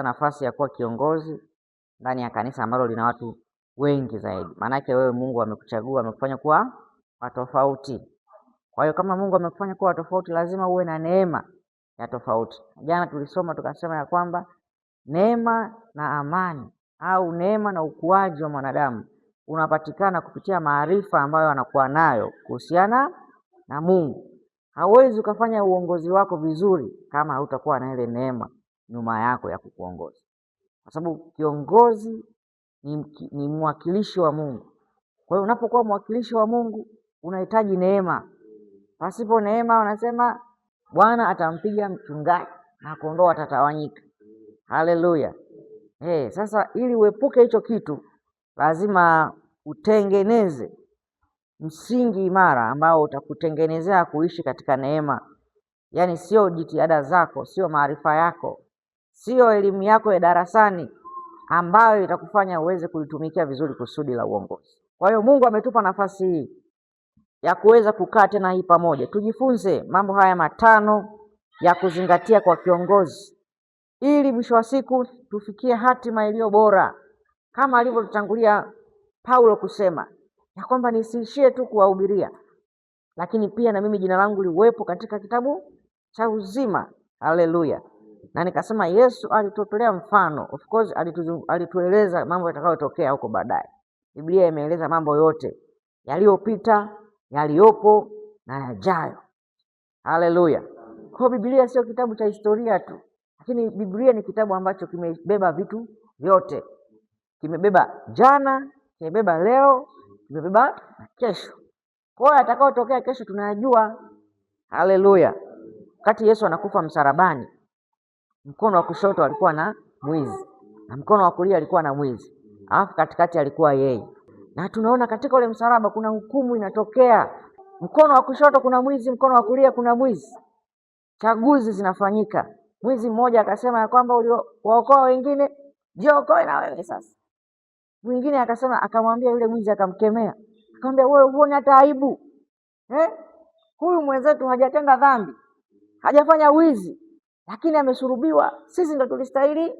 nafasi ya kuwa kiongozi ndani ya kanisa ambalo lina watu wengi zaidi. Maanake wewe Mungu amekuchagua, amekufanya kuwa tofauti. Kwa hiyo kama Mungu amekufanya kuwa tofauti, lazima uwe na neema ya tofauti. Jana tulisoma tukasema ya kwamba neema na amani au neema na ukuaji wa mwanadamu unapatikana kupitia maarifa ambayo anakuwa nayo kuhusiana na Mungu. Hauwezi ukafanya uongozi wako vizuri kama hautakuwa na ile neema nyuma yako ya kukuongoza, kwa sababu kiongozi ni mwakilishi wa Mungu. Kwa hiyo unapokuwa mwakilishi wa Mungu unahitaji neema. Pasipo neema, wanasema Bwana atampiga mchungaji na kondoo watatawanyika. Haleluya. Sasa ili uepuke hicho kitu, lazima utengeneze msingi imara ambao utakutengenezea kuishi katika neema. Yaani sio jitihada zako, sio maarifa yako, sio elimu yako ya darasani ambayo itakufanya uweze kulitumikia vizuri kusudi la uongozi. Kwa hiyo Mungu ametupa nafasi hii ya kuweza kukaa tena hii pamoja, tujifunze mambo haya matano ya kuzingatia kwa kiongozi, ili mwisho wa siku tufikie hatima iliyo bora, kama alivyotutangulia Paulo kusema ya kwamba nisiishie tu kuwahubiria, lakini pia na mimi jina langu liwepo katika kitabu cha uzima. Haleluya. Na nikasema Yesu alitutolea mfano, of course alitueleza mambo yatakayotokea huko baadaye. Biblia imeeleza mambo yote yaliyopita, yaliyopo na yajayo. Haleluya. Kwa Biblia sio kitabu cha historia tu, lakini Biblia ni kitabu ambacho kimebeba vitu vyote. Kimebeba jana, kimebeba leo, kimebeba kesho. Kwa hiyo atakayotokea kesho tunayajua. Haleluya. Wakati Yesu anakufa msalabani, mkono wa kushoto alikuwa na mwizi na mkono wa kulia alikuwa na mwizi, alafu katikati alikuwa yeye. Na tunaona katika ule msalaba kuna hukumu inatokea. Mkono wa kushoto kuna mwizi, mkono wa kulia kuna mwizi. Chaguzi zinafanyika. Mwizi mmoja akasema ya kwamba uliowaokoa wengine, jiokoe na wewe sasa. Mwingine akasema, akamwambia yule mwizi, akamkemea, akamwambia wewe huoni hata aibu? Huyu mwenzetu hajatenda dhambi, hajafanya wizi, lakini amesulubiwa. Sisi ndo tulistahili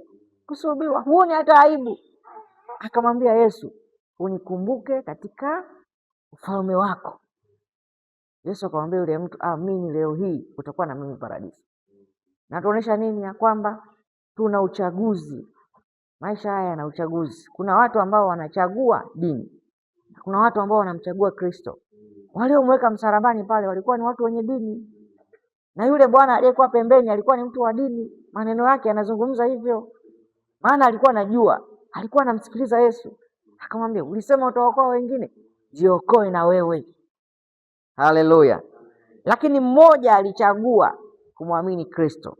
kusulubiwa. Huoni hata aibu? Akamwambia Yesu, unikumbuke katika ufalme wako. Yesu akamwambia yule mtu, amini leo hii utakuwa na mimi paradisi. Na tuonesha nini? Ya kwamba tuna uchaguzi. Maisha haya yana uchaguzi. Kuna watu ambao wanachagua dini, kuna watu ambao wanamchagua Kristo. Waliomweka msalabani pale walikuwa ni watu wenye dini, na yule bwana aliyekuwa pembeni alikuwa ni mtu wa dini. Maneno yake yanazungumza hivyo, maana alikuwa anajua, alikuwa anamsikiliza Yesu. Akamwambia, ulisema utaokoa wengine, jiokoe na wewe. Haleluya. Lakini mmoja alichagua kumwamini Kristo.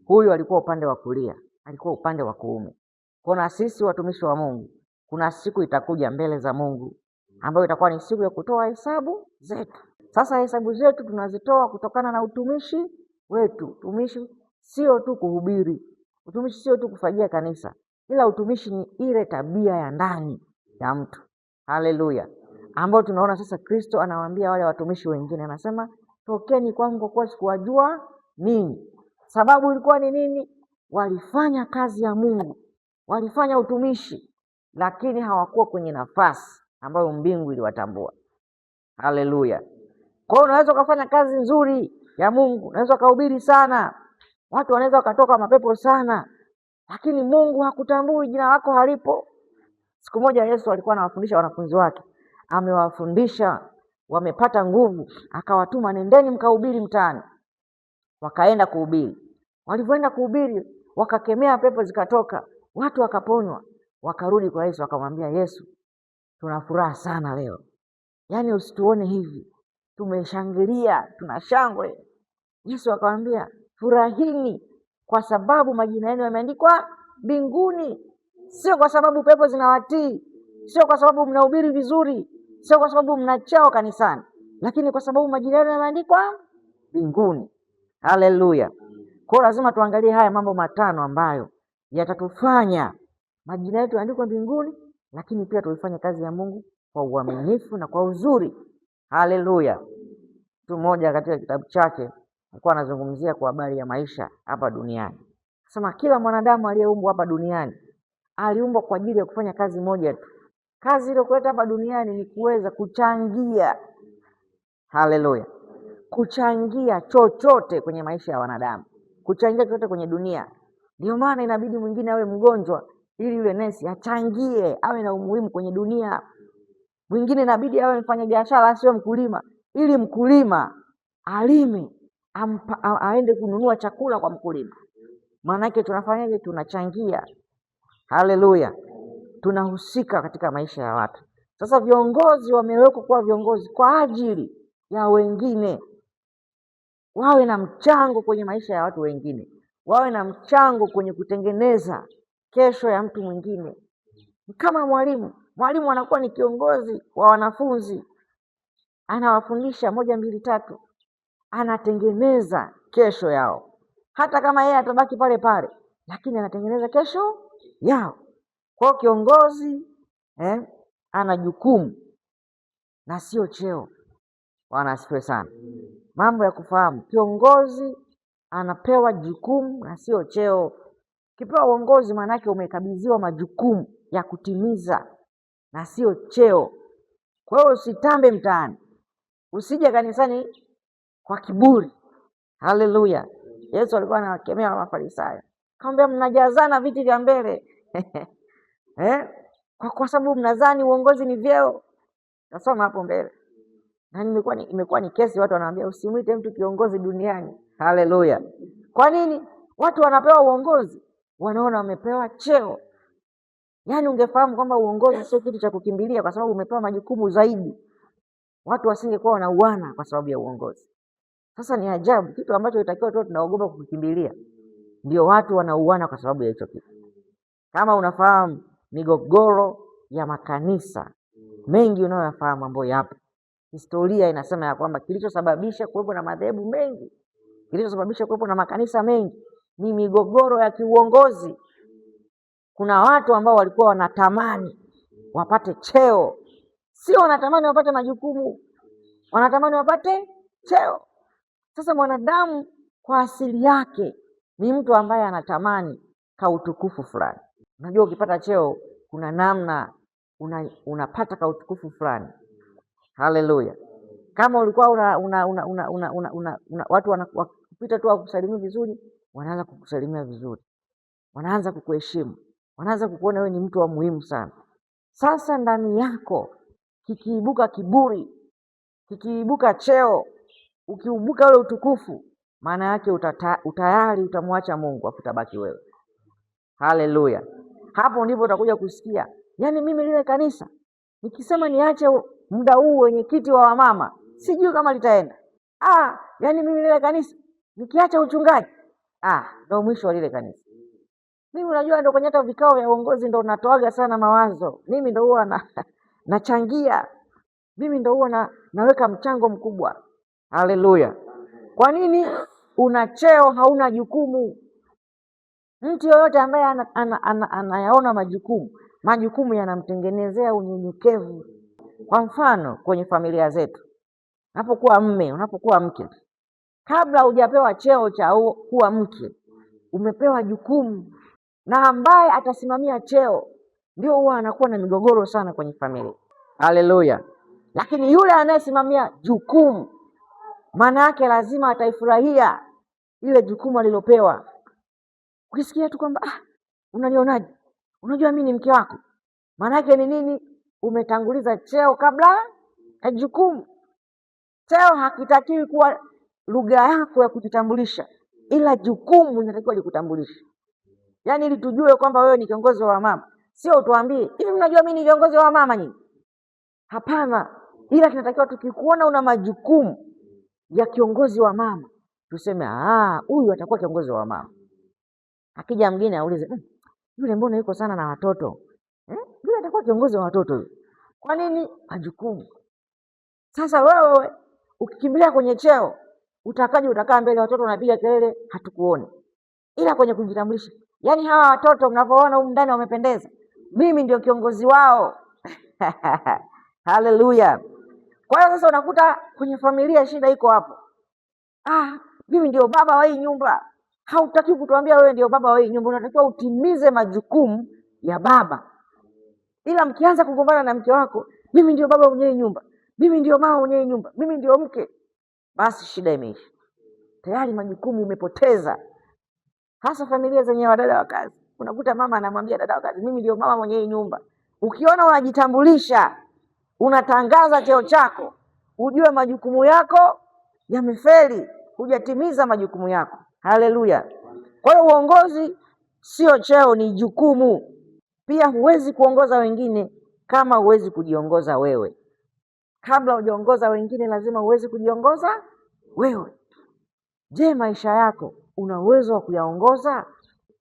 Huyu alikuwa upande wa kulia, alikuwa upande wa kuume. Kuna sisi watumishi wa Mungu, kuna siku itakuja mbele za Mungu ambayo itakuwa ni siku ya kutoa hesabu zetu. Sasa hesabu zetu tunazitoa kutokana na utumishi wetu. Utumishi sio tu kuhubiri, utumishi sio tu kufagia kanisa, ila utumishi ni ile tabia ya ndani ya mtu. Haleluya. Ambao tunaona sasa Kristo anawaambia wale watumishi wengine, anasema tokeni kwangu kwa kuwa sikuwajua ninyi. Sababu ilikuwa ni nini? Walifanya kazi ya Mungu, walifanya utumishi, lakini hawakuwa kwenye nafasi ambayo mbingu iliwatambua. Haleluya. Kwa hiyo unaweza ukafanya kazi nzuri ya Mungu, unaweza ukahubiri sana, watu wanaweza wakatoka mapepo sana, lakini Mungu hakutambui, jina lako halipo. Siku moja Yesu alikuwa anawafundisha wanafunzi wake, amewafundisha, wamepata nguvu, akawatuma, nendeni mkahubiri mtaani. Wakaenda kuhubiri. Walivyoenda kuhubiri, wakakemea pepo zikatoka, watu wakaponywa. Wakarudi kwa Yesu, wakamwambia Yesu, tuna furaha sana leo, yaani usituone hivi, tumeshangilia, tuna shangwe. Yesu akamwambia, furahini kwa sababu majina yenu yameandikwa mbinguni. Sio kwa sababu pepo zinawatii, sio kwa sababu mnahubiri vizuri, sio kwa sababu mnachao kanisani, lakini kwa sababu majina yenu yameandikwa mbinguni. Haleluya. Kwa lazima tuangalie haya mambo matano ambayo yatatufanya majina yetu yaandikwe mbinguni, lakini pia tuifanye kazi ya Mungu kwa uaminifu na kwa uzuri. Haleluya. Mtu mmoja katika kitabu chake alikuwa anazungumzia kwa habari ya maisha hapa duniani. Sema kila mwanadamu aliyeumbwa hapa duniani aliumbwa kwa ajili ya kufanya kazi moja tu. Kazi ile kuleta hapa duniani ni kuweza kuchangia, haleluya, kuchangia chochote kwenye maisha ya wanadamu, kuchangia chochote kwenye dunia. Ndio maana inabidi mwingine awe mgonjwa ili yule nesi achangie, awe na umuhimu kwenye dunia. Mwingine inabidi awe mfanya biashara, asiwe mkulima, ili mkulima alime, aende kununua chakula kwa mkulima. Maana yake tunafanyaje? Tunachangia. Haleluya, tunahusika katika maisha ya watu. Sasa viongozi wamewekwa kuwa viongozi kwa ajili ya wengine, wawe na mchango kwenye maisha ya watu wengine, wawe na mchango kwenye kutengeneza kesho ya mtu mwingine. Kama mwalimu, mwalimu anakuwa ni kiongozi wa wanafunzi, anawafundisha 1 2 3, anatengeneza kesho yao. Hata kama yeye atabaki pale pale, lakini anatengeneza kesho yao. Kwa kiongozi ana jukumu na sio cheo. Bwana asifiwe sana. Mambo ya kufahamu, kiongozi anapewa jukumu na sio cheo. Ukipewa uongozi, maana yake umekabidhiwa majukumu ya kutimiza na sio cheo. Kwa hiyo usitambe mtaani, usije kanisani kwa kiburi. Haleluya. Yesu alikuwa anawakemea Mafarisayo, akamwambia mnajazana viti vya mbele kwa sababu mnadhani uongozi ni vyeo. Nasoma hapo mbele, na imekuwa ni kesi, watu wanaambia usimwite mtu kiongozi duniani. Haleluya. Kwa nini? Watu wanapewa uongozi, wanaona wamepewa cheo. Yaani ungefahamu kwamba uongozi sio kitu cha kukimbilia, kwa sababu umepewa majukumu zaidi, watu wasingekuwa wanauana kwa sababu ya uongozi. Sasa ni ajabu, kitu ambacho itakiwa tu tunaogopa kukimbilia, ndio watu wanauana kwa sababu ya hicho kitu. Kama unafahamu migogoro ya makanisa mengi unayoyafahamu ambayo yapo, historia inasema ya kwamba kilichosababisha kuwepo na madhehebu mengi, kilichosababisha kuwepo na makanisa mengi ni migogoro ya kiuongozi. Kuna watu ambao walikuwa wanatamani wapate cheo, sio wanatamani wapate majukumu, wanatamani wapate cheo. Sasa mwanadamu kwa asili yake ni mtu ambaye anatamani kautukufu fulani. Unajua ukipata cheo kuna namna unapata kautukufu fulani. Haleluya. Kama ulikuwa watu wanapita tu wakusalimia vizuri, wanaanza kukusalimia vizuri, wanaanza kukuheshimu, wanaanza kukuona wewe ni mtu wa muhimu sana. Sasa ndani yako kikiibuka kiburi, kikiibuka cheo, ukiubuka ule utukufu, maana yake utayari utamwacha Mungu, akutabaki wewe. Haleluya. Hapo ndipo utakuja kusikia, yaani mimi lile kanisa nikisema niache muda huu wenye kiti wa wamama, sijui kama litaenda. Yaani mimi lile kanisa nikiacha uchungaji, ndio mwisho wa lile kanisa. Mimi unajua ndio kwenye hata vikao vya uongozi ndio natoaga sana mawazo. Mimi ndio huwa nachangia. Mimi ndio huwa naweka mchango mkubwa. Haleluya. Kwa nini? Una cheo hauna jukumu. Mtu yoyote ambaye anayaona majukumu yanamtengenezea unyenyekevu. Kwa mfano kwenye familia zetu, unapokuwa mme, unapokuwa mke, kabla hujapewa cheo cha kuwa mke, umepewa jukumu, na ambaye atasimamia cheo ndio huwa anakuwa na migogoro sana kwenye familia. Haleluya. Lakini yule anayesimamia jukumu, maana yake lazima ataifurahia ile jukumu alilopewa. Ukisikia tu kwamba unanionaje? Unajua mimi ni mke wako. Maana yake ni nini? Umetanguliza cheo kabla ya jukumu. Cheo hakitakiwi kuwa lugha yako ya kujitambulisha, ila jukumu linatakiwa likutambulisha. Yaani ili tujue kwamba wewe ni kiongozi wa mama, sio utuambie hivi mnajua mimi ni kiongozi wa mama nyinyi. Hapana, ila tunatakiwa tukikuona una majukumu ya kiongozi wa mama, tuseme huyu atakuwa kiongozi wa mama. Akija mgeni aulize, yule mbona yuko sana na watoto? Yule atakuwa kiongozi wa watoto yule. Kwa nini? Majukumu. Sasa wewe ukikimbilia kwenye cheo, utakaa mbele watoto wanapiga kelele, hatukuoni. Ila kwenye kujitambulisha, yaani hawa watoto mnapoona huko ndani wamependeza, mimi ndio kiongozi wao. Haleluya. Kwa hiyo sasa unakuta kwenye familia shida iko hapo. Mimi ndio baba wa hii nyumba. Hautaki kutuambia wewe ndio baba wa hii nyumba, unatakiwa utimize majukumu ya baba. Ila mkianza kugombana na mke wako, mimi ndio baba mwenye nyumba, mimi ndio mama mwenye nyumba, mimi ndio mke, basi shida imeisha. Tayari majukumu umepoteza. Hasa familia zenye wadada wa kazi, unakuta mama anamwambia dada wa kazi, mimi ndio mama mwenye nyumba. Ukiona unajitambulisha, unatangaza cheo chako, ujue majukumu yako yamefeli, hujatimiza majukumu yako. Haleluya! Kwa hiyo uongozi sio cheo, ni jukumu. Pia huwezi kuongoza wengine kama huwezi kujiongoza wewe. Kabla hujaongoza wengine, lazima uweze kujiongoza wewe. Je, maisha yako una uwezo wa kuyaongoza?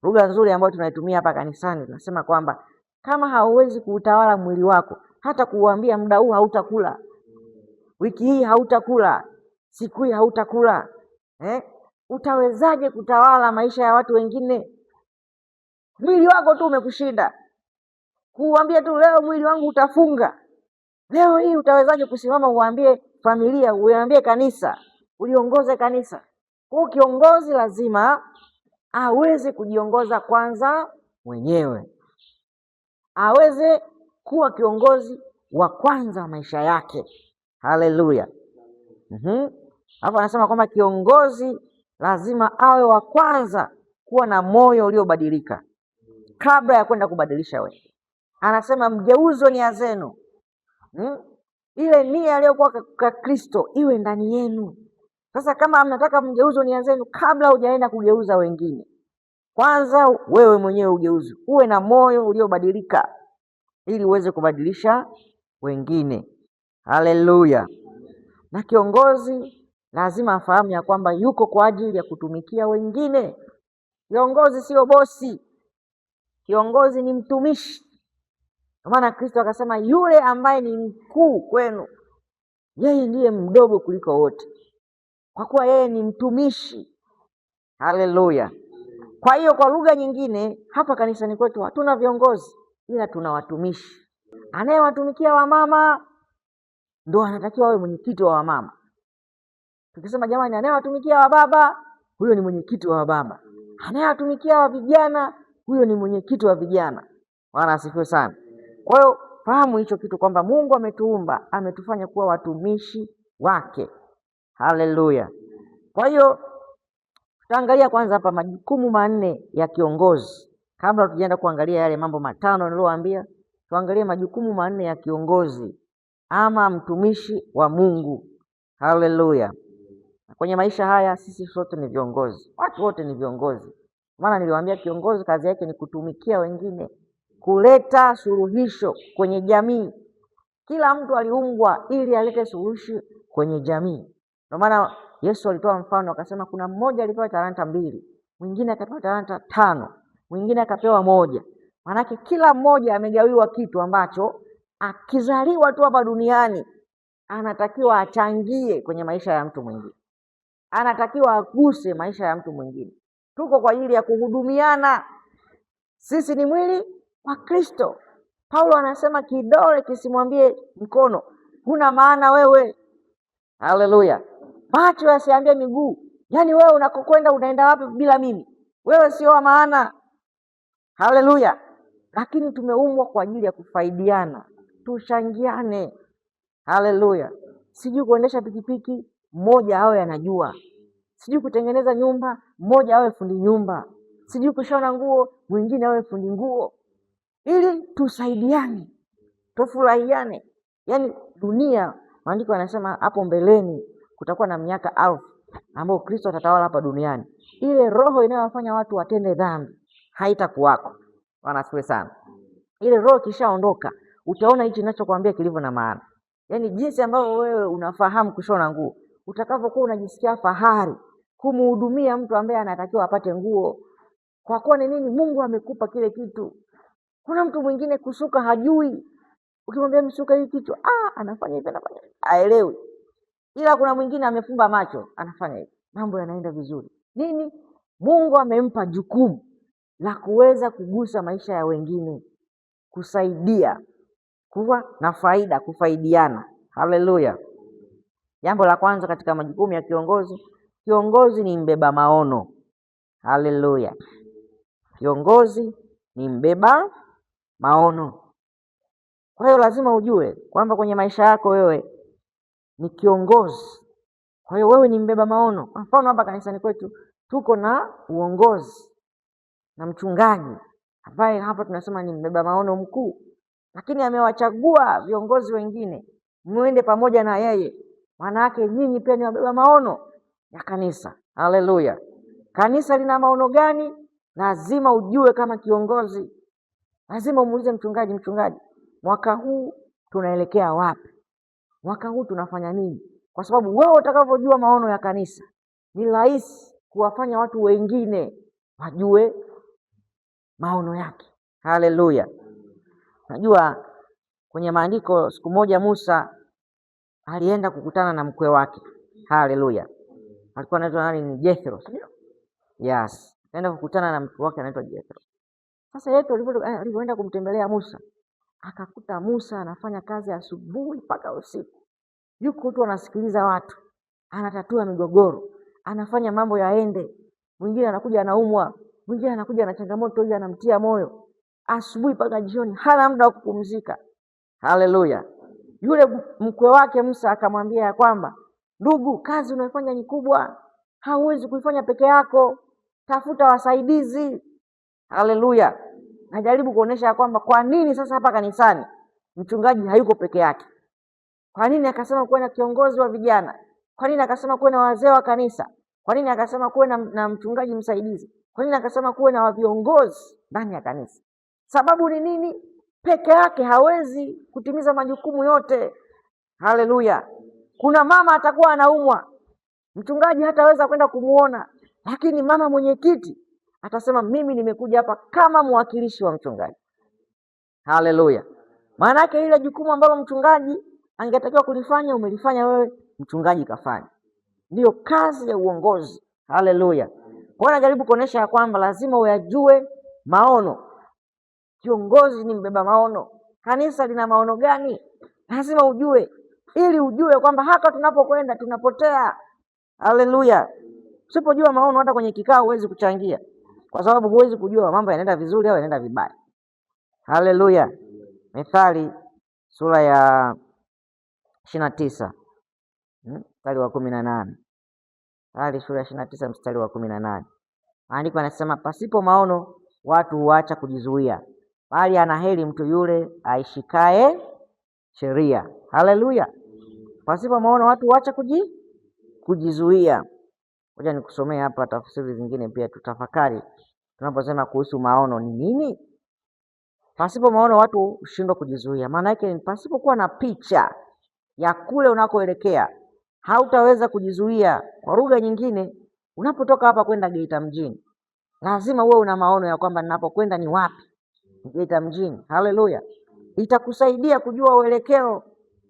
Lugha nzuri ambayo tunaitumia hapa kanisani, tunasema kwamba kama hauwezi kuutawala mwili wako, hata kuuambia muda huu hautakula, wiki hii hautakula, siku hii hautakula, utawezaje kutawala maisha ya watu wengine? Mwili wako tu umekushinda. Kuambia tu leo mwili wangu utafunga, leo hii utawezaje kusimama uambie familia, uambie kanisa, uliongoze kanisa? Kwa kiongozi lazima aweze kujiongoza kwanza mwenyewe, aweze kuwa kiongozi wa kwanza wa maisha yake. Haleluya! Hapo anasema kwamba kiongozi lazima awe wa kwanza kuwa na moyo uliobadilika kabla ya kwenda kubadilisha wewe. Anasema mgeuzo nia zenu, ile nia iliyokuwa kwa Kristo iwe ndani yenu. Sasa kama mnataka mgeuzo nia zenu, kabla hujaenda kugeuza wengine, kwanza wewe mwenyewe ugeuze, uwe na moyo uliobadilika ili uweze kubadilisha wengine. Haleluya! Na kiongozi lazima afahamu ya kwamba yuko kwa ajili ya kutumikia wengine. Kiongozi sio bosi, kiongozi ni mtumishi. Kwa maana Kristo akasema yule ambaye ni mkuu kwenu, yeye ndiye mdogo kuliko wote, kwa kuwa yeye ni mtumishi. Haleluya! Kwa hiyo kwa lugha nyingine, hapa kanisani kwetu hatuna viongozi, ila tuna watumishi. Anayewatumikia wamama ndo anatakiwa awe mwenyekiti wa wamama. Tukisema jamani, anayewatumikia wababa, huyo ni mwenyekiti wa wababa. Anayewatumikia wa vijana, huyo ni mwenyekiti wa vijana. Bwana asifiwe sana. Kwa hiyo fahamu hicho kitu kwamba Mungu ametuumba, ametufanya kuwa watumishi wake. Haleluya! Kwa hiyo tutaangalia kwanza hapa majukumu manne ya kiongozi. Kabla tujaenda kuangalia yale mambo matano niliyowaambia, tuangalie majukumu manne ya kiongozi ama mtumishi wa Mungu. Haleluya! Kwenye maisha haya sisi sote ni viongozi, watu wote ni viongozi. Maana niliwaambia kiongozi kazi yake ni kutumikia wengine, kuleta suluhisho kwenye jamii. Kila mtu aliumbwa ili alete suluhisho kwenye jamii. Ndio maana Yesu alitoa mfano akasema kuna mmoja alipewa talanta 2, mwingine akapewa talanta 5, mwingine akapewa 1. Maanake kila mmoja amegawiwa kitu ambacho akizaliwa tu hapa duniani anatakiwa achangie kwenye maisha ya mtu mwingine, anatakiwa aguse maisha ya mtu mwingine. Tuko kwa ajili ya kuhudumiana. Sisi ni mwili wa Kristo. Paulo anasema kidole kisimwambie mkono huna maana wewe. Haleluya! Macho yasiambie miguu, yaani wewe unakokwenda unaenda wapi bila mimi? Wewe sio wa maana. Haleluya! Lakini tumeumbwa kwa ajili ya kufaidiana, tushangiane. Haleluya! Sijui kuendesha pikipiki, mmoja awe anajua. Sijui kutengeneza nyumba, mmoja awe fundi nyumba. Sijui kushona nguo, mwingine awe fundi nguo, ili tusaidiane, tufurahiane. Yaani dunia, maandiko yanasema hapo mbeleni kutakuwa na miaka 1000 ambao Kristo atatawala hapa duniani. Ile roho inayowafanya watu watende dhambi haitakuwako. Bwana asifiwe sana. Ile roho kishaondoka, utaona hichi ninachokuambia kilivyo na maana. Yaani jinsi ambavyo wewe unafahamu kushona nguo, utakavyokuwa unajisikia fahari kumhudumia mtu ambaye anatakiwa apate nguo. Kwa kuwa ni nini? Mungu amekupa kile kitu. Kuna mtu mwingine kusuka hajui. Ukimwambia msuka hii kichwa, anafanya hivi, anafanya hivi, haelewi. Ila kuna mwingine amefumba macho, anafanya hivi, mambo yanaenda vizuri. Nini? Mungu amempa jukumu la kuweza kugusa maisha ya wengine, kusaidia, kuwa na faida, kufaidiana. Haleluya! Jambo la kwanza katika majukumu ya kiongozi, kiongozi ni mbeba maono. Haleluya! Kiongozi ni mbeba maono. Kwa hiyo lazima ujue kwamba kwenye maisha yako wewe ni kiongozi. Kwa hiyo wewe ni mbeba maono. Kwa mfano hapa kanisani kwetu tuko na uongozi na mchungaji ambaye hapa tunasema ni mbeba maono mkuu, lakini amewachagua viongozi wengine muende pamoja na yeye. Maana yake nyinyi pia ni wabeba maono ya kanisa. Haleluya! Kanisa lina maono gani? Lazima ujue kama kiongozi. Lazima umuulize mchungaji, mwaka huu tunaelekea wapi? Mwaka huu tunafanya nini? Kwa sababu wewe utakavyojua maono ya kanisa, ni rahisi kuwafanya watu wengine wajue maono yake. Haleluya! Najua kwenye maandiko siku moja Musa alienda kukutana na mkwe wake. Haleluya! Alikuwa anaitwa nani? Ni Jethro, sio? Yes. Akaenda kukutana na mkwe wake anaitwa Jethro. Sasa Jethro alipoenda kumtembelea Musa, akakuta Musa anafanya kazi asubuhi mpaka usiku. Yuko tu anasikiliza watu, anatatua migogoro, anafanya mambo yaende. Mwingine anakuja anaumwa, mwingine anakuja na changamoto ile, anamtia moyo. Asubuhi mpaka jioni, hana muda wa kupumzika. Haleluya! Yule mkwe wake Musa akamwambia ya kwamba, ndugu, kazi unayofanya ni kubwa, hauwezi kuifanya peke yako, tafuta wasaidizi. Haleluya! Najaribu kuonesha kwamba kwa nini sasa hapa kanisani mchungaji hayuko peke yake. Kwa nini akasema kuwe na kiongozi wa vijana? Kwa nini akasema kuwe na wazee wa kanisa? Kwa nini akasema kuwe na mchungaji msaidizi? Kwa nini akasema kuwe na viongozi ndani ya kanisa? Sababu ni nini? Peke yake hawezi kutimiza majukumu yote. Haleluya! Kuna mama atakuwa anaumwa, mchungaji hataweza kwenda kumuona, lakini mama mwenyekiti atasema mimi nimekuja hapa kama mwakilishi wa mchungaji. Haleluya! Maana yake ile jukumu ambalo mchungaji angetakiwa kulifanya umelifanya wewe, mchungaji kafanya. Ndiyo kazi ya uongozi. Haleluya! Kwa najaribu kuonesha ya kwamba lazima uyajue maono. Kiongozi ni mbeba maono. Kanisa lina maono gani? Lazima ujue, ili ujue kwamba hata tunapokwenda tunapotea. Haleluya! Usipojua maono, hata kwenye kikao huwezi kuchangia, kwa sababu huwezi kujua mambo yanaenda vizuri au yanaenda vibaya. Haleluya! Methali sura ya 29 mstari wa 18. Methali sura ya 29 mstari wa 18. Maandiko yanasema, pasipo maono watu huacha kujizuia, bali ana heri mtu yule aishikae sheria. Haleluya! Pasipo maono watu huacha kujizuia. Ngoja nikusomee hapa tafsiri zingine pia tutafakari tunaposema kuhusu maono ni nini. Pasipo maono watu hushindwa kujizuia. Maana yake ni pasipo kuwa na picha ya kule unakoelekea hautaweza kujizuia. Kwa lugha nyingine, unapotoka hapa kwenda Geita mjini, lazima uwe una maono ya kwamba ninapokwenda ni wapi. Geita mjini. Haleluya! Itakusaidia kujua uelekeo,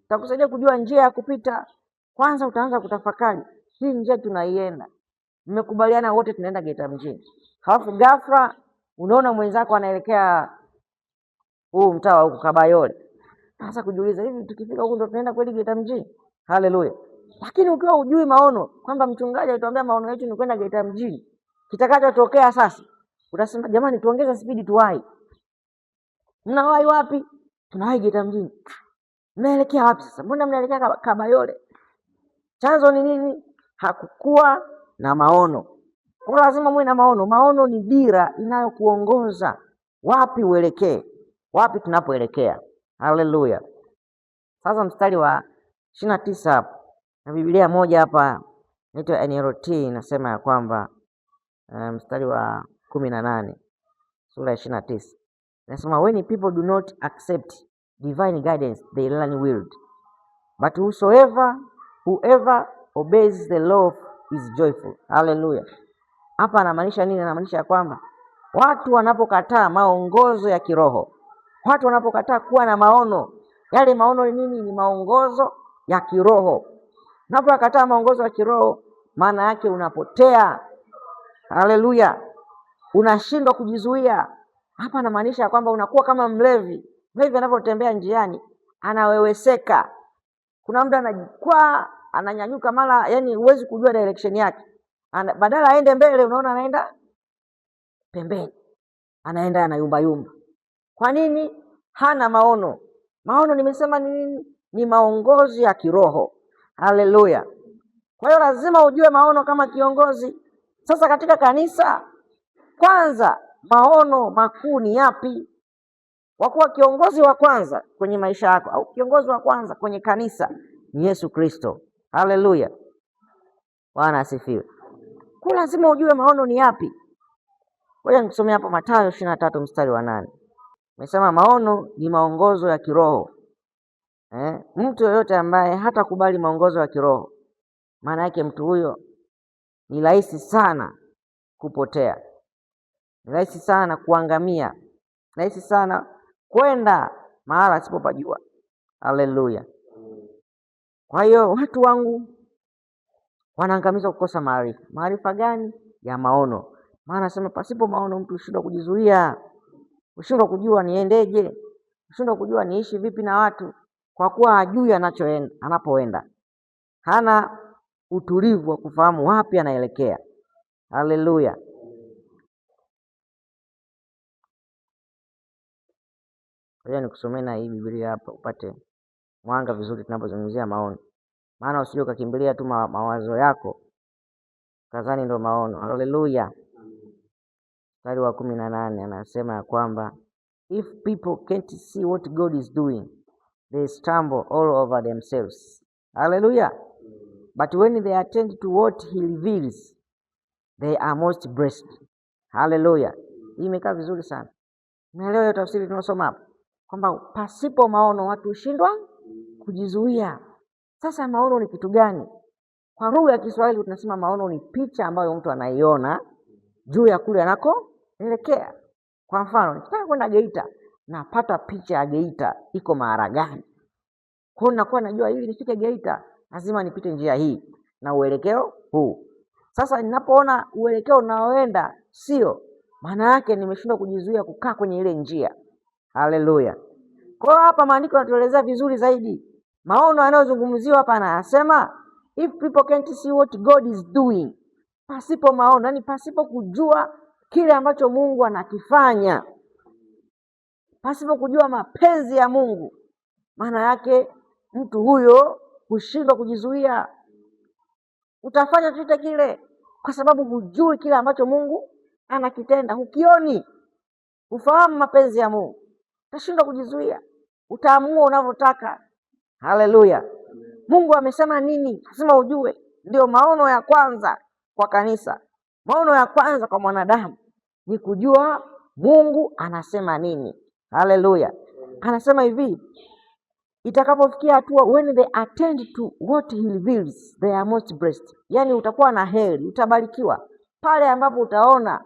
itakusaidia kujua njia ya kupita. Kwanza utaanza kutafakari, hii njia tunaienda, mmekubaliana wote tunaenda Geita mjini. Halafu ghafla unaona mwenzako anaelekea huu mtaa huko Kabayole. Sasa kujiuliza, hivi tukifika huko ndo tunaenda kweli Geita mjini? Haleluya! Lakini ukiwa hujui maono kwamba mchungaji alituambia maono yetu ni kwenda Geita mjini, kitakachotokea sasa utasema, jamani, tuongeze spidi tuwahi. Mnawahi wapi? Tunawahi Geita mjini. Mnaelekea wapi sasa? Mbona mnaelekea Kabayole? Chanzo ni nini? Hakukuwa na maono. Kwa lazima muwe na maono. Maono ni dira inayokuongoza wapi uelekee, wapi tunapoelekea. Haleluya! Sasa mstari wa 29 hapa na Biblia moja hapa inaitwa NLT inasema ya kwamba mstari wa 18 sura ya 29 inasema, when people do not accept divine guidance they learn wild, but whoever obeys the law is joyful. Haleluya! Hapa anamaanisha nini? Anamaanisha kwamba watu wanapokataa maongozo ya kiroho, watu wanapokataa kuwa na maono, yale maono ni nini? Ni maongozo ya kiroho. Unapokataa maongozo ya kiroho, maana yake unapotea. Haleluya! Unashindwa kujizuia. Hapa anamaanisha kwamba unakuwa kama mlevi. Mlevi anapotembea njiani anaweweseka. Kuna muda anajikwaa, ananyanyuka mara, yani huwezi kujua direction yake. Badala aende mbele, unaona anaenda pembeni, anaenda anayumba yumba. Kwa nini? Hana maono. Maono nimesema ni nini? Ni maongozi ya kiroho. Haleluya! Kwa hiyo lazima ujue maono kama kiongozi. Sasa katika kanisa, kwanza maono makuu ni yapi? Kwa kuwa kiongozi wa kwanza kwenye maisha yako au kiongozi wa kwanza kwenye kanisa ni Yesu Kristo. Haleluya, Bwana asifiwe. Kwa lazima ujue maono ni yapi. Ngoja nikusomea hapo Mathayo 23 mstari wa 8. Nimesema maono ni maongozo ya kiroho. Mtu yoyote ambaye hatakubali maongozo ya kiroho, maana yake mtu huyo ni rahisi sana kupotea, ni rahisi sana kuangamia, ni rahisi sana kwenda mahala asipopajua. Haleluya. Kwa hiyo watu wangu wanaangamizwa kukosa maarifa. Maarifa gani? Ya maono. Maana nasema pasipo maono mtu hushindwa kujizuia, hushindwa kujua niendeje, hushindwa kujua niishi vipi na watu, kwa kuwa hajui anapoenda. Hana utulivu wa kufahamu wapi anaelekea. Haleluya. Ngoja nikusomee na hii Biblia hapa upate mwanga vizuri tunapozungumzia maono. Maana usije ukakimbilia tu mawazo yako kazani ndo maono. Haleluya. Mstari wa 18 anasema ya kwamba if people can't see what God is doing, they stumble all over themselves. Haleluya. But when they attend to what he reveals, they are most blessed. Haleluya. Hii imekaa vizuri sana. Umeelewa hiyo tafsiri tunasoma hapa? Kwamba pasipo maono watu hushindwa kujizuia. Sasa maono ni kitu gani? Kwa lugha ya Kiswahili tunasema maono ni picha ambayo mtu anaiona juu ya kule anakoelekea. Kwa mfano, nikitaka kwenda Geita, napata picha ya Geita iko mahali gani. Kwa hiyo nakuwa najua ili nifike Geita lazima nipite njia hii na uelekeo huu. Sasa ninapoona uelekeo unaoenda sio, maana yake nimeshindwa kujizuia kukaa kwenye ile njia. Haleluya. Kwa hiyo hapa maandiko yanatuelezea vizuri zaidi. Maono yanayozungumziwa hapa anasema if people can't see what God is doing. Pasipo maono, yani pasipo kujua kile ambacho Mungu anakifanya, pasipo kujua mapenzi ya Mungu, maana yake mtu huyo hushindwa kujizuia. Utafanya chochote kile kwa sababu hujui kile ambacho Mungu anakitenda, hukioni, ufahamu mapenzi ya Mungu, utashindwa kujizuia, utaamua unavyotaka. Haleluya. Mungu amesema nini? Lazima ujue. Ndio maono ya kwanza kwa kanisa. Maono ya kwanza kwa mwanadamu ni kujua Mungu anasema nini. Haleluya. Anasema hivi, itakapofikia hatua when they attend to what he reveals, they are most blessed. Yani utakuwa na heri, utabarikiwa pale ambapo utaona,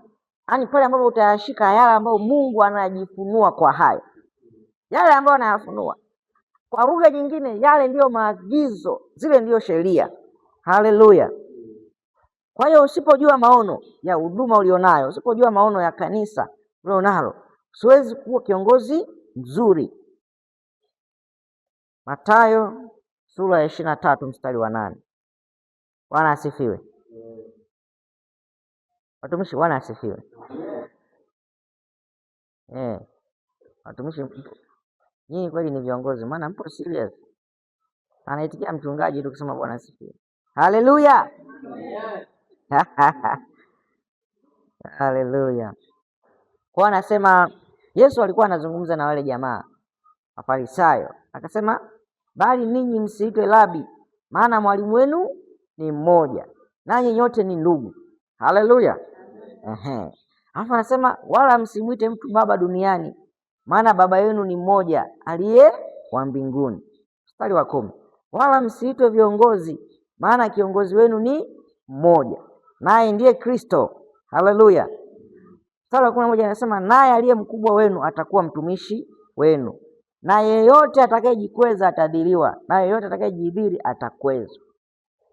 yani pale ambapo utayashika yale ambayo Mungu anajifunua kwa hayo. Yale ambayo anayafunua. Kwa lugha nyingine, yale ndiyo maagizo, zile ndiyo sheria. Haleluya. Kwa hiyo usipojua maono ya huduma ulionayo, usipojua maono ya kanisa ulionalo, siwezi kuwa kiongozi mzuri. Mathayo sura ya 23 mstari wa 8. Bwana asifiwe. Watumishi, Bwana asifiwe. Watumishi, nyinyi kweli ni viongozi, maana mpo serious. Anaitikia mchungaji tu kusema Bwana asifiwe. Haleluya. Haleluya. Kwa anasema Yesu alikuwa anazungumza na wale jamaa Mafarisayo, akasema bali ninyi msiitwe Rabi, maana mwalimu wenu ni mmoja, nanyi nyote ni ndugu. Haleluya. Alafu anasema wala msimwite mtu baba duniani, maana baba yenu ni mmoja aliye wa mbinguni. Mstari wa 10. Wala msiitwe viongozi, maana kiongozi wenu ni mmoja, naye ndiye Kristo. Haleluya. Mstari wa 11 anasema naye aliye mkubwa wenu atakuwa mtumishi wenu, na yeyote atakayejikweza atadhiliwa, na yeyote atakayejidhili atakwezwa.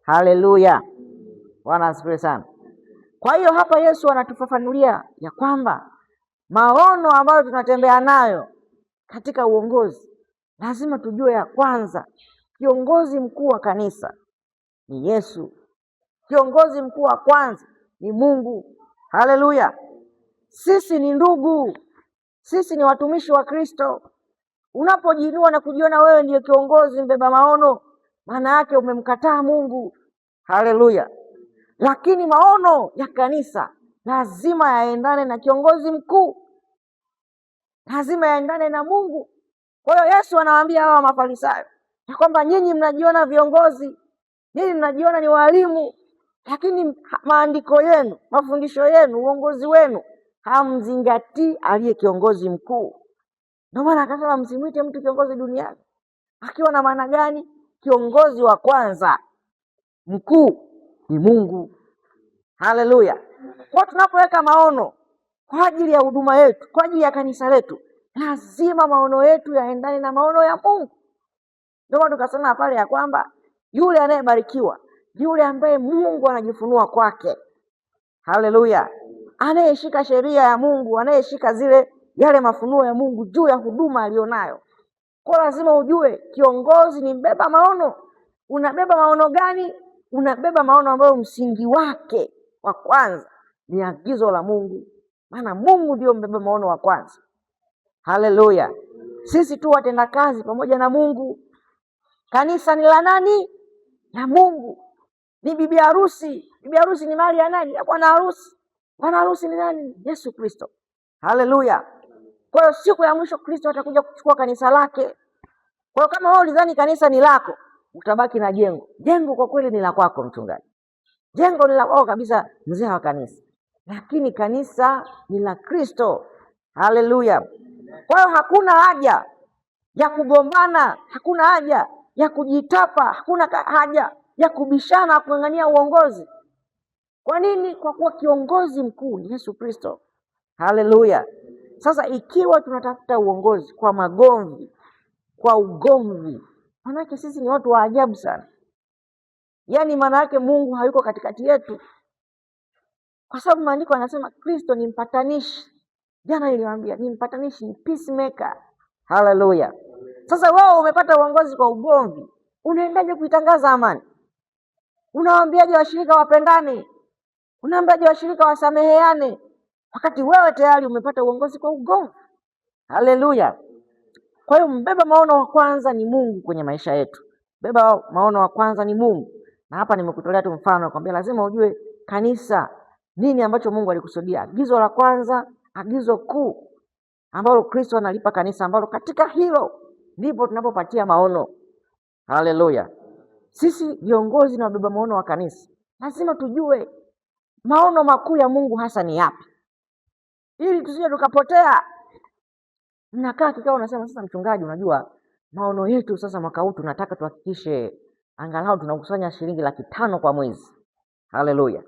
Haleluya. Bwana asifiwe sana. Kwa hiyo hapa Yesu anatufafanulia ya kwamba maono ambayo tunatembea nayo katika uongozi, lazima tujue ya kwanza, kiongozi mkuu wa kanisa ni Yesu. Kiongozi mkuu wa kwanza ni Mungu. Haleluya. Sisi ni ndugu, sisi ni watumishi wa Kristo. Unapojiinua na kujiona wewe ndiye kiongozi mbeba maono, maana yake umemkataa Mungu. Haleluya! Lakini maono ya kanisa lazima yaendane na kiongozi mkuu, lazima yaendane na Mungu. Kwa hiyo Yesu anawaambia hawa Mafarisayo ya kwamba nyinyi mnajiona viongozi, nyinyi mnajiona ni walimu, lakini maandiko yenu, mafundisho yenu, uongozi wenu hamzingatii aliye kiongozi mkuu. Ndio maana akasema msimwite mtu kiongozi duniani. Akiwa na maana gani? Kiongozi wa kwanza mkuu ni Mungu. Haleluya! Kwa tunapoweka maono kwa ajili ya huduma yetu, kwa ajili ya kanisa letu, lazima maono yetu yaendane na maono ya Mungu. Ndio maana tukasema pale ya kwamba yule anayebarikiwa yule ambaye Mungu anajifunua kwake. Haleluya! Anayeshika sheria ya Mungu, anayeshika yale mafunuo ya Mungu juu ya huduma alionayo. Kwa lazima ujue kiongozi ni mbeba maono. Unabeba maono gani? Unabeba maono ambayo msingi wake wa kwanza ni agizo la Mungu, maana Mungu ndio mbeba maono wa kwanza. Haleluya! Sisi tu watenda kazi pamoja na Mungu. Kanisa ni la nani? La Mungu. Ni bibi harusi. Bibi harusi ni mali ya nani? Ya bwana harusi. Bwana harusi ni nani? Yesu Kristo. Haleluya! Kwa hiyo siku ya mwisho Kristo atakuja kuchukua kanisa lake. Kwa hiyo kama wewe ulidhani kanisa ni lako, utabaki na jengo. Jengo kwa kweli ni la kwako mchungaji. Jengo ni la kwako kabisa mzee wa kanisa. Lakini kanisa ni la Kristo. Haleluya! Kwa hiyo hakuna haja ya kugombana, hakuna haja ya kujitapa, hakuna haja ya kubishana kung'ang'ania uongozi. Kwa nini? Kwa kuwa kiongozi mkuu ni Yesu Kristo. Haleluya! Sasa ikiwa tunatafuta uongozi kwa magomvi, kwa ugomvi, maana yake sisi ni watu wa ajabu sana. Yaani maana yake Mungu hayuko katikati yetu. Kwa sababu maandiko yanasema Kristo ni mpatanishi. Jana niliwaambia ni mpatanishi, ni peacemaker. Haleluya! Sasa wewe umepata uongozi kwa ugomvi, unaendaje kuitangaza amani? Unawaambiaje washirika wapendane? Unaambiaje washirika wasameheane? Wakati wewe tayari umepata uongozi kwa ugomvi. Haleluya! Kwa hiyo mbeba maono wa kwanza ni Mungu kwenye maisha yetu. Beba maono wa kwanza ni Mungu. Na hapa nimekutolea tu mfano nakwambia lazima ujue kanisa nini ambacho Mungu alikusudia. Agizo la kwanza, agizo kuu ambalo Kristo analipa kanisa, ambalo katika hilo ndipo tunapopatia maono. Haleluya! Sisi viongozi na wabeba maono wa kanisa lazima tujue maono makuu ya Mungu hasa ni yapi, ili tusije tukapotea. Mnakaa kikao unasema sasa mchungaji, unajua maono yetu sasa mwaka huu tunataka tuhakikishe angalau tunakusanya shilingi 500,000 kwa mwezi. Haleluya!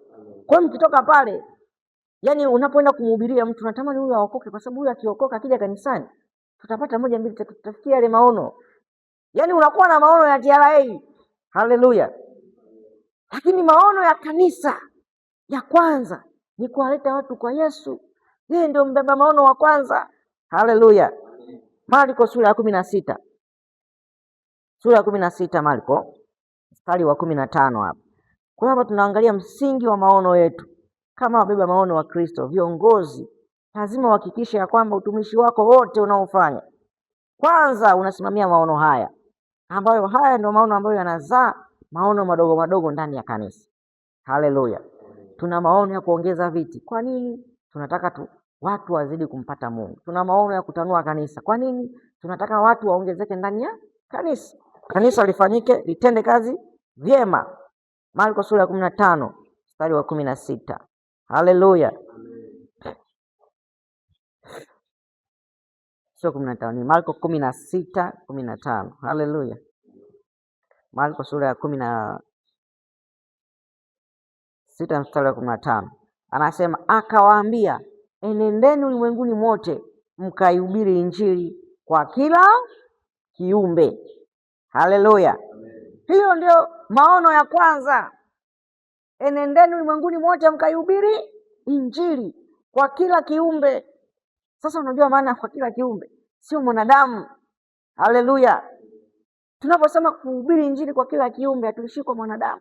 Kwa hiyo mkitoka pale, yani unapoenda kumhubiria mtu unatamani huyu aokoke, kwa sababu huyu akiokoka akija kanisani tutapata 1 2 3 tutafikia yale maono. Yani unakuwa na maono ya TRA. Haleluya! Lakini maono ya kanisa ya kwanza ni kuwaleta watu kwa Yesu. Yeye ndio mbeba maono wa kwanza. Haleluya! Marko sura ya 16. Sura ya 16 Marko mstari wa 15 hapa. Kwa hapa tunaangalia msingi wa maono yetu. Kama wabeba maono wa Kristo, viongozi lazima uhakikishe ya kwamba utumishi wako wote unaofanya kwanza unasimamia maono haya, ambayo haya ndio maono ambayo yanazaa maono madogo madogo ndani ya kanisa. Haleluya! Tuna maono ya kuongeza viti. Kwa nini? Tunataka watu wazidi kumpata Mungu. Tuna maono ya kutanua kanisa. Kwa nini? Tunataka watu waongezeke ndani ya kanisa. Kanisa lifanyike, litende kazi vyema. Marko sura ya 15 mstari wa 16. Haleluya! Sio 15, ni Marko 16:15. Haleluya! Marko sura ya 16 mstari wa 15. Anasema akawaambia, enendeni ulimwenguni mote mkaihubiri injili kwa kila kiumbe. Haleluya! Hiyo ndio maono ya kwanza. Enendeni ulimwenguni mote mkaihubiri injili kwa kila kiumbe. Sasa unajua maana kwa kila kiumbe? Sio mwanadamu. Haleluya! Tunaposema kuhubiri injili kwa kila kiumbe hatuishii kwa mwanadamu.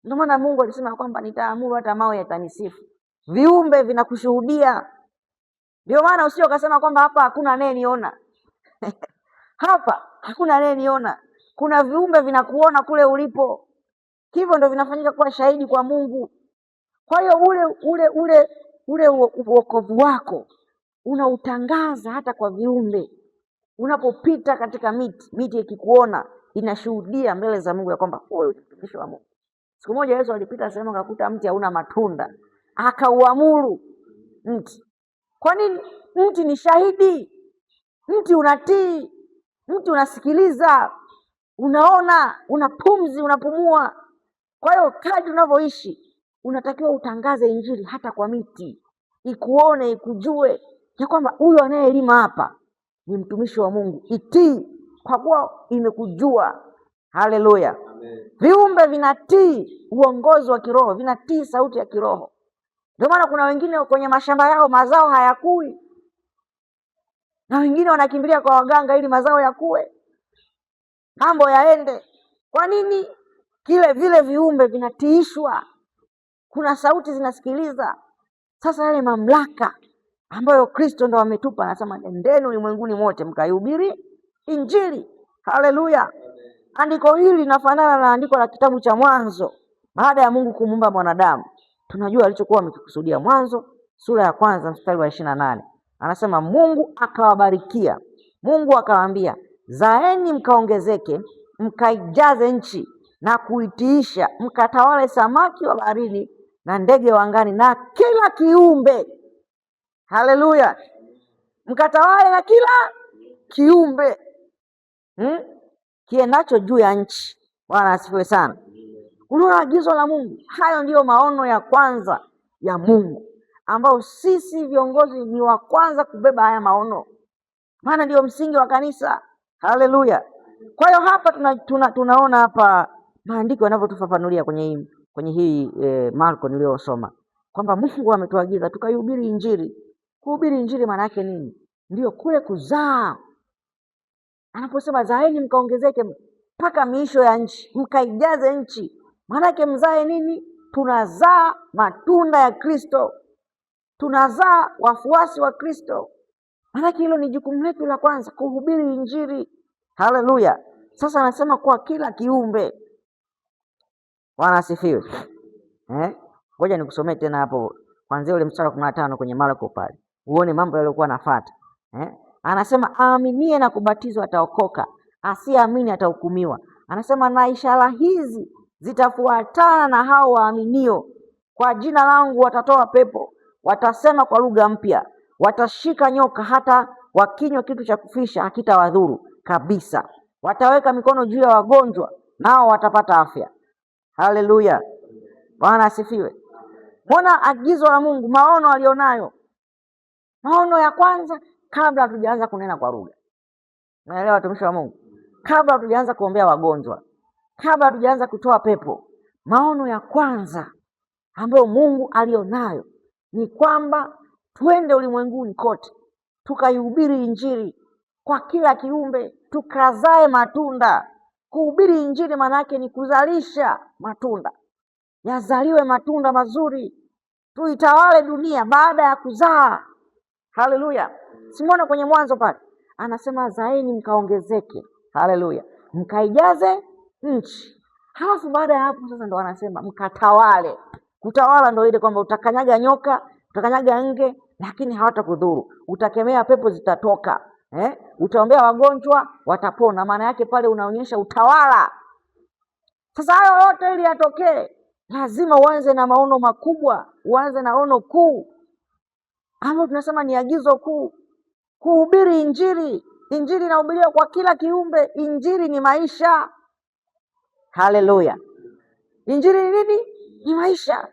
Ndio maana Mungu alisema kwamba nitaamuru hata mawe yatanisifu. viumbe vinakushuhudia. Ndio maana usio kasema kwamba hapa hakuna anayeniona. Hapa hakuna anayeniona. Kuna viumbe vinakuona kule ulipo. Hivyo ndio vinafanyika kuwa shahidi kwa Mungu. Kwa hiyo ule wokovu wako unautangaza hata kwa viumbe. Unapopita katika miti ikikuona inashuhudia mbele za Mungu ya kwamba huyu ni mtumishi wa Mungu. Siku moja Yesu alipita sehemu akakuta mti hauna matunda, akauamuru mti. Kwa nini? Mti ni shahidi. Mti unatii, mti unasikiliza, unaona, unapumzi, unapumua. Kwa hiyo kadri unavyoishi unatakiwa utangaze injili hata kwa miti, ikuone, ikujue ya kwamba huyu anayelima hapa ni mtumishi wa Mungu. Itii kwa kuwa imekujua. Haleluya. Viumbe vinatii uongozi wa kiroho, vinatii sauti ya kiroho. Ndio maana kuna wengine kwenye mashamba yao mazao hayakui, na wengine wanakimbilia kwa waganga ili mazao yakue, mambo yaende. Kwa nini? Vile viumbe vinatiishwa, kuna sauti zinasikiliza. Sasa yale mamlaka ambayo Kristo ndo ametupa, anasema nendeni ulimwenguni mote mkaihubiri injili. Haleluya. Andiko hili linafanana na andiko la kitabu cha Mwanzo. Baada ya Mungu kumuumba mwanadamu, tunajua alichokuwa amekikusudia. Mwanzo sura ya 1 mstari wa 28 anasema Mungu akawabarikia. Mungu akawaambia, zaeni mkaongezeke, mkaijaze nchi na kuitiisha, mkatawale samaki wa baharini na ndege wa angani na kila kiumbe. Haleluya. Mkatawale na kila kiumbe kiendacho juu ya nchi. Bwana asifiwe sana. Unaona agizo la Mungu. Hayo ndiyo maono ya kwanza ya Mungu, ambao sisi viongozi ni wa kwanza kubeba haya maono, maana ndiyo msingi wa kanisa. Haleluya. Kwa hiyo hapa tunaona hapa maandiko yanavyotufafanulia kwenye hii Marko niliyosoma kwamba Mungu ametuagiza tukaihubiri injili. Kuhubiri injili maana yake nini? Ndio kule kuzaa. Anaposema zaeni mkaongezeke mpaka miisho ya nchi, mkaijaze nchi, maana yake mzae nini? Tunazaa matunda ya Kristo, tunazaa wafuasi wa Kristo. Maana yake hilo ni jukumu letu la kwanza, kuhubiri injili. Haleluya. Sasa anasema kwa kila kiumbe. Bwana asifiwe. Ngoja nikusomee tena hapo kuanzia ule mstari wa 15 kwenye Marko pale, uone mambo yaliokuwa nafuata. Anasema aaminie na kubatizwa ataokoka, asiamini atahukumiwa. Anasema na ishara hizi zitafuatana na hao waaminio, kwa jina langu watatoa pepo, watasema kwa lugha mpya, watashika nyoka, hata wakinywa kitu cha kufisha hakitawadhuru kabisa, wataweka mikono juu ya wagonjwa nao watapata afya. Haleluya. Bwana asifiwe. Mbona agizo la Mungu, maono alionayo. Maono ya kwanza, kabla hatujaanza kunena kwa lugha. Naelewa watumishi wa Mungu? Kabla hatujaanza kuombea wagonjwa, kabla hatujaanza kutoa pepo, maono ya kwanza ambayo Mungu alionayo ni kwamba twende ulimwenguni kote tukaihubiri injili kwa kila kiumbe, tukazae matunda. Kuhubiri injili maana yake ni kuzalisha matunda, yazaliwe matunda mazuri, tuitawale dunia baada ya kuzaa. Haleluya. Simona kwenye Mwanzo pale anasema zaeni mkaongezeke. Haleluya. Mkaijaze nchi. Halafu baada ya hapo sasa ndo anasema mkatawale. Kutawala ndo ile kwamba utakanyaga nyoka, utakanyaga nge, lakini hawatakudhuru. Utakemea pepo zitatoka. Utaombea wagonjwa watapona. Maana yake pale unaonyesha utawala. Sasa hayo yote ili yatokee, lazima uanze na maono makubwa, uanze na ono kuu ambalo tunasema ni agizo kuu, kuhubiri injili. Injili inahubiriwa kwa kila kiumbe. Injili ni maisha. Haleluya. Injili ni nini? Ni maisha.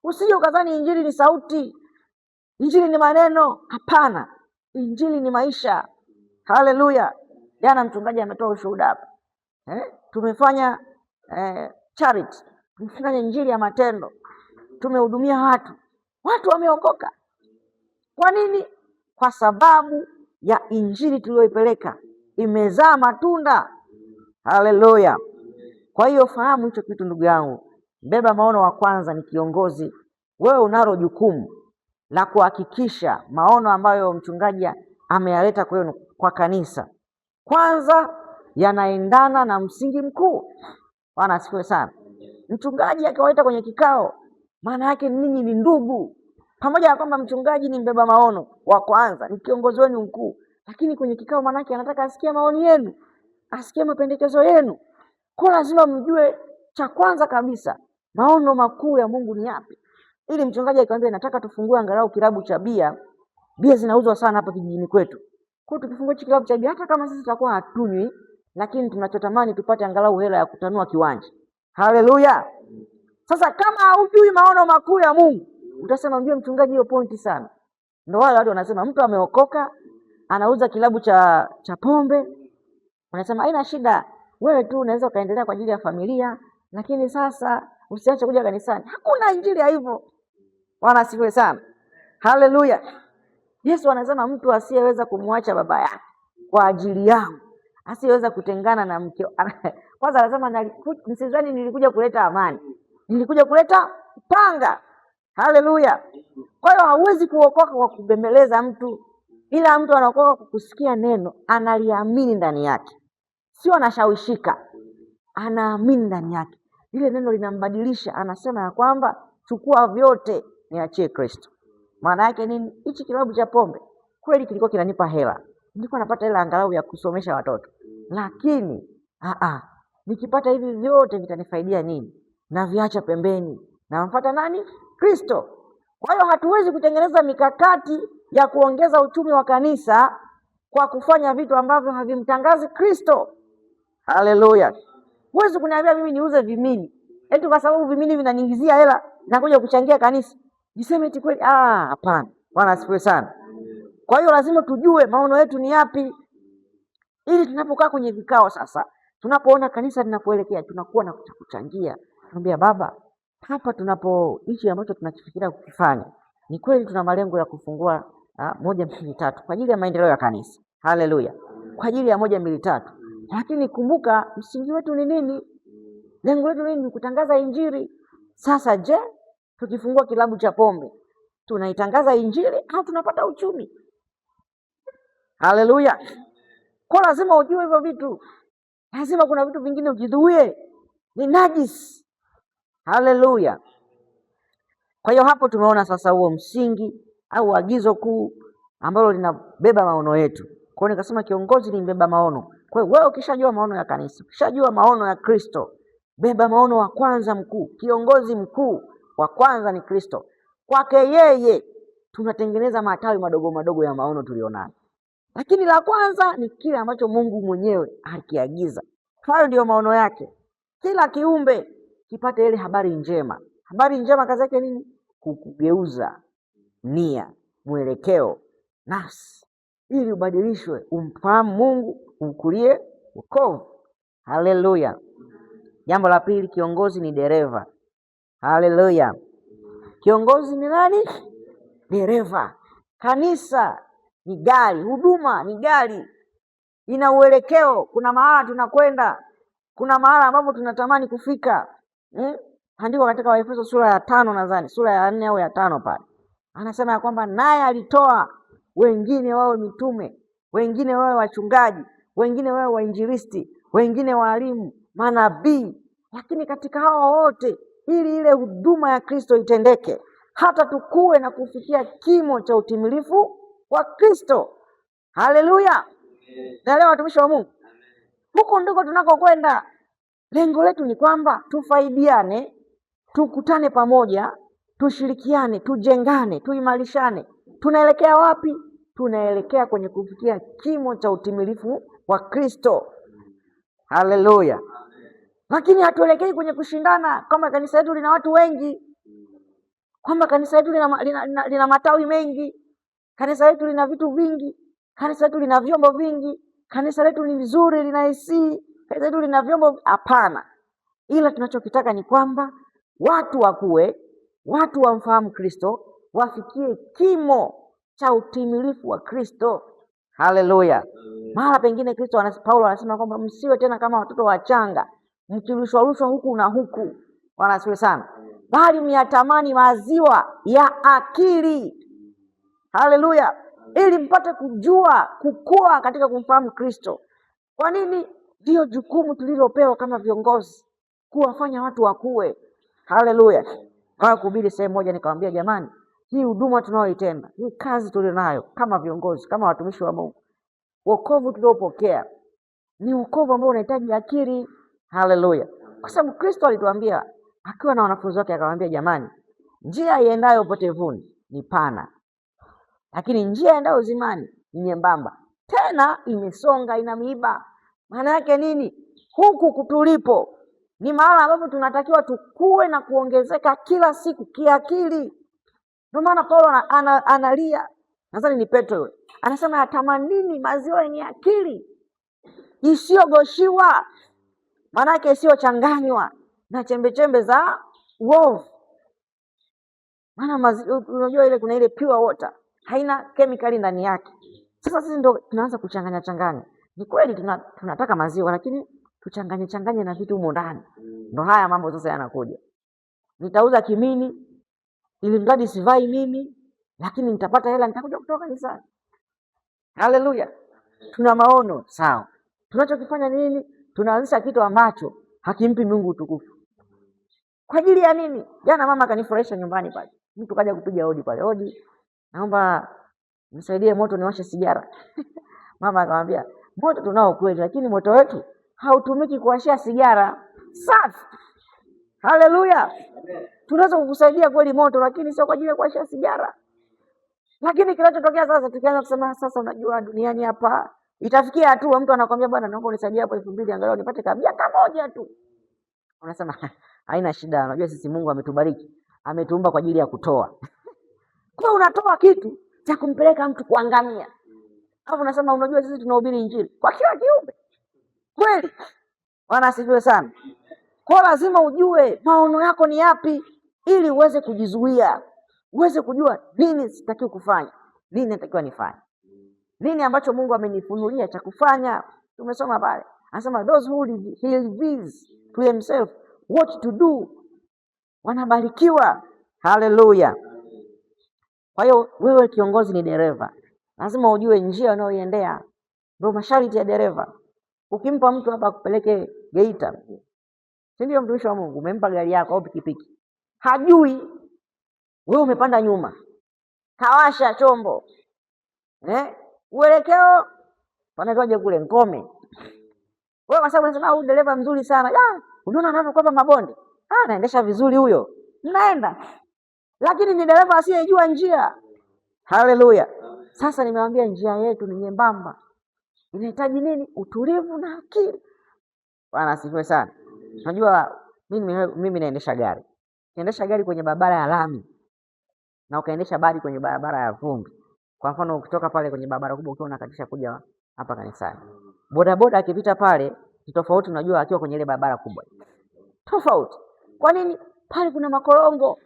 Usije ukadhani injili ni sauti, injili ni maneno. Hapana, injili ni maisha. Haleluya. Jana mchungaji ametoa ushuhuda hapa. Tumefanya charity, tumefanya injili ya matendo, tumehudumia watu wameokoka. Kwa nini? Kwa sababu ya injili tuliyoipeleka, imezaa matunda. Haleluya. Kwa hiyo fahamu hicho kitu ndugu yangu. Beba maono wa kwanza ni kiongozi wewe unalo jukumu la kuhakikisha maono ambayo mchungaji ameyaleta kwenu kwa kanisa kwanza yanaendana na msingi mkuu. Bwana asifiwe sana. Mchungaji akiwaita kwenye kikao, maana yake ninyi ni ndugu. Pamoja na kwamba mchungaji ni mbeba maono wa kwanza, ni kiongozi wenu mkuu, lakini kwenye kikao maana yake anataka asikie maoni yenu, asikie mapendekezo yenu. Kwa lazima mjue cha kwanza kabisa maono makuu ya Mungu ni yapi. Ili mchungaji akiwaambia nataka tufungue angalau kilabu cha bia zinauzwa sana hapa kijijini kwetu. Kwa tukifungua kilabu cha bia, hata kama sisi tutakuwa hatunywi, lakini tunachotamani tupate angalau hela ya kutanua kiwanja. Haleluya. Sasa kama hujui maono makuu ya Mungu, utasema ndio mchungaji, hiyo pointi sana. Ndio wale watu wanasema mtu ameokoka anauza kilabu cha pombe, wanasema haina shida, wewe tu unaweza kaendelea kwa ajili ya familia, lakini sasa usiache kuja kanisani. Hakuna injili ya hivyo. Bwana asifiwe sana. Haleluya. Yesu anasema mtu asiyeweza kumwacha baba yake kwa ajili yangu, asiyeweza kutengana na mke. Kwanza anasema msizani nilikuja kuleta amani, nilikuja kuleta upanga. Haleluya. Kwa hiyo hauwezi kuokoka kwa kubembeleza mtu, ila mtu anaokoka kwa kusikia neno, analiamini ndani yake, sio anashawishika, anaamini ndani yake. Ile neno linambadilisha, anasema ya kwamba chukua vyote niachie Kristo. Maana yake nini? Hichi kilabu cha pombe kweli kilikuwa kinanipa hela, nilikuwa napata hela angalau ya kusomesha watoto, lakini nikipata hivi vyote vitanifaidia nini? Na viacha pembeni, na namfuata nani? Kristo. Kwa hiyo hatuwezi kutengeneza mikakati ya kuongeza uchumi wa kanisa kwa kufanya vitu ambavyo havimtangazi Kristo. Haleluya. Huwezi kuniambia mimi niuze vimini eti kwa sababu vimini vinaniingizia hela na kuja kuchangia kanisa, niseme eti kweli? Hapana. Bwana asifiwe sana. Kwa hiyo lazima tujue maono yetu ni yapi, ili tunapokaa kwenye vikao sasa, tunapoona kanisa linapoelekea, tunakuwa na kuchangia. Tunamwambia baba, hapa hichi ambacho tunakifikiria kukifanya, ni kweli tuna malengo ya kufungua 1, 2, 3 kwa ajili ya maendeleo ya kanisa. Haleluya. Kwa ajili ya 1, 2, 3. Lakini kumbuka msingi wetu ni nini? Lengo letu ni kutangaza injili. Sasa je, tukifungua kilabu cha pombe tunaitangaza injili au tunapata uchumi? Haleluya. Kwa lazima ujue hivyo vitu. Lazima kuna vitu vingine ujizuie, ni najisi. Haleluya. Kwa hiyo hapo tumeona sasa huo msingi au agizo kuu ambalo linabeba maono yetu. Kwa hiyo nikasema kiongozi ni mbeba maono. Kwa hiyo wewe ukishajua maono ya kanisa, ukishajua maono ya Kristo, beba maono wa kwanza mkuu. Kiongozi mkuu wa kwanza ni Kristo. Kwake yeye tunatengeneza matawi madogo madogo ya maono tulionayo, lakini la kwanza ni kile ambacho Mungu mwenyewe alikiagiza. Hayo ndio maono yake. Kila kiumbe kipate ile habari njema. Habari njema kazi yake nini? Kukugeuza nia, mwelekeo, nafsi, ili ubadilishwe, umfahamu Mungu, ukulie wokovu. Haleluya. Jambo la pili, kiongozi ni dereva. Haleluya. Kiongozi ni nani? Dereva. Kanisa ni gari, huduma ni gari, ina uelekeo. Kuna mahala tunakwenda, kuna mahala ambapo tunatamani kufika. Andiko katika Waefeso sura ya 5, nadhani sura ya 4 au ya 5 pale, anasema ya kwamba naye alitoa wengine wawe mitume, wengine wawe wachungaji, wengine wawe wainjilisti, wengine walimu, manabii. Lakini katika hao wote, ili ile huduma ya Kristo itendeke, hata tukue na kufikia kimo cha utimilifu wa Kristo. Haleluya. Na leo watumishi wa Mungu, huko ndiko tunakokwenda. Lengo letu ni kwamba tufaidiane, tukutane pamoja, tushirikiane, tujengane, tuimarishane. Tunaelekea wapi? Tunaelekea kwenye kufikia kimo cha utimilifu wa Kristo. Haleluya. Lakini hatuelekei kwenye kushindana, kama kanisa letu lina watu wengi, kwamba kanisa letu lina matawi mengi, kanisa letu lina vitu vingi, kanisa letu lina vyombo vingi, kanisa letu ni vizuri, lina AC, kanisa letu lina vyombo. Hapana. Ila tunachokitaka ni kwamba watu wakue, watu wamfahamu Kristo, wafikie kimo cha utimilifu wa Kristo. Haleluya. Mahala pengine Paulo anasema kwamba msiwe tena kama watoto wachanga, mkirushwa rushwa huku na huku. Bwana asifiwe sana. bali myatamani maziwa ya akili. Haleluya! Ili mpate kujua, kukua katika kumfahamu Kristo. Kwa nini? Ndio jukumu tulilopewa kama viongozi, kuwafanya watu wakue. Haleluya! Kwa kuhubiri sehemu moja nikamwambia, jamani, hii huduma tunayoitenda, hii kazi tulionayo kama viongozi, kama watumishi wa Mungu, wokovu tuliopokea ni wokovu ambao unahitaji akili. Haleluya! Kwa sababu Kristo alituambia akiwa na wanafunzi wake, akamwambia, jamani, njia iendayo upotevuni ni pana, lakini njia iendayo uzimani ni nyembamba, tena imesonga, ina miiba. Maana yake nini? Huku kutulipo ni mahala ambapo tunatakiwa tukue na kuongezeka kila siku kiakili. Ndio maana Paulo analia, nadhani ni Petro yule, anasema atamanini maziwa yenye akili isiyogoshiwa, maana yake isiyochanganywa na chembe za uovu. Maana unajua ile kuna ile pure water, haina kemikali ndani yake. Sasa sisi ndio tunaanza kuchanganya. Ni kweli tunataka maziwa, lakini tuchanganye na vitu humo ndani. Ndio haya mambo sasa yanakuja. Nitauza kimini ili mradi sivai mimi, lakini nitapata hela, nitakuja kutoka kanisani. Haleluya! Tuna maono, sawa. Tunachokifanya nini? Tunaanzisha kitu ambacho hakimpi Mungu utukufu. Kwa ajili ya nini? Jana mama kanifurahisha nyumbani pale. Mtu kaja kupiga hodi pale. Hodi, naomba nisaidie moto niwashe sigara. Mama akamwambia, moto tunao kweli, lakini moto wetu hautumiki kuwashia sigara. Safi. Haleluya! Tunaweza kukusaidia kweli moto, lakini sio kwa ajili ya kuwashia sigara. Lakini kinachotokea sasa, tukianza kusema sasa, unajua duniani hapa itafikia hatua mtu anakuambia, bwana, naomba unisaidie hapo 2000 angalau nipate kabia kamoja tu. Unasema haina shida, unajua sisi Mungu ametubariki, ametuumba kwa ajili ya kutoa. Kwa unatoa kitu cha kumpeleka mtu kuangamia. Hapo unasema unajua sisi tunahubiri injili kwa kila kiumbe. Kweli? Bwana asifiwe sana. Kwa lazima ujue maono yako ni yapi ili uweze kujizuia. Uweze kujua nini sitakiwi kufanya, nini natakiwa nifanye. Nini ambacho Mungu amenifunulia cha kufanya. Tumesoma pale. Anasema those who he reveals to himself what to do wanabarikiwa. Haleluya! Kwa hiyo wewe kiongozi ni dereva, lazima ujue njia unayoiendea. Ndio masharti ya dereva. Ukimpa mtu hapa kupeleke Geita, si ndio mtumishi wa Mungu, umempa gari yako au pikipiki, hajui, wewe umepanda nyuma, kawasha chombo, uelekeo panaitwaje kule Ngome. Wewe kwa sababu unasema huyu dereva mzuri sana, unaona anavyokopa mabonde, anaendesha vizuri huyo, mnaenda. Lakini ni dereva asiyejua njia. Haleluya! Sasa nimewambia njia yetu ni nyembamba, inahitaji nini? Utulivu na akili. Bwana asifiwe sana. Unajua mimi naendesha gari. Naendesha gari kwenye barabara ya lami na ukaendesha bali kwenye barabara ya vumbi. Kwa mfano ukitoka pale kwenye barabara kubwa ukiwa unakatisha kuja hapa kanisani, bodaboda akipita pale ni tofauti. Unajua akiwa kwenye ile barabara kubwa tofauti. Kwa nini? Pale kuna makorongo,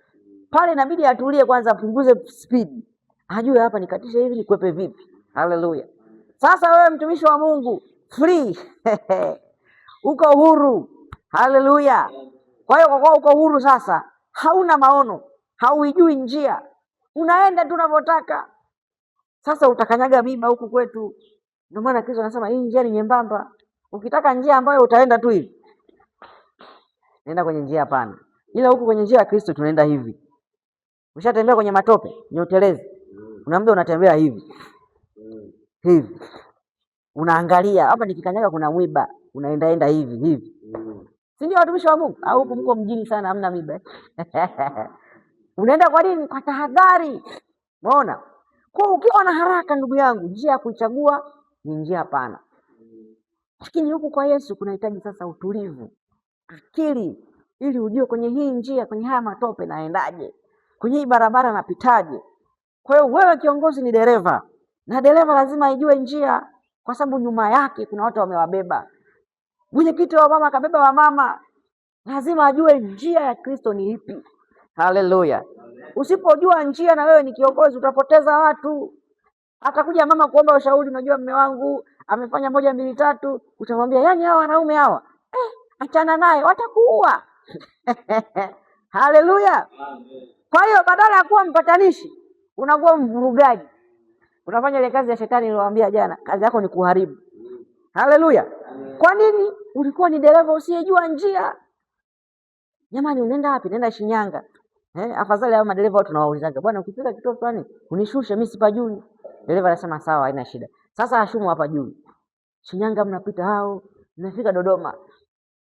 pale inabidi atulie kwanza, apunguze speed, ajue hapa nikatishe hivi nikwepe vipi. Haleluya! Sasa wewe mtumishi wa Mungu free uko huru. Haleluya! Kwa hiyo kwa uko huru sasa, hauna maono, hauijui njia, unaenda tu unavyotaka. Sasa utakanyaga miba huku kwetu. Ndio maana Kristo anasema hii njia ni nyembamba. Ukitaka njia ambayo utaenda tu hivi, nenda kwenye njia pana. Ila huku kwenye njia ya Kristo tunaenda hivi. Ushatembea kwenye matope, ni utelezi. Kuna muda unatembea hivi unaangalia hapa nikikanyaga kuna mwiba, unaenda hivi. Si ndio watumishi wa Mungu? Au huko mko mjini sana hamna miba? Unaenda kwa nini? Kwa tahadhari. Umeona? Kwa ukiwa na haraka, ndugu yangu, njia ya kuchagua ni njia pana. Lakini huku kwa Yesu kunahitaji sasa utulivu, akili, ili ujue kwenye hii njia, kwenye haya matope naendaje, kwenye hii barabara napitaje. Kwa hiyo wewe kiongozi ni dereva, na dereva lazima ajue njia, kwa sababu nyuma yake kuna watu wamewabeba. Mwenyekiti wa mama kabeba wa mama, lazima ajue njia ya Kristo ni ipi. Haleluya! Usipojua njia na wewe ni kiongozi, utapoteza watu. Atakuja mama kuomba ushauri, unajua mume wangu amefanya 1 2 3, utamwambia yani hawa wanaume hawa achana naye, watakuua. Haleluya! Kwa hiyo badala ya kuwa mpatanishi unakuwa mvurugaji, unafanya ile kazi ya shetani niliwaambia jana. Kazi yako ni kuharibu. Haleluya! Kwa nini? Ulikuwa ni dereva usiyejua njia. Jamani, unaenda wapi? Naenda Shinyanga. Afadhali hao madereva watu tunawaulizaga, bwana ukifika kituo fulani unishushe, mimi sipajui. Dereva anasema sawa, haina shida. Sasa ashumu hapa juu. Shinyanga mnapita hao, mnafika Dodoma.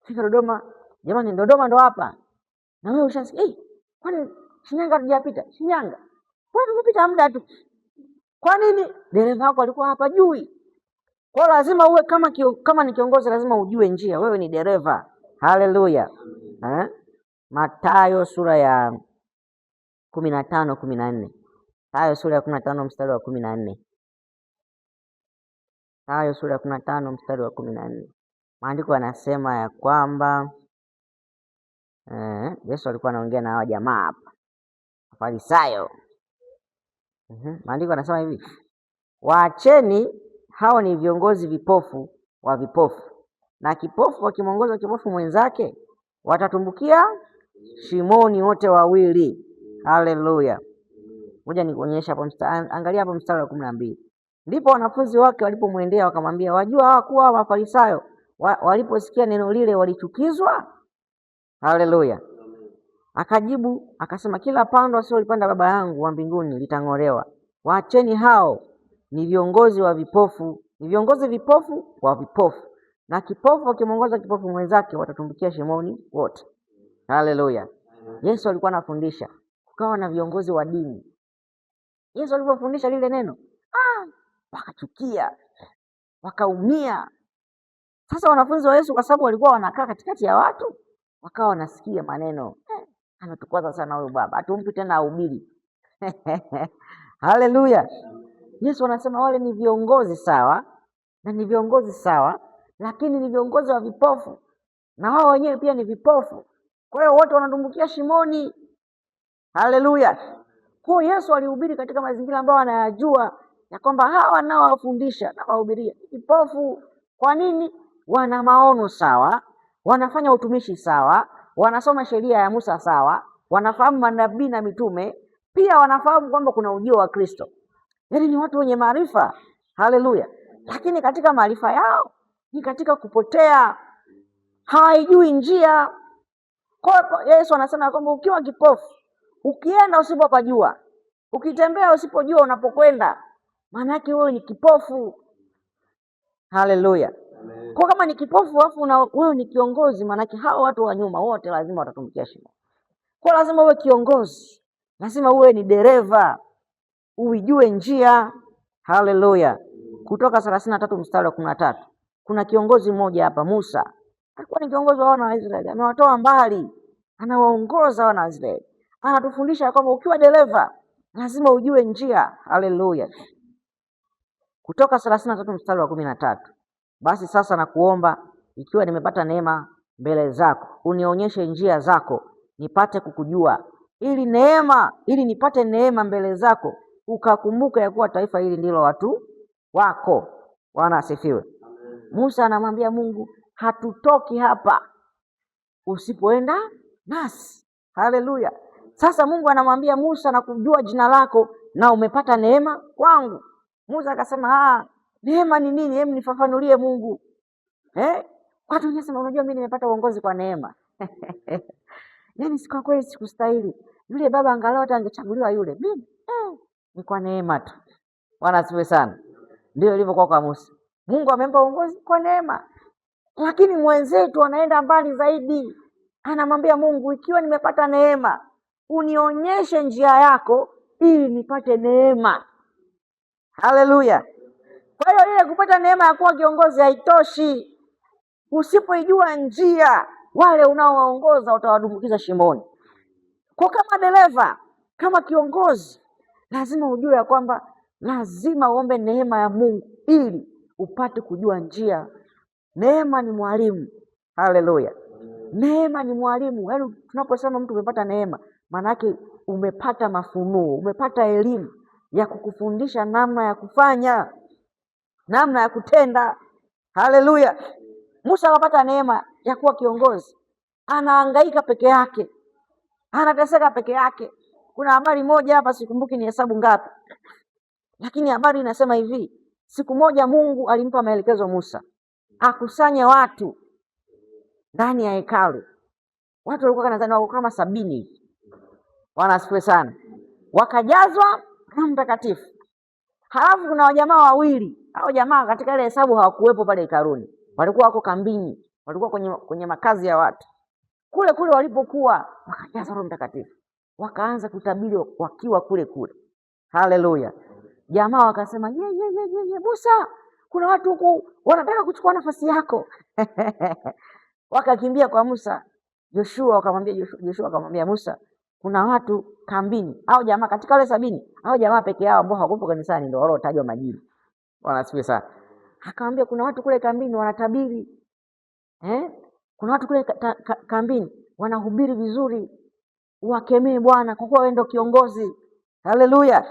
Fika Dodoma, jamani Dodoma ndo hapa. Na wewe ushasikia, kwani Shinyanga hatujapita? Shinyanga. Kwa nini tumepita muda tu? Kwa nini? Dereva wako alikuwa hapa juu. Kwa lazima uwe kama ni kiongozi lazima ujue njia. Wewe ni dereva. Haleluya. Mathayo sura ya 15:14. Mathayo sura ya 15 mstari wa 14. Mathayo sura ya 15 mstari wa 14. Maandiko yanasema ya kwamba Yesu alikuwa anaongea na hao jamaa hapa, Farisayo. Maandiko yanasema hivi, waacheni, hao ni viongozi vipofu wa vipofu, na kipofu akimwongoza kipofu mwenzake watatumbukia shimoni wote wawili. Haleluya. Ngoja nikuonyesha hapo angalia hapo mstari wa 12. Ndipo wanafunzi wake walipomwendea wakamwambia, wajua hawakuwa Mafarisayo waliposikia neno lile walichukizwa? Haleluya. Akajibu akasema, kila pando asilolipanda Baba yangu wa mbinguni litang'olewa. Waacheni, hao ni viongozi wa vipofu, ni viongozi vipofu wa vipofu, na kipofu akimwongoza kipofu mwenzake watatumbukia shimoni wote. Haleluya. Yesu alikuwa anafundisha, kukawa na viongozi wa dini. Yesu alipofundisha lile neno, wakachukia, wakaumia. Sasa wanafunzi wa Yesu kwa sababu walikuwa wanakaa katikati ya watu, wakawa wanasikia maneno, anatukwaza sana huyu baba, hatumpi tena ahubiri. Haleluya. Yesu anasema wale ni viongozi sawa, na ni viongozi sawa, lakini ni viongozi wa vipofu, na wao wenyewe pia ni vipofu. Kwa hiyo wote wanatumbukia shimoni. Haleluya. Kwa Yesu alihubiri katika mazingira ambayo anayajua ya kwamba hawa wanaowafundisha na wahubiria vipofu. Kwa nini? Wana maono sawa, wanafanya utumishi sawa, wanasoma sheria ya Musa sawa, wanafahamu manabii na mitume, pia wanafahamu kwamba kuna ujio wa Kristo. Yaani ni watu wenye maarifa. Haleluya. Lakini katika maarifa yao ni katika kupotea, hawaijui njia. Kwa Yesu anasema kwamba ukiwa kipofu, ukienda usipopajua, ukitembea usipojua unapokwenda, maana yake wewe ni kipofu. Haleluya. Kwa kama ni kipofu afu na wewe ni kiongozi, maana yake hao watu wa nyuma wote lazima watatumbukia shimo. Kwa lazima uwe kiongozi, lazima uwe ni dereva, uijue njia. Haleluya. Kutoka 33 mstari wa 13. Kuna kiongozi mmoja hapa, Musa. Alikuwa ni kiongozi wa wana wa Israeli, amewatoa mbali, anawaongoza wana wa Israeli. Anatufundisha kwamba ukiwa dereva lazima ujue njia. Haleluya. Kutoka 33 mstari wa 13. Basi sasa nakuomba, ikiwa nimepata neema mbele zako, unionyeshe njia zako nipate kukujua, ili nipate neema mbele zako, ukakumbuka ya kuwa taifa hili ndilo watu wako. Bwana asifiwe. Musa anamwambia Mungu, hatutoki hapa usipoenda nasi. Haleluya. Sasa Mungu anamwambia Musa, nakujua jina lako na umepata neema kwangu. Musa akasema, neema ni nini? Hebu nifafanulie Mungu. Watu wanasema unajua mimi nimepata uongozi kwa neema. Yaani si kwa kweli sikustahili. Yule baba angalau hata angechaguliwa yule. Mimi ni kwa neema tu. Bwana asifiwe sana. Ndio ilivyokuwa kwa Musa. Mungu amempa uongozi kwa neema. Lakini mwenzetu anaenda mbali zaidi. Anamwambia Mungu, ikiwa nimepata neema, unionyeshe njia yako ili nipate neema. Haleluya. Kwa hiyo ile kupata neema ya kuwa kiongozi haitoshi. Usipoijua njia, wale unaowaongoza utawadumbukiza shimoni. Kwa kama dereva, kama kiongozi, lazima ujue ya kwamba lazima uombe neema ya Mungu ili upate kujua njia. Neema ni mwalimu. Haleluya. Neema ni mwalimu. Yaani tunaposema mtu umepata neema, maana yake umepata mafunuo, umepata elimu ya kukufundisha namna ya kufanya, namna ya kutenda. Haleluya. Musa anapata neema ya kuwa kiongozi, anahangaika peke yake, anateseka peke yake. Kuna habari moja hapa, sikumbuki ni hesabu ngapi, lakini habari inasema hivi: siku moja Mungu alimpa maelekezo Musa akusanye watu ndani ya hekalu. Watu walikuwa nadhani wako kama 70 hivi. Bwana asifiwe sana. Wakajazwa Roho Mtakatifu. Halafu kuna wajamaa wawili. Hao jamaa katika ile hesabu hawakuwepo pale hekaluni. Walikuwa wako kambini, walikuwa kwenye makazi ya watu. Kule kule walipokuwa wakajazwa Roho Mtakatifu. Wakaanza kutabiri wakiwa kule kule. Haleluya. Jamaa wakasema, ye Musa, kuna watu huku wanataka kuchukua nafasi yako. Wakakimbia kwa Musa. Joshua akamwambia Musa, kuna watu kambini. Hao jamaa katika wale 70, hao jamaa peke yao ambao hawakupo kanisani ndio waliotajwa majina. Bwana asifiwe sana. Akamwambia kuna watu kule kambini wanatabiri. Kuna watu kule kambini wanahubiri vizuri. Wakemee Bwana kwa kuwa wewe ndio kiongozi. Haleluya.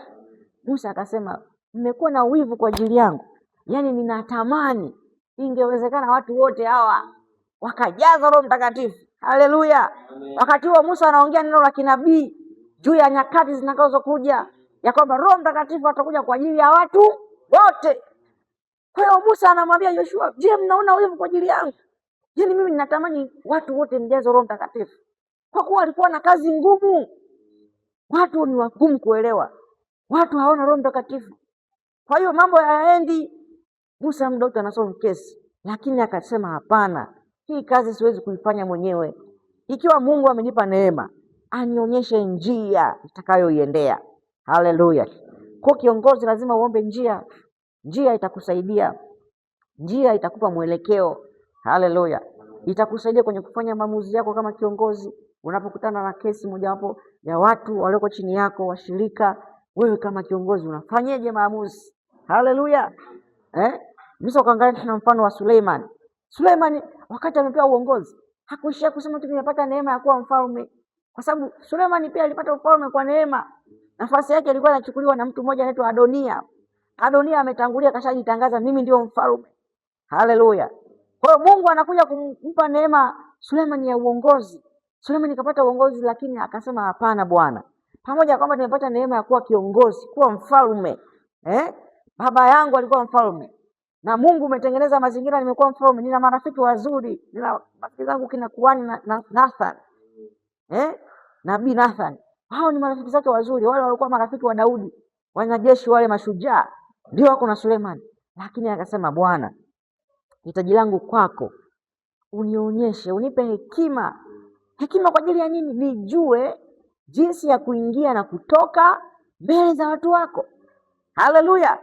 Musa akasema, mmekuwa na wivu kwa ajili yangu. Yaani ninatamani ingewezekana watu wote hawa wakajazwa Roho Mtakatifu. Haleluya. Wakati huo Musa anaongea neno la kinabii juu ya nyakati zitakazokuja, ya kwamba Roho Mtakatifu atakuja kwa ajili ya watu wote. Kwa hiyo Musa anamwambia Yoshua, je, mnaona wivu kwa ajili yangu? Yaani mimi ninatamani watu wote mjazwe Roho Mtakatifu. Kwa kuwa alikuwa na kazi ngumu. Watu ni wagumu kuelewa. Watu hawana Roho Mtakatifu. Kwa hiyo mambo hayaendi. Musa muda wote anasoma kesi, lakini akasema hapana, hii kazi siwezi kuifanya mwenyewe. Ikiwa Mungu amenipa neema, anionyeshe njia nitakayoiendea. Haleluya. Kwa kiongozi lazima uombe njia. Njia itakusaidia. Njia itakupa mwelekeo. Haleluya. Itakusaidia kwenye kufanya maamuzi yako kama kiongozi. Unapokutana na kesi mojawapo ya watu walioko chini yako, washirika, wewe kama kiongozi unafanyaje maamuzi? Haleluya. Misa ukaangalia tuna mfano wa Suleiman. Suleiman wakati amepewa uongozi, hakuishia kusema tu nimepata neema ya kuwa mfalme. Kwa sababu Suleiman pia alipata ufalme kwa neema. Nafasi yake ilikuwa inachukuliwa na mtu mmoja anaitwa Adonia. Adonia ametangulia kashajitangaza mimi ndio mfalme. Haleluya. Kwa hiyo Mungu anakuja kumpa neema Suleiman ya uongozi. Suleiman kapata uongozi, lakini akasema hapana Bwana. Pamoja kwamba nimepata neema ya kuwa kiongozi, kuwa mfalme. Baba yangu alikuwa mfalme. Na Mungu umetengeneza mazingira nimekuwa mfalme, nina marafiki wazuri, nina marafiki zangu kina Kuhani na Nathan. Nabii Nathan. Hao ni marafiki zake wazuri, wale walikuwa marafiki wa Daudi, wanajeshi wale mashujaa, ndio wako na Suleiman. Lakini akasema Bwana, hitaji langu kwako, unionyeshe, unipe hekima. Hekima kwa ajili ya nini? Nijue jinsi ya kuingia na kutoka mbele za watu wako. Haleluya.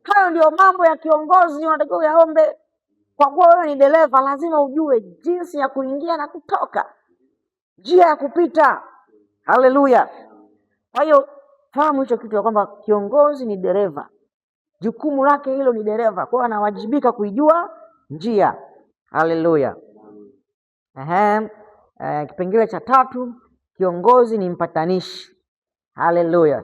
Hayo ndio mambo ya kiongozi unatakiwa yaombe. Kwa kuwa wewe ni dereva, lazima ujue jinsi ya kuingia na kutoka, njia ya kupita. Haleluya. Kwa hiyo fahamu hicho kitu, kwamba kiongozi ni dereva, jukumu lake hilo ni dereva, kwa hiyo anawajibika kuijua njia. Haleluya. Kipengele cha 3, kiongozi ni mpatanishi. Haleluya.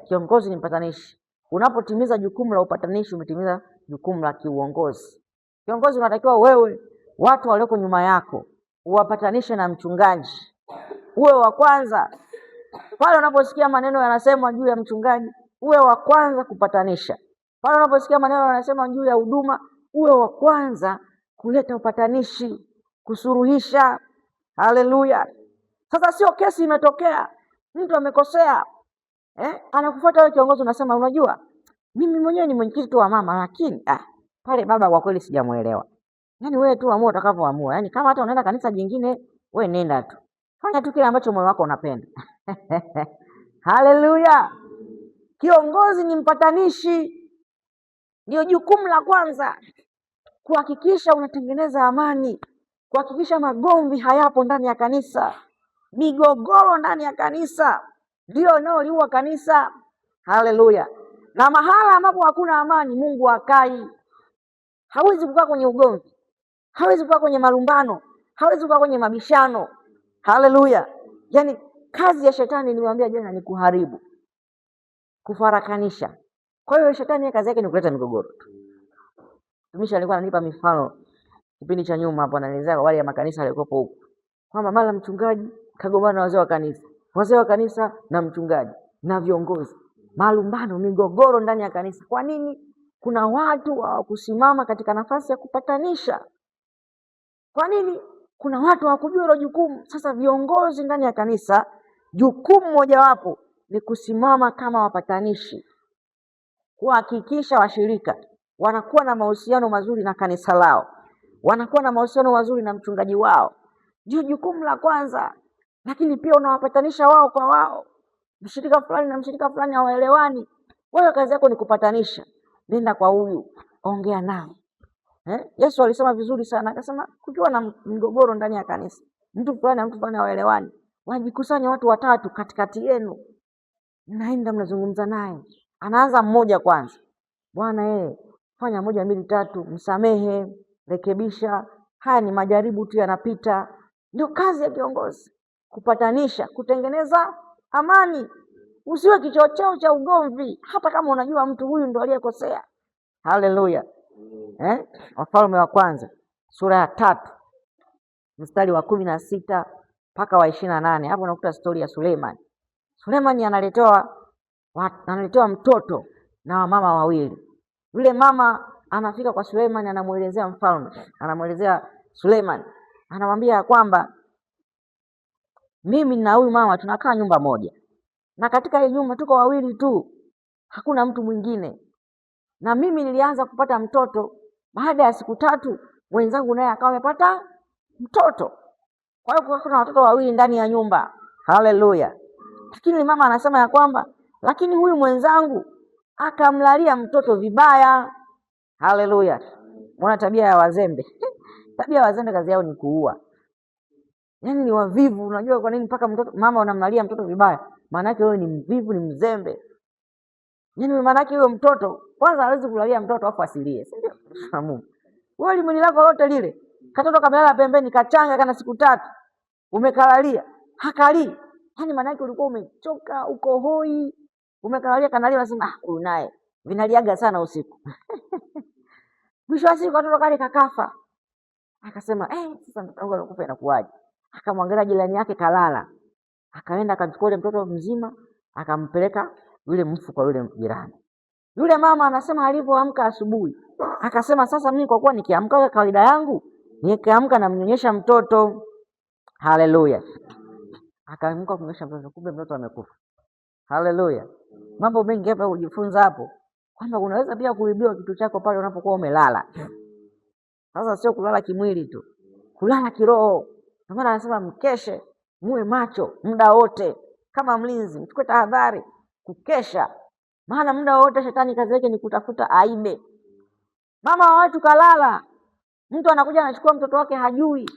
Kiongozi ni mpatanishi. Unapotimiza jukumu la upatanishi, umetimiza jukumu la kiuongozi. Kiongozi unatakiwa wewe, watu walioko nyuma yako, uwapatanishe na mchungaji. Uwe wa kwanza. Pale unaposikia maneno yanasemwa juu ya mchungaji, uwe wa kwanza kupatanisha. Pale unaposikia maneno yanasema juu ya huduma, uwe wa kwanza kuleta upatanishi, kusuruhisha. Haleluya. Sasa sio kesi imetokea, mtu amekosea, anakufuata wewe kiongozi, unasema unajua mimi mwenyewe ni mwenyekiti tu wa mama, lakini pale baba kwa kweli sijamuelewa. Yaani wewe tu amua utakavyoamua. Yaani kama hata unaenda kanisa jingine, wewe nenda tu. Fanya tu kile ambacho moyo wako unapenda. Haleluya. Kiongozi ni mpatanishi. Ndio jukumu la kwanza, kuhakikisha unatengeneza amani, kuhakikisha magomvi hayapo ndani ya kanisa, migogoro ndani ya kanisa ndio unaoliua kanisa. Haleluya. Na mahala ambapo hakuna amani, Mungu hakai. Hawezi kukaa kwenye ugomvi, hawezi kukaa kwenye malumbano, hawezi kukaa kwenye mabishano. Haleluya. Yaani kazi ya shetani, niwaambia jana, ni kuharibu, kufarakanisha. Kwa hiyo shetani kazi yake ni kuleta migogoro tu. Mtumishi alikuwa ananipa mifano kipindi cha nyuma hapo, anaelezea wale ya makanisa yalikopo huko, kwamba mara mchungaji kagombana na wazee wa kanisa na mchungaji na viongozi, malumbano, migogoro ndani ya kanisa. Kwa nini? Kuna watu hawakusimama katika nafasi ya kupatanisha. Kwa nini? Kuna watu hawakujua hilo jukumu. Sasa viongozi ndani ya kanisa, jukumu mojawapo ni kusimama kama wapatanishi, kuhakikisha washirika wanakuwa na mahusiano mazuri na kanisa lao, wanakuwa na mahusiano mazuri na mchungaji wao. Ndio jukumu la kwanza. Lakini pia unawapatanisha wao kwa wao. Mshirika fulani na mshirika fulani hawaelewani, wewe kazi yako ni kupatanisha. Nenda kwa huyu, ongea naye. Yesu alisema vizuri sana, akasema kukiwa na mgogoro ndani ya kanisa, mtu fulani na mtu fulani hawaelewani, wajikusanye watu watatu katikati yenu, mnaenda mnazungumza naye. Anaanza mmoja kwanza, bwana fanya 1 2 3, msamehe, rekebisha, haya ni majaribu tu yanapita. Ndio kazi ya kiongozi, kupatanisha, kutengeneza amani. Usiwe kichocheo cha ugomvi, hata kama unajua mtu huyu ndo aliyekosea. Haleluya. Wafalme wa Kwanza sura ya 3 mstari wa 16 mpaka wa 28. Hapo unakuta stori ya Suleiman. Suleiman analetewa mtoto na wamama wawili. Yule mama anafika kwa Suleiman, anamuelezea mfalme, anamuelezea Suleiman, anamwambia kwamba mimi na huyu mama tunakaa nyumba moja, na katika hii nyumba tuko wawili tu, hakuna mtu mwingine. Na mimi nilianza kupata mtoto, baada ya siku 3 mwenzangu naye akawa amepata mtoto. Kwa hiyo kuna watoto wawili ndani ya nyumba. Haleluya. Lakini mama anasema ya kwamba lakini huyu mwenzangu akamlalia mtoto vibaya. Haleluya. Mbona tabia ya wazembe? Tabia ya wazembe kazi yao ni kuua. Yaani ni wavivu. Unajua kwa nini mpaka mama unamlalia mtoto vibaya? Maana yake wewe ni mvivu, ni mzembe. Yaani maana yake huyo mtoto kwanza hawezi kulalia mtoto afu asilie. Si ndio? Mungu. Wewe limwili lako lote lile, katoto kamelala pembeni kachanga kana siku 3. Umekalalia, hakalii. Yaani maana yake ulikuwa umechoka, uko hoi, umekalalia kanalia, unasema huyu naye vinaliaga sana usiku. Mwisho wa siku katoto kale kakafa. Akasema sasa mtoto wangu anakufa inakuaje? Akamwangalia jirani yake kalala. Akaenda akachukua ile mtoto mzima, akampeleka yule mfu kwa yule jirani. Yule mama anasema alipoamka asubuhi, akasema sasa mimi kwa kuwa nikiamka kwa kawaida yangu, nikiamka na mnyonyesha mtoto. Haleluya. Akaamka kumnyonyesha mtoto, kumbe mtoto amekufa. Haleluya. Mambo mengi hapa ujifunza hapo, kwamba unaweza pia kuibiwa kitu chako pale unapokuwa umelala. Sasa sio kulala kimwili tu, kulala kiroho. Kwa maana anasema mkeshe, muwe macho muda wote, kama mlinzi, mchukue tahadhari kukesha. Maana muda wote shetani kazi yake ni kutafuta aibe. Mama wa watu kalala, mtu anakuja anachukua mtoto wake hajui,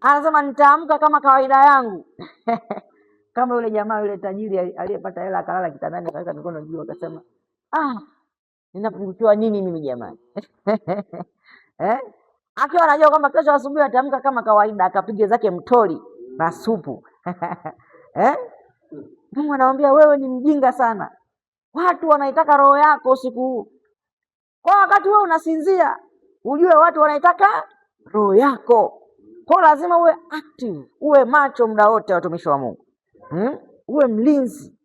anasema nitaamka kama kawaida yangu. Kama yule jamaa yule tajiri aliyepata hela akalala kitandani akaweka mikono juu akasema ninapungukiwa nini mimi jamani? Akiwa anajua kwamba kesho asubuhi ataamka kama kawaida, akapiga zake mtori na supu. Mungu anamwambia wewe ni mjinga sana. Watu wanaitaka roho yako usiku huu. Kwa wakati wewe unasinzia, ujue watu wanaitaka roho yako. Kwa lazima uwe active, uwe macho muda wote, watumishi wa Mungu. Uwe mlinzi.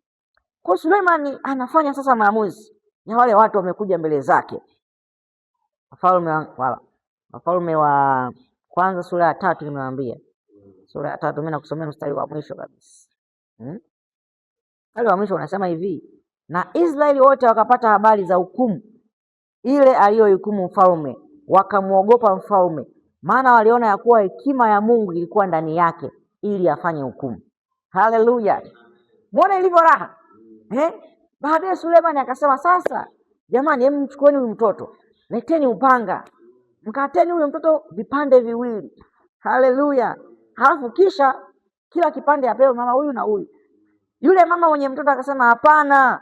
Kwa Suleiman anafanya sasa maamuzi ya wale watu wamekuja mbele zake. Wafalme wa Kwanza sura ya 3 nimewaambia. Sura ya 3 mimi nakusomea mstari wa mwisho kabisa. Mstari wa mwisho unasema hivi: na Israeli wote wakapata habari za hukumu ile aliyohukumu mfalme, wakamuogopa mfalme, maana waliona ya kuwa hekima ya Mungu ilikuwa ndani yake ili afanye hukumu. Haleluya. Mbona ilivyo raha? Baadaye Suleiman akasema sasa jamani, hebu mchukueni huyu mtoto, leteni upanga, mkateni huyu mtoto vipande viwili. Haleluya. Halafu kisha kila kipande apewe mama huyu na huyu. Yule mama mwenye mtoto akasema hapana.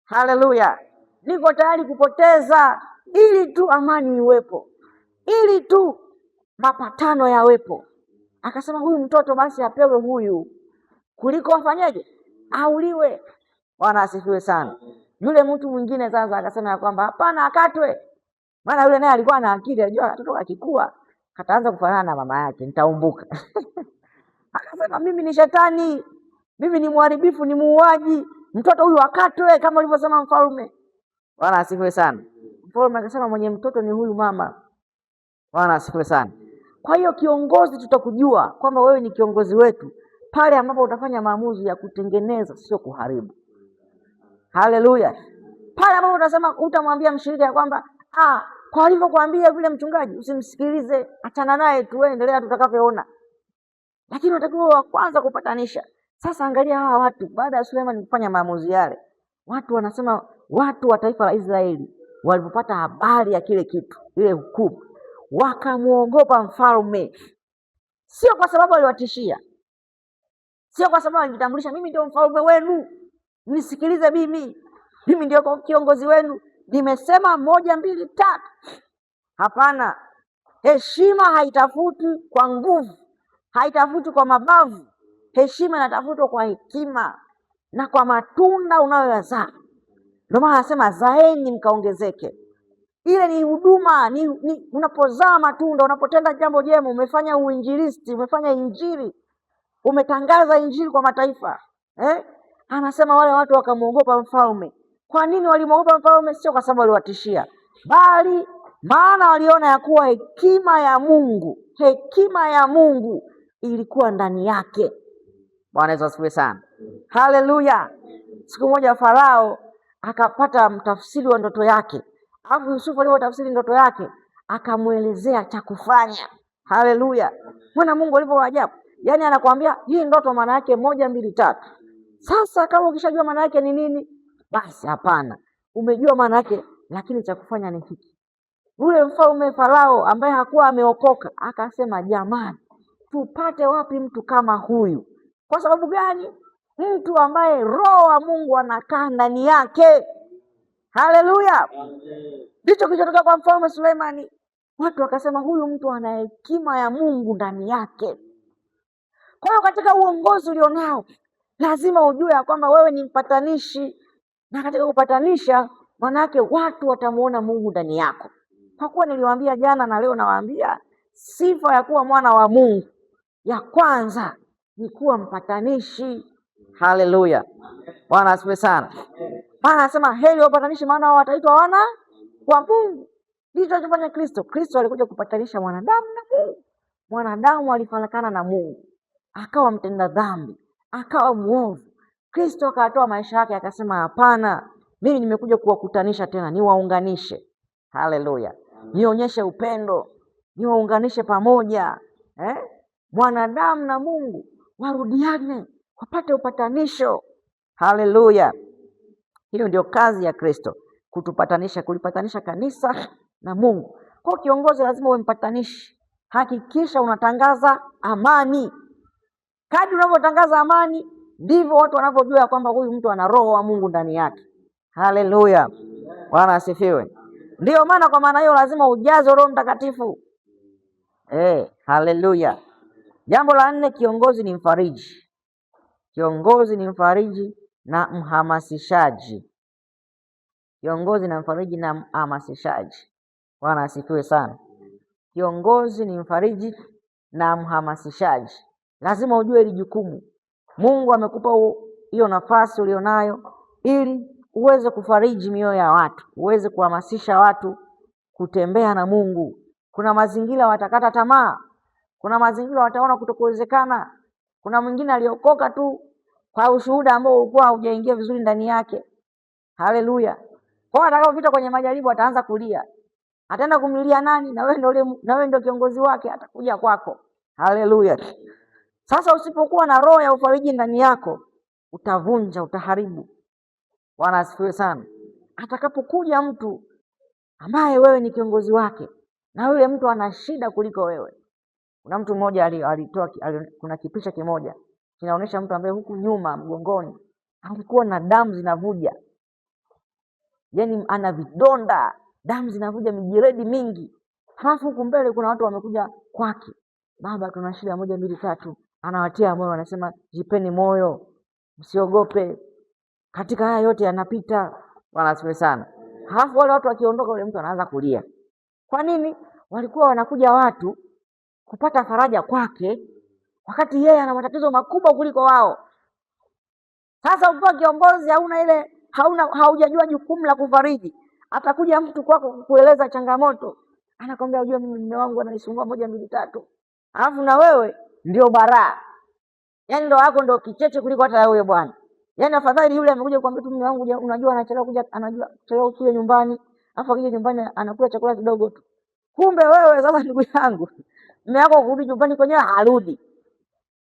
Haleluya. Niko tayari kupoteza ili tu amani iwepo, ili tu mapatano yawepo. Akasema huyu mtoto basi apewe huyu kuliko afanyeje? Auliwe. Bwana asifiwe sana. Yule mtu mwingine sasa akasema ya kwamba hapana, akatwe. Maana yule naye alikuwa na akili, anajua mtoto akikua kataanza kufanana na mama yake, nitaumbuka. Akasema mimi ni shetani, mimi ni mharibifu, ni muuaji, mtoto huyu akatwe kama alivyosema mfalme. Bwana asifiwe sana. Mfalme akasema mwenye mtoto ni huyu mama. Bwana asifiwe sana. Kwa hiyo kiongozi, tutakujua kwamba wewe ni kiongozi wetu pale ambapo utafanya maamuzi ya kutengeneza, sio kuharibu. Haleluya. Pale ambapo utasema, utamwambia mshirika ya kwamba kwa alivyokuambia vile mchungaji usimsikilize, achana naye tu, endelea tutakavyoona. Lakini unatakiwa wa kwanza kupatanisha. Sasa angalia hawa watu, baada ya Suleiman kufanya maamuzi yale, watu wanasema, watu wa taifa la Israeli walipopata habari ya kile kitu, ile hukumu, wakamuogopa mfalme. Sio kwa sababu aliwatishia, sio kwa sababu alijitambulisha, mimi ndio mfalme wenu, nisikilize mimi ndio kiongozi wenu, nimesema 1 2 3. Hapana. Heshima haitafutwi kwa nguvu, haitafutwi kwa mabavu. Heshima inatafutwa kwa hekima na kwa matunda unayoyazaa. Ndio maana anasema zaeni mkaongezeke. Ile ni huduma, ni unapozaa matunda, unapotenda jambo jema, umefanya uinjilisti, umefanya injili, umetangaza injili kwa mataifa. Anasema wale watu wakamuogopa mfalme. Kwa nini walimuogopa mfalme? Sio kwa sababu aliwatishia, bali maana waliona ya kuwa hekima ya Mungu ilikuwa ndani yake. Bwana Yesu asifiwe sana. Haleluya. Siku moja Farao akapata mtafsiri wa ndoto yake. Alafu Yusufu alipotafsiri ndoto yake akamuelezea cha kufanya. Haleluya. Mwana Mungu alivyo ajabu. Yaani anakuambia hii ndoto maana yake 1 2 3. Sasa kama ukishajua maana yake ni nini, basi hapana, umejua maana yake, lakini cha kufanya ni hiki. Ule mfalme Farao ambaye hakuwa ameokoka akasema, jamani, tupate wapi mtu kama huyu? Kwa sababu gani? Mtu ambaye roho wa Mungu anakaa ndani yake. Haleluya. Ndicho kilichotokea kwa mfalme Suleimani. Watu wakasema huyu mtu ana hekima ya Mungu ndani yake. Kwa hiyo katika uongozi ulionao lazima ujue ya kwamba wewe ni mpatanishi, na katika kupatanisha manake watu watamuona Mungu ndani yako. Kwa kuwa niliwaambia jana na leo nawaambia, sifa ya kuwa mwana wa Mungu ya kwanza ni kuwa mpatanishi. Haleluya. Bwana asifiwe sana. Bwana anasema heri wapatanishi, maana wao wataitwa wana wa Mungu. Ndicho alichofanya Kristo. Kristo alikuja kupatanisha mwanadamu na Mungu. Mwanadamu alifarakana na Mungu, akawa mtenda dhambi, akawa muovu. Kristo akatoa maisha yake akasema, hapana, mimi nimekuja kuwakutanisha tena, niwaunganishe. Haleluya. Nionyeshe upendo, niwaunganishe pamoja. Mwanadamu na Mungu warudiane, wapate upatanisho. Haleluya. Hiyo ndio kazi ya Kristo, kutupatanisha, kulipatanisha kanisa na Mungu. Kwa kiongozi lazima uwe mpatanishi. Hakikisha unatangaza amani. Kadri unavyotangaza amani, ndivyo watu wanavyojua kwamba huyu mtu ana roho wa Mungu ndani yake. Haleluya. Bwana asifiwe. Ndio maana kwa maana hiyo lazima ujaze Roho Mtakatifu. Haleluya. Jambo la 4, kiongozi ni mfariji. Kiongozi ni mfariji na mhamasishaji. Kiongozi na mfariji na mhamasishaji. Bwana asifiwe sana. Kiongozi ni mfariji na mhamasishaji. Lazima ujue hili jukumu. Mungu amekupa hiyo nafasi ulionayo ili uweze kufariji mioyo ya watu, uweze kuhamasisha watu kutembea na Mungu. Kuna mazingira watakata tamaa, kuna mazingira wataona kutokuwezekana. Kuna mwingine aliokoka tu kwa ushuhuda ambao ulikuwa hujaingia vizuri ndani yake. Haleluya. Kwa hiyo atakapopita kwenye majaribu ataanza kulia. Ataenda kumlilia nani? Na wewe ndio kiongozi wake, atakuja kwako. Haleluya. Sasa usipokuwa na roho ya ufariji ndani yako, utavunja, utaharibu. Bwana asifiwe sana. Atakapokuja mtu ambaye wewe ni kiongozi wake na yule mtu ana shida kuliko wewe. Kuna mtu mmoja alitoa kuna kipicha kimoja kinaonyesha mtu ambaye huku nyuma mgongoni alikuwa na damu zinavuja. Yaani ana vidonda, damu zinavuja, mijiredi mingi. Halafu huku mbele kuna watu wamekuja kwake. Baba, tuna shida 1 2 3. Anawatia moyo, anasema jipeni moyo, msiogope. Katika haya yote yanapita. Bwana asifiwe sana. Halafu wale watu wakiondoka, yule mtu anaanza kulia. Kwa nini? Walikuwa wanakuja watu kupata faraja kwake, wakati yeye ana matatizo makubwa kuliko wao. Sasa ukiwa kiongozi haujajua jukumu la kufariji, atakuja mtu kwako kukueleza changamoto, anakwambia unajua mimi mume wangu ananisumbua 1 2 3, alafu na wewe ndio baraa, yaani ndo wako ndo kicheche kuliko hata wewe bwana. Yaani afadhali yule amekuja kuambia tu mume wangu unajua anajua kuchelewa kuja nyumbani, alafu akija nyumbani anakula chakula kidogo tu. Kumbe wewe sasa, ndugu yangu, mume wako kurudi nyumbani kwenyewe harudi.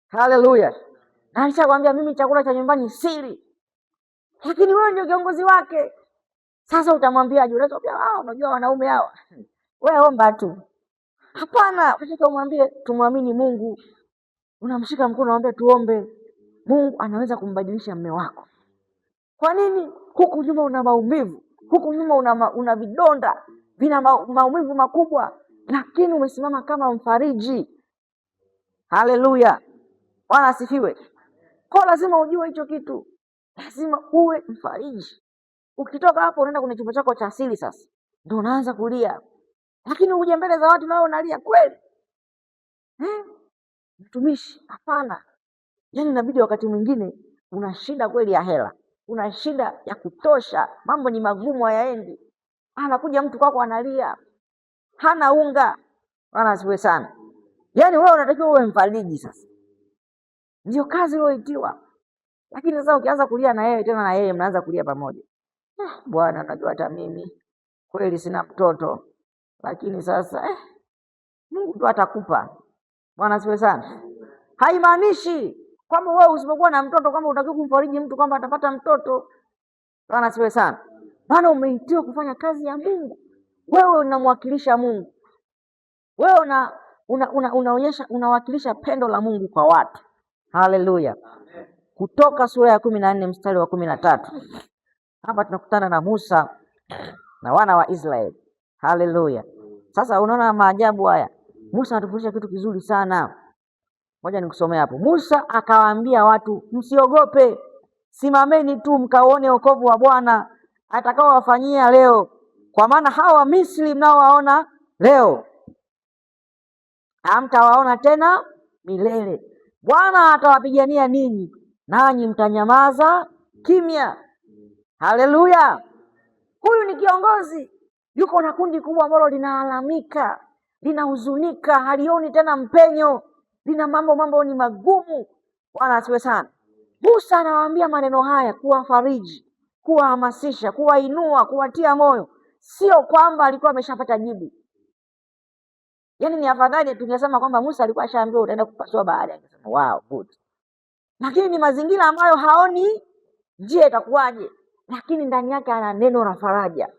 Haleluya. Na alishakwambia mimi chakula cha nyumbani siri, lakini wewe ndio kiongozi wake. Sasa utamwambiaje? Unamwambia unajua wanaume hawa, wewe omba tu. Hapana, unataka umwambie tumwamini Mungu. Unamshika mkono unamwambia tuombe. Mungu anaweza kumbadilisha mume wako. Kwa nini? Huku nyuma una maumivu, huku nyuma una vidonda, vina maumivu makubwa, lakini umesimama kama mfariji. Haleluya. Bwana asifiwe. Kwa lazima ujue hicho kitu. Lazima uwe mfariji. Ukitoka hapo unaenda kwenye chumba chako cha asili sasa, ndio unaanza kulia. Lakini uje mbele za watu nao unalia kweli? Mtumishi, hapana. Yaani inabidi wakati mwingine una shida kweli ya hela, una shida ya kutosha, mambo ni magumu hayaendi. Anakuja mtu kwako analia, hana unga. Bwana asifiwe sana. Yaani wewe unatakiwa uwe mfariji sasa. Ndio kazi uliyoitiwa. Lakini sasa ukianza kulia na yeye tena, na yeye mnaanza kulia pamoja. Bwana, najua hata mimi kweli sina mtoto, lakini sasa Mungu ndo atakupa. Bwana asifiwe sana. Haimaanishi kwamba wewe usipokuwa na mtoto kwamba unatakiwa kumfariji mtu kwamba atapata mtoto. Bwana asifiwe sana. Maana umeitiwa kufanya kazi ya Mungu. Wewe unamwakilisha Mungu. Wewe unawakilisha pendo la Mungu kwa watu. Haleluya. Kutoka sura ya 14 mstari wa 13. Hapa tunakutana na Musa na wana wa Israeli. Haleluya. Sasa unaona maajabu haya. Musa anatufundisha kitu kizuri sana. Ngoja nikusomea hapo. Musa akawaambia watu, msiogope, simameni tu mkaone wokovu wa Bwana atakaowafanyia leo, kwa maana hawa Misri mnaowaona leo hamtawaona tena milele. Bwana atawapigania ninyi, nanyi mtanyamaza kimya. Haleluya. Huyu ni kiongozi, yuko na kundi kubwa ambalo linalalamika, linahuzunika, halioni tena mpenyo, lina mambo ni magumu. Bwana asiwe sana. Musa anawaambia maneno haya kuwafariji, kuwahamasisha, kuwainua, kuwatia moyo. Sio kwamba alikuwa ameshapata jibu. Yaani ni afadhali tungesema kwamba Musa alikuwa ashaambiwa utaenda kupasua bahari, angesema wow good. Lakini ni mazingira ambayo haoni njia itakuwaje, lakini ndani yake ana neno la faraja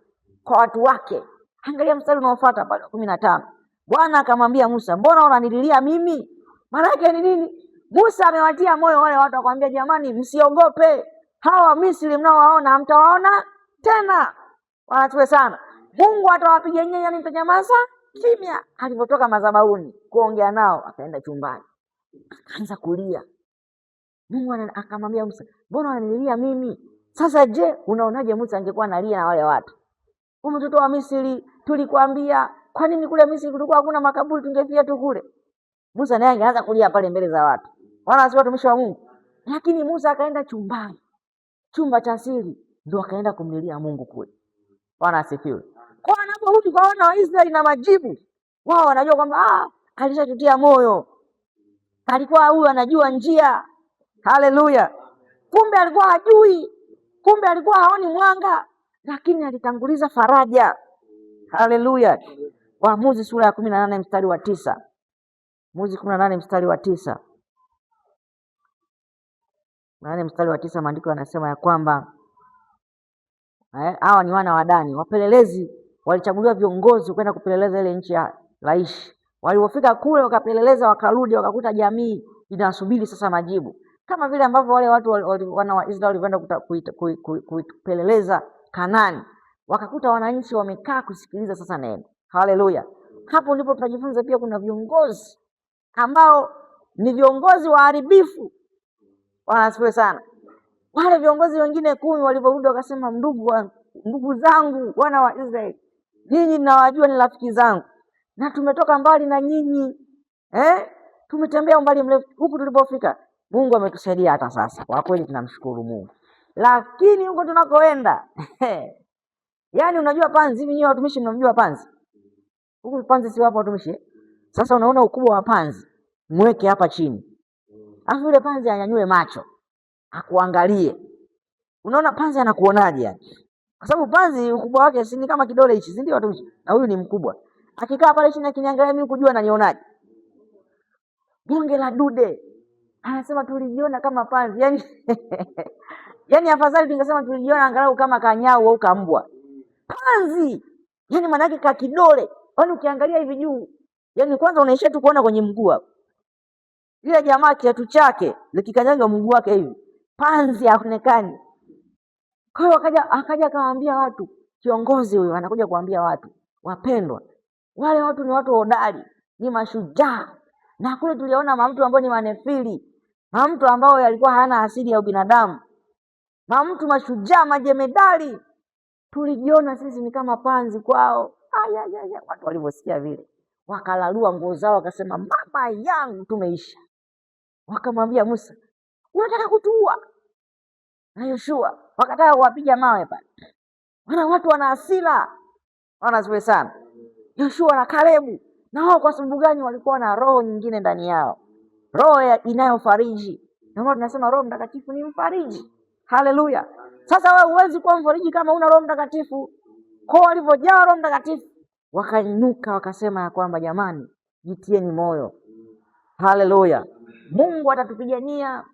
kwa watu wake. Angalia mstari unaofuata pale 15. Bwana akamwambia Musa, mbona unanililia mimi? Maana yake ni nini? Musa amewatia moyo wale watu, akamwambia jamani, msiogope, hawa Misri mnaowaona hamtawaona tena. Wanatue sana. Mungu atawapigania, yani mtanyamaza kimya. Alipotoka madhabahuni kuongea nao, akaenda chumbani, akaanza kulia. Mungu akamwambia Musa, mbona unanililia mimi? Sasa je, unaonaje Musa angekuwa analia na wale watu? Umetotoa Misri, tulikwambia. Kwa nini kule Misri kulikuwa hakuna makaburi, tungefia tu kule? Musa naye angeanza kulia pale mbele za watu. Wana si watumishi wa Mungu. Lakini Musa akaenda chumbani, chumba cha siri, ndio akaenda kumlilia Mungu kule. Bwana asifiwe. Kwa anaporudi kwa wana wa Israeli na majibu, wao wanajua kwamba alishatutia moyo, alikuwa huyu anajua njia. Haleluya. Kumbe alikuwa hajui, kumbe alikuwa haoni mwanga, lakini alitanguliza faraja. Haleluya. Waamuzi sura ya 18 mstari wa 9. Waamuzi 18 mstari wa 9. 18 mstari wa 9, maandiko yanasema ya kwamba hawa ni wana wa Dani, wapelelezi walichaguliwa viongozi kwenda kupeleleza ile nchi ya Laishi. Walipofika kule wakapeleleza, wakarudi wakakuta jamii inasubiri sasa majibu. Kama vile ambavyo wale watu wana wa Israeli walikwenda kupeleleza Kanaani, wakakuta wananchi wamekaa kusikiliza sasa neno. Haleluya. Hapo ndipo tunajifunza pia kuna viongozi ambao ni viongozi waharibifu. Wanasifiwe sana. Wale viongozi wengine 10 waliporudi wakasema, ndugu zangu wana wa Israeli, nyinyi ninawajua ni rafiki zangu na tumetoka mbali na nyinyi. Tumetembea umbali mrefu huku tulipofika. Mungu ametusaidia hata sasa. Kwa kweli tunamshukuru Mungu. Lakini huko tunakoenda yaani unajua panzi hivi, nyinyi watumishi mnamjua panzi? Huku panzi si wapo watumishi. Sasa unaona ukubwa wa panzi, mweke hapa chini. Alafu yule panzi anyanyue macho, akuangalie. Unaona panzi anakuonaje yani? Kwa sababu panzi ukubwa wake si kama kidole hichi, si ndio watumishi? Na huyu ni mkubwa. Akikaa pale chini akiniangalia mimi kujua ananionaje? Bonge la dude. Anasema tulijiona kama panzi. Yaani yaani afadhali tungesema tulijiona angalau kama kanyau au kambwa. Panzi. Yaani maana yake ka kidole. Yaani ukiangalia hivi juu, yaani kwanza unaishia tu kuona kwenye mguu hapo. Yule jamaa kiatu chake likikanyaga mguu wake hivi, panzi haonekani. Kwa hiyo akaja akawaambia watu, kiongozi huyo anakuja kuambia watu, wapendwa, wale watu ni watu hodari, ni mashujaa. Na kule tuliona mamtu ambao ni manefili, mamtu ambao yalikuwa hana asili ya ubinadamu, mamtu mashujaa, majemedali. Tulijiona sisi ni kama panzi kwao. Aya. Watu walivyosikia vile wakalalua nguo zao, wakasema mama yangu tumeisha. Wakamwambia Musa, unataka kutuua? Na Yoshua wakataka kuwapiga mawe pale. Watu wana hasira, wanazwe sana. Yoshua na Kalebu na wao kwa sababu gani? Walikuwa na roho nyingine ndani yao, roho inayofariji. Na wao tunasema Roho Mtakatifu ni mfariji. Haleluya! Sasa wewe huwezi kuwa mfariji kama una Roho Mtakatifu. Kwa walivyojaa Roho Mtakatifu wakainuka wakasema ya kwamba jamani, jitieni moyo. Haleluya! Mungu atatupigania.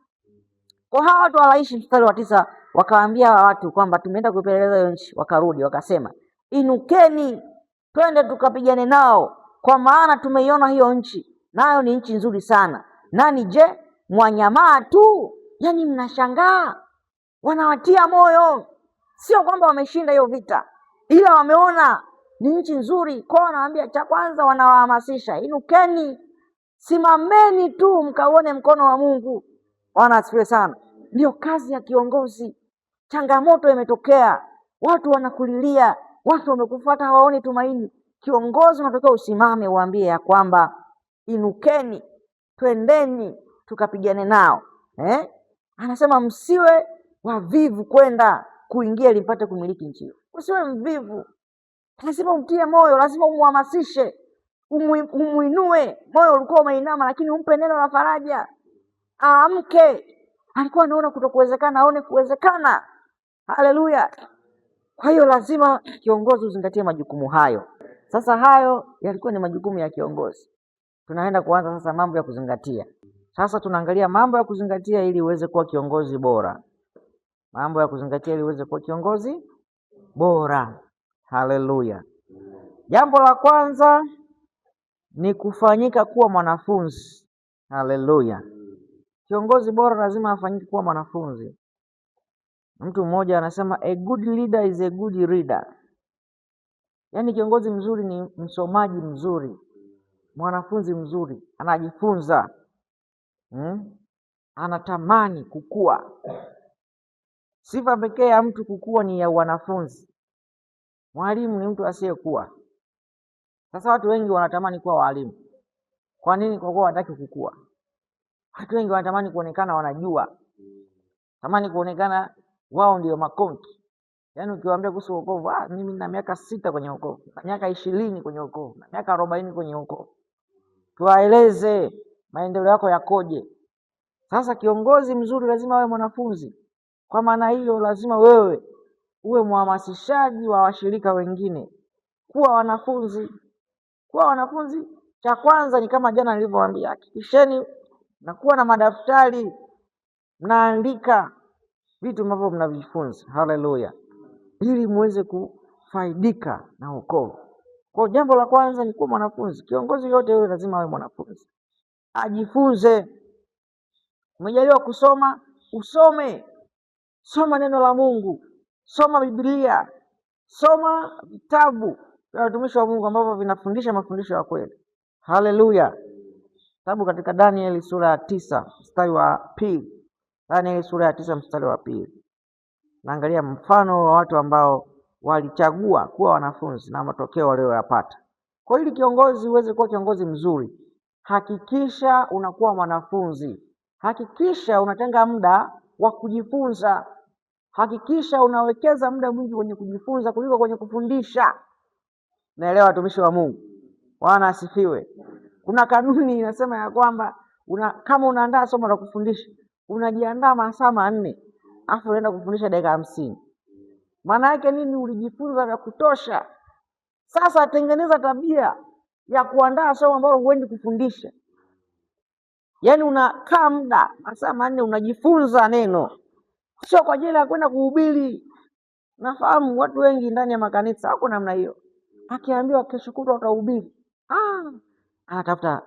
Kwa hawa watu walaishi mstari wa 9, wakawaambia watu kwamba tumeenda kuipeleleza hiyo nchi. Wakarudi wakasema, inukeni twende tukapigane nao, kwa maana tumeiona hiyo nchi, nayo ni nchi nzuri sana. Nani je, mwanyamaa tu? Yaani mnashangaa, wanawatia moyo. Sio kwamba wameshinda hiyo vita, ila wameona ni nchi nzuri. Kwa wanawaambia, cha kwanza wanawahamasisha, inukeni, simameni tu mkaone mkono wa Mungu. Bwana asifiwe sana. Ndio kazi ya kiongozi. Changamoto imetokea, watu wanakulilia, watu wamekufuata, hawaoni tumaini. Kiongozi unatokea usimame, uambie ya kwamba inukeni, twendeni tukapigane nao. Anasema msiwe wavivu kwenda kuingia ili mpate kumiliki nchi hiyo. Usiwe mvivu, lazima umtie moyo, lazima umhamasishe, umuinue. Moyo ulikuwa umeinama, lakini umpe neno la faraja, aamke. Alikuwa anaona kutokuwezekana, aone kuwezekana. Haleluya! Kwa hiyo lazima kiongozi uzingatie majukumu hayo. Sasa hayo yalikuwa ni majukumu ya kiongozi. Tunaenda kuanza sasa mambo ya kuzingatia. Sasa tunaangalia mambo ya kuzingatia ili uweze kuwa kiongozi bora. Mambo ya kuzingatia ili uweze kuwa kiongozi bora. Haleluya! Jambo la kwanza ni kufanyika kuwa mwanafunzi. Haleluya! Kiongozi bora lazima afanyike kuwa mwanafunzi. Mtu mmoja anasema a good leader is a good reader. Yaani kiongozi mzuri ni msomaji mzuri, mwanafunzi mzuri, anajifunza, anatamani kukua. Sifa pekee ya mtu kukua ni ya wanafunzi. Mwalimu ni mtu asiyekuwa. Sasa watu wengi wanatamani kuwa walimu. Kwa nini? Kwa kuwa wanataka kukua. Watu wengi wanatamani kuonekana wanajua, tamani kuonekana wao ndio makonki. Yaani ukiwaambia kuhusu wokovu, mimi nina miaka 6 kwenye wokovu, na miaka 20 kwenye wokovu, na miaka 40 kwenye wokovu. Tuwaeleze maendeleo yako yakoje. Sasa kiongozi mzuri lazima awe mwanafunzi. Kwa maana hiyo lazima wewe uwe mhamasishaji wa washirika wengine kuwa wanafunzi. Kuwa wanafunzi, cha kwanza ni kama jana nilivyowaambia, hakikisheni na kuwa na madaftari, mnaandika vitu ambavyo mnavifunza. Haleluya! Ili muweze kufaidika na wokovu. Kwa jambo la kwanza ni kuwa mwanafunzi. Kiongozi yote yule lazima awe mwanafunzi, ajifunze. Umejaliwa kusoma, usome. Soma neno la Mungu, soma Biblia, soma vitabu vya watumishi wa Mungu ambavyo vinafundisha mafundisho ya kweli. Haleluya! Sababu katika Danieli sura ya 9 mstari wa 2, Danieli sura ya 9 mstari wa 2, naangalia mfano wa watu ambao walichagua kuwa wanafunzi na matokeo walioyapata. Kwa ili kiongozi uweze kuwa kiongozi mzuri, hakikisha unakuwa mwanafunzi. Hakikisha unatenga muda wa kujifunza. Hakikisha unawekeza muda mwingi kwenye kujifunza kuliko kwenye kufundisha. Naelewa watumishi wa Mungu. Bwana asifiwe. Kuna kanuni inasema ya kwamba kama unaandaa somo la kufundisha, unajiandaa masaa 4, afu unaenda kufundisha dakika 50. Maana yake nini? Ulijifunza vya kutosha. Sasa tengeneza tabia ya kuandaa somo ambalo huendi kufundisha. Yaani unakaa muda masaa 4 unajifunza neno. Sio kwa ajili ya kwenda kuhubiri. Nafahamu watu wengi ndani ya makanisa hako namna hiyo. Akiambiwa kesho kutwa utahubiri, anatafuta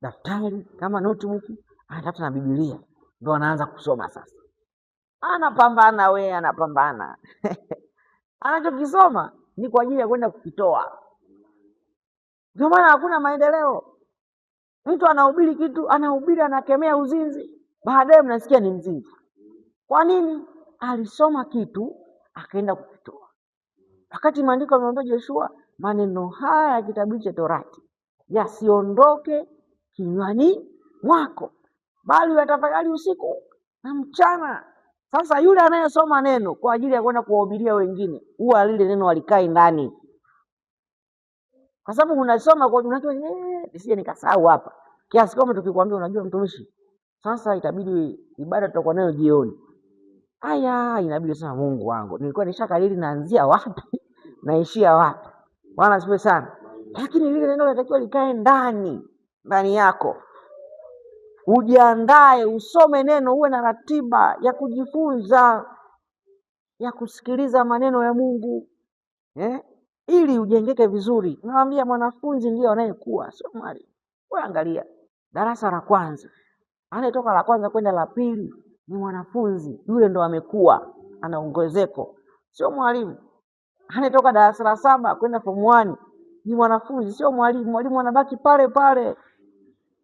daftari kama notebook, anatafuta na Biblia, ndio anaanza kusoma sasa. Anapambana. Anachokisoma ni kwa ajili ya kwenda kukitoa. Ndio maana hakuna maendeleo. Mtu anahubiri kitu, anakemea uzinzi, baadaye mnasikia ni mzinzi. Kwa nini? Alisoma kitu akaenda kukitoa. Wakati maandiko yamemwambia Joshua, maneno haya ya kitabu cha Torati yasiondoke kinywani mwako, bali uyatafakari usiku na mchana. Sasa yule anayesoma neno kwa ajili ya kwenda kuwahubiria wengine, huwa lile neno alikai ndani. Kwa sababu unasoma kwa unajua nisije nikasahau hapa. Kiasi kama tukikwambia unajua mtumishi, sasa itabidi ibada tutakuwa nayo jioni. Inabidi sana Mungu wangu. Nilikuwa nishakalili naanzia wapi naishia wapi. Bwana asifiwe sana. Lakini lile neno linatakiwa likae ndani yako. Ujiandae, usome neno, uwe na ratiba ya kujifunza, ya kusikiliza maneno ya Mungu. Ili ujengeke vizuri. Naambia mwanafunzi ndiye anayekuwa, sio mwalimu. Wewe angalia darasa la kwanza. Anayetoka la kwanza kwenda la pili ni mwanafunzi. Yule ndo amekuwa, ana ongezeko. Sio mwalimu. Anayetoka darasa la 7 kwenda form 1 ni mwanafunzi, sio mwalimu. Mwalimu anabaki pale pale.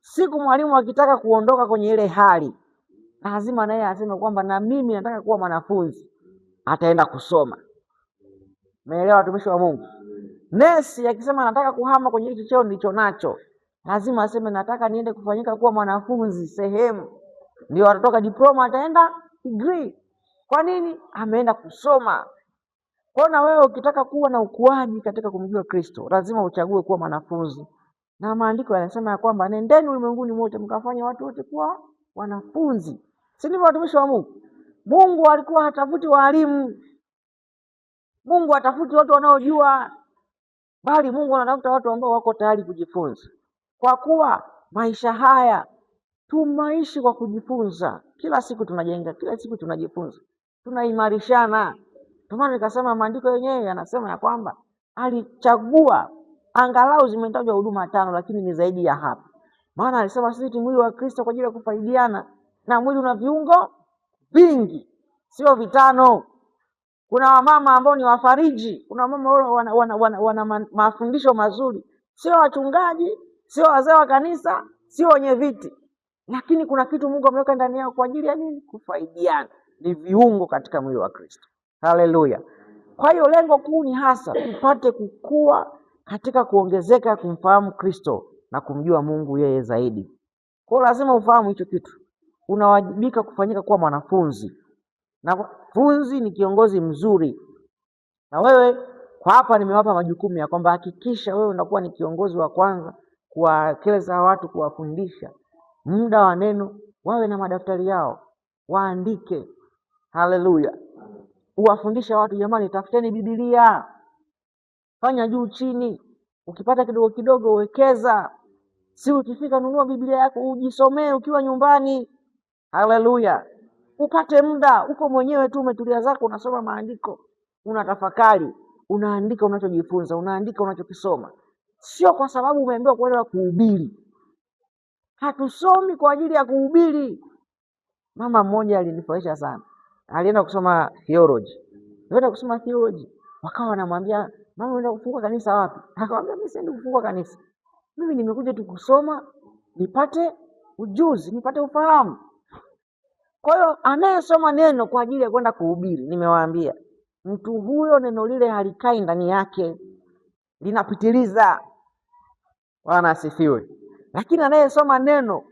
Siku mwalimu akitaka kuondoka kwenye ile hali, lazima naye aseme kwamba na mimi nataka kuwa mwanafunzi. Ataenda kusoma. Naelewa watumishi wa Mungu. Nesi akisema nataka kuhama kwenye hicho cheo nilicho nacho, lazima aseme nataka niende kufanyika kuwa mwanafunzi sehemu. Ndio atatoka diploma ataenda degree. Kwa nini? Ameenda kusoma. Kwa na wewe ukitaka kuwa na ukuaji katika kumjua Kristo, lazima uchague kuwa mwanafunzi. Na maandiko yanasema ya kwamba nendeni ulimwenguni mote mkafanya watu wote kuwa wanafunzi. Si ndivyo watumishi wa Mungu? Mungu alikuwa hatafuti walimu. Mungu hatafuti watu wanaojua, bali Mungu anatafuta watu ambao wako tayari kujifunza. Kwa kuwa maisha haya tumaishi kwa kujifunza. Kila siku tunajenga, kila siku tunajifunza. Tunaimarishana. Kwa maana nikasema maandiko yenyewe yanasema ya kwamba alichagua, angalau zimetajwa huduma 5 lakini ni zaidi ya hapo. Maana alisema sisi ni mwili wa Kristo kwa ajili ya kufaidiana, na mwili una viungo vingi, sio 5. Kuna wamama ambao ni wafariji, kuna mama wana mafundisho mazuri, sio wachungaji, sio wazee wa kanisa, sio wenye viti. Lakini kuna kitu Mungu ameweka ndani yao kwa ajili ya nini? Kufaidiana. Ni viungo katika mwili wa Kristo. Haleluya. Kwa hiyo lengo kuu ni hasa tupate kukua katika kuongezeka kumfahamu Kristo na kumjua Mungu yeye zaidi. Kwa lazima ufahamu hicho kitu. Unawajibika kufanyika kuwa mwanafunzi. Na mwanafunzi ni kiongozi mzuri. Na wewe kwa hapa nimewapa majukumu ya kwamba hakikisha wewe unakuwa ni kiongozi wa kwanza kuwaelekeza watu, kuwafundisha. Muda wa neno wawe na madaftari yao, waandike. Haleluya. Uwafundisha watu, jamani tafuteni Biblia. Fanya juu chini. Ukipata kidogo kidogo uwekeza. Si ukifika nunua Biblia yako ujisomee ukiwa nyumbani. Haleluya. Upate muda uko mwenyewe tu umetulia zako unasoma maandiko, unatafakari, unaandika unachojifunza, unaandika unachokisoma. Sio kwa sababu umeambiwa kwenda kuhubiri. Hatusomi kwa ajili ya kuhubiri. Mama mmoja alinifurahisha sana. Alienda kusoma theology. Wakawa wanamwambia, "Mama unaenda kufungua kanisa wapi?" Akamwambia, "Mimi siendi kufungua kanisa. Mimi nimekuja tu kusoma, nipate ujuzi, nipate ufahamu." Kwa hiyo anayesoma neno kwa ajili ya kwenda kuhubiri, nimewaambia, mtu huyo neno lile halikai ndani yake, linapitiliza. Bwana asifiwe. Lakini anayesoma neno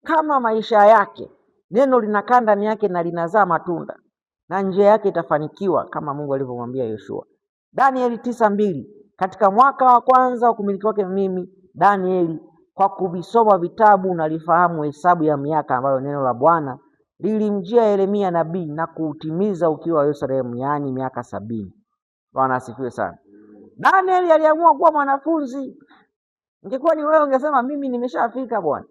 kama maisha yake, neno linakaa ndani yake na linazaa matunda, na njia yake itafanikiwa kama Mungu alivyomwambia Yoshua. Danieli 9:2, katika mwaka wa kwanza wa kumiliki wake mimi Danieli, kwa kuvisoma vitabu nalifahamu hesabu ya miaka ambayo neno la Bwana lilimjia Yeremia nabii na kuutimiza ukiwa Yerusalemu, yaani miaka 70. Bwana asifiwe sana. Danieli aliamua kuwa mwanafunzi. Ingekuwa ni wewe ungesema mimi nimeshafika bwana,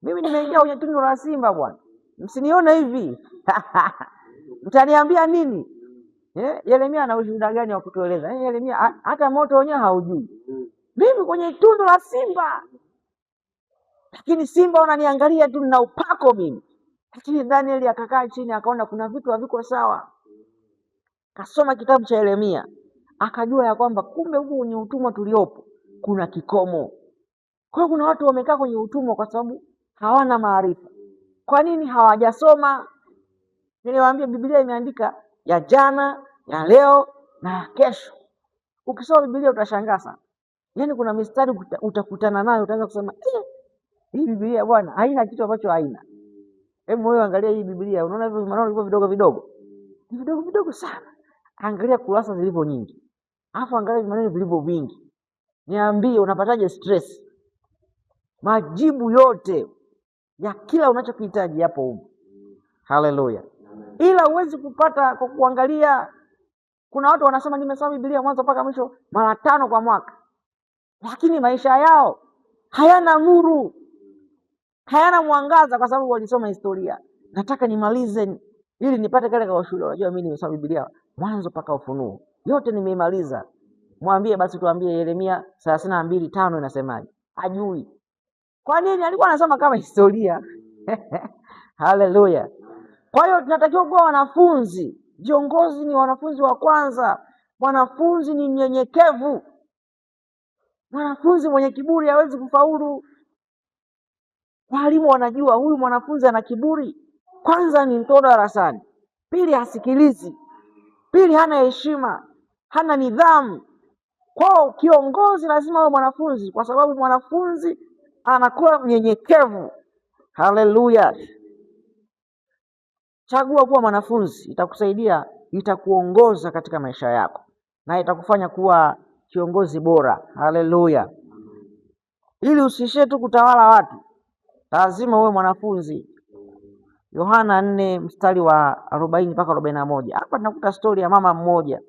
mimi nimeingia kwenye tundu la simba bwana, msinione hivi. Mtaniambia nini? Yeremia ana ushuhuda gani wa kutueleza? Yeremia hata moto wenyewe haujui. Mimi kwenye tundu la simba, lakini simba wananiangalia tu na upako mimi. Lakini Danieli akakaa chini akaona kuna vitu haviko sawa. Kasoma kitabu cha Yeremia, akajua ya kwamba kumbe huko kwenye utumwa tuliopo kuna kikomo. Kwa hiyo kuna watu wamekaa kwenye utumwa kwa sababu hawana maarifa. Kwa nini? Hawajasoma. Niliwaambia Biblia imeandika ya jana, ya leo na ya kesho. Ukisoma Biblia utashangaa sana. Yaani kuna mistari utakutana nayo utaanza kusema hii Biblia bwana haina kitu ambacho haina. Hebu wewe angalia hii Biblia, unaona hivyo maneno vilivyo vidogo vidogo? Ni vidogo vidogo sana. Angalia kurasa zilivyo nyingi. Alafu angalia maneno vilivyo vingi. Niambie unapataje stress? Majibu yote ya kila unachokihitaji hapo huko. Haleluya. Ila huwezi kupata kwa kuangalia. Kuna watu wanasema nimesoma Biblia mwanzo mpaka mwisho mara 5 kwa mwaka, lakini maisha yao hayana nuru, hayana mwangaza, kwa sababu walisoma historia. Nataka nimalize ili nipate kale kwa shule. Unajua mimi nimesoma Biblia mwanzo mpaka Ufunuo yote nimeimaliza. Mwambie basi, tuambie Yeremia 32:5 inasemaje? Hajui. Kwa nini? Alikuwa anasoma kama historia. Haleluya. Kwa hiyo tunatakiwa kuwa wanafunzi. Viongozi ni wanafunzi wa kwanza. Mwanafunzi ni mnyenyekevu. Mwanafunzi mwenye kiburi hawezi kufaulu. Walimu wanajua huyu mwanafunzi ana kiburi. Kwanza ni mtoto darasani, pili hasikilizi, pili hana heshima, hana nidhamu. Kwa kiongozi lazima awe mwanafunzi, kwa sababu mwanafunzi anakuwa mnyenyekevu. Haleluya. Chagua kuwa mwanafunzi, itakusaidia, itakuongoza katika maisha yako na itakufanya kuwa kiongozi bora. Haleluya. Ili usishie tu kutawala watu, lazima uwe mwanafunzi. Yohana 4:40 mpaka 41. Hapa tunakuta story ya mama mmoja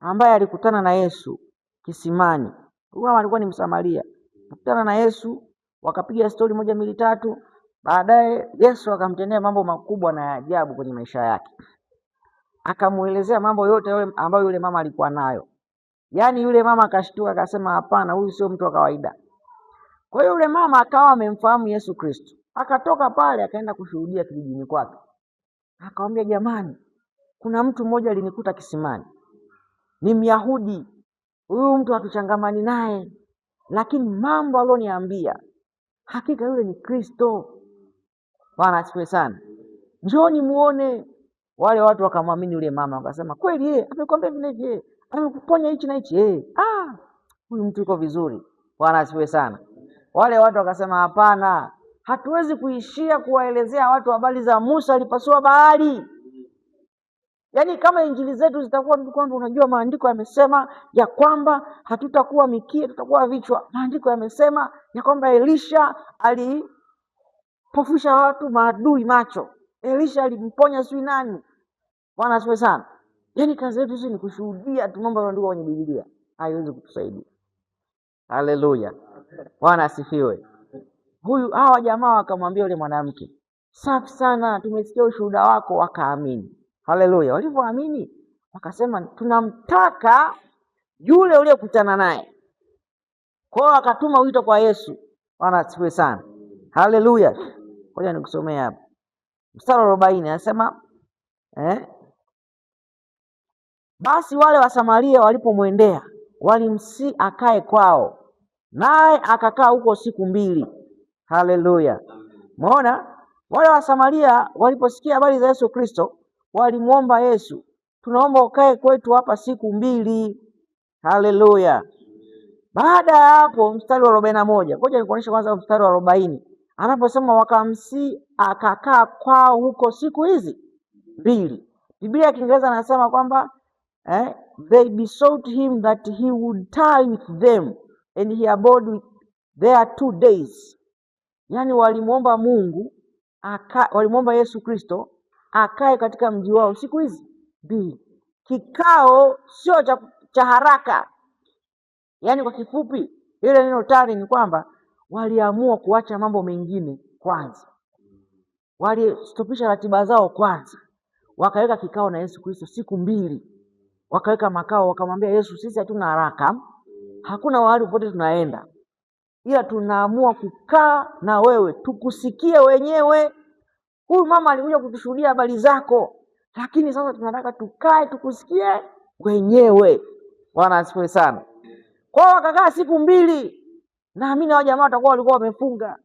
ambaye alikutana na Yesu kisimani. Huyu mama alikuwa ni Msamaria. Alikutana na Yesu, wakapiga story 1 2 3. Baadaye Yesu akamtendea mambo makubwa na ajabu kwenye maisha yake. Akamuelezea mambo yote yale ambayo yule mama alikuwa nayo. Yaani yule mama akashtuka akasema hapana, huyu sio mtu wa kawaida. Kwa hiyo yule mama akawa amemfahamu Yesu Kristo. Akatoka pale akaenda kushuhudia kijijini kwake. Akamwambia, jamani, kuna mtu mmoja alinikuta kisimani. Ni Myahudi. Huyu mtu hatuchangamani naye, lakini mambo aloniambia hakika yule ni Kristo. Bwana asifiwe sana. Njooni muone. Wale watu wakamwamini yule mama, wakasema kweli amekwambia vile amekuponya hichi na hichi. Huyu mtu yuko vizuri. Bwana asifiwe sana. Wale watu wakasema hapana, hatuwezi kuishia kuwaelezea watu habari za Musa alipasua bahari. Yaani kama injili zetu zitakuwa ni kwamba unajua maandiko yamesema ya kwamba hatutakuwa mikia, tutakuwa vichwa. Maandiko yamesema ya kwamba Elisha alipofusha watu maadui macho. Elisha alimponya sui nani. Bwana asifiwe sana. Yaani kazi yetu sisi ni kushuhudia tu mambo yanayoandikwa kwenye Biblia. Haiwezi kutusaidia. Haleluya. Bwana asifiwe. Hawa jamaa wakamwambia yule mwanamke, safi sana, tumesikia ushuhuda wako. Wakaamini. Haleluya. Walipoamini wakasema tunamtaka yule uliyekutana naye. Kwa hiyo akatuma wito kwa Yesu. Bwana asifiwe sana. Haleluya. Ngoja nikusomee hapa. Mstari 40 anasema basi wale wa Samaria walipomwendea walimsi akae kwao, naye akakaa huko siku 2. Haleluya. Umeona? Wale wa Samaria waliposikia habari za Yesu Kristo walimuomba Yesu, tunaomba ukae kwetu hapa siku 2. Haleluya. Baada ya hapo mstari wa 41, ngoja nikuonyeshe kwanza mstari wa 40. Anaposema wakamsi akakaa kwao huko siku hizi mbili. Biblia ya Kiingereza anasema kwamba they besought him that he would tarry with them and he abode there 2 days. Yani walimuomba Mungu, walimuomba Yesu Kristo akae katika mji wao siku hizi mbili. Kikao sio cha haraka. Yani kwa kifupi, ile neno tarry ni kwamba waliamua kuacha mambo mengine kwanza. Walistopisha ratiba zao kwanza. Wakaweka kikao na Yesu Kristo siku mbili. Wakaweka makao, wakamwambia Yesu, sisi hatuna haraka. Hakuna mahali popote tunaenda. Ila tunaamua kukaa na wewe, tukusikie wenyewe. Huyu mama alikuja kutushuhudia habari zako, lakini sasa tunataka tukae tukusikie wenyewe. Bwana asifiwe sana. Kwa hiyo wakakaa siku mbili. Naamini hao jamaa watakuwa walikuwa wamefunga.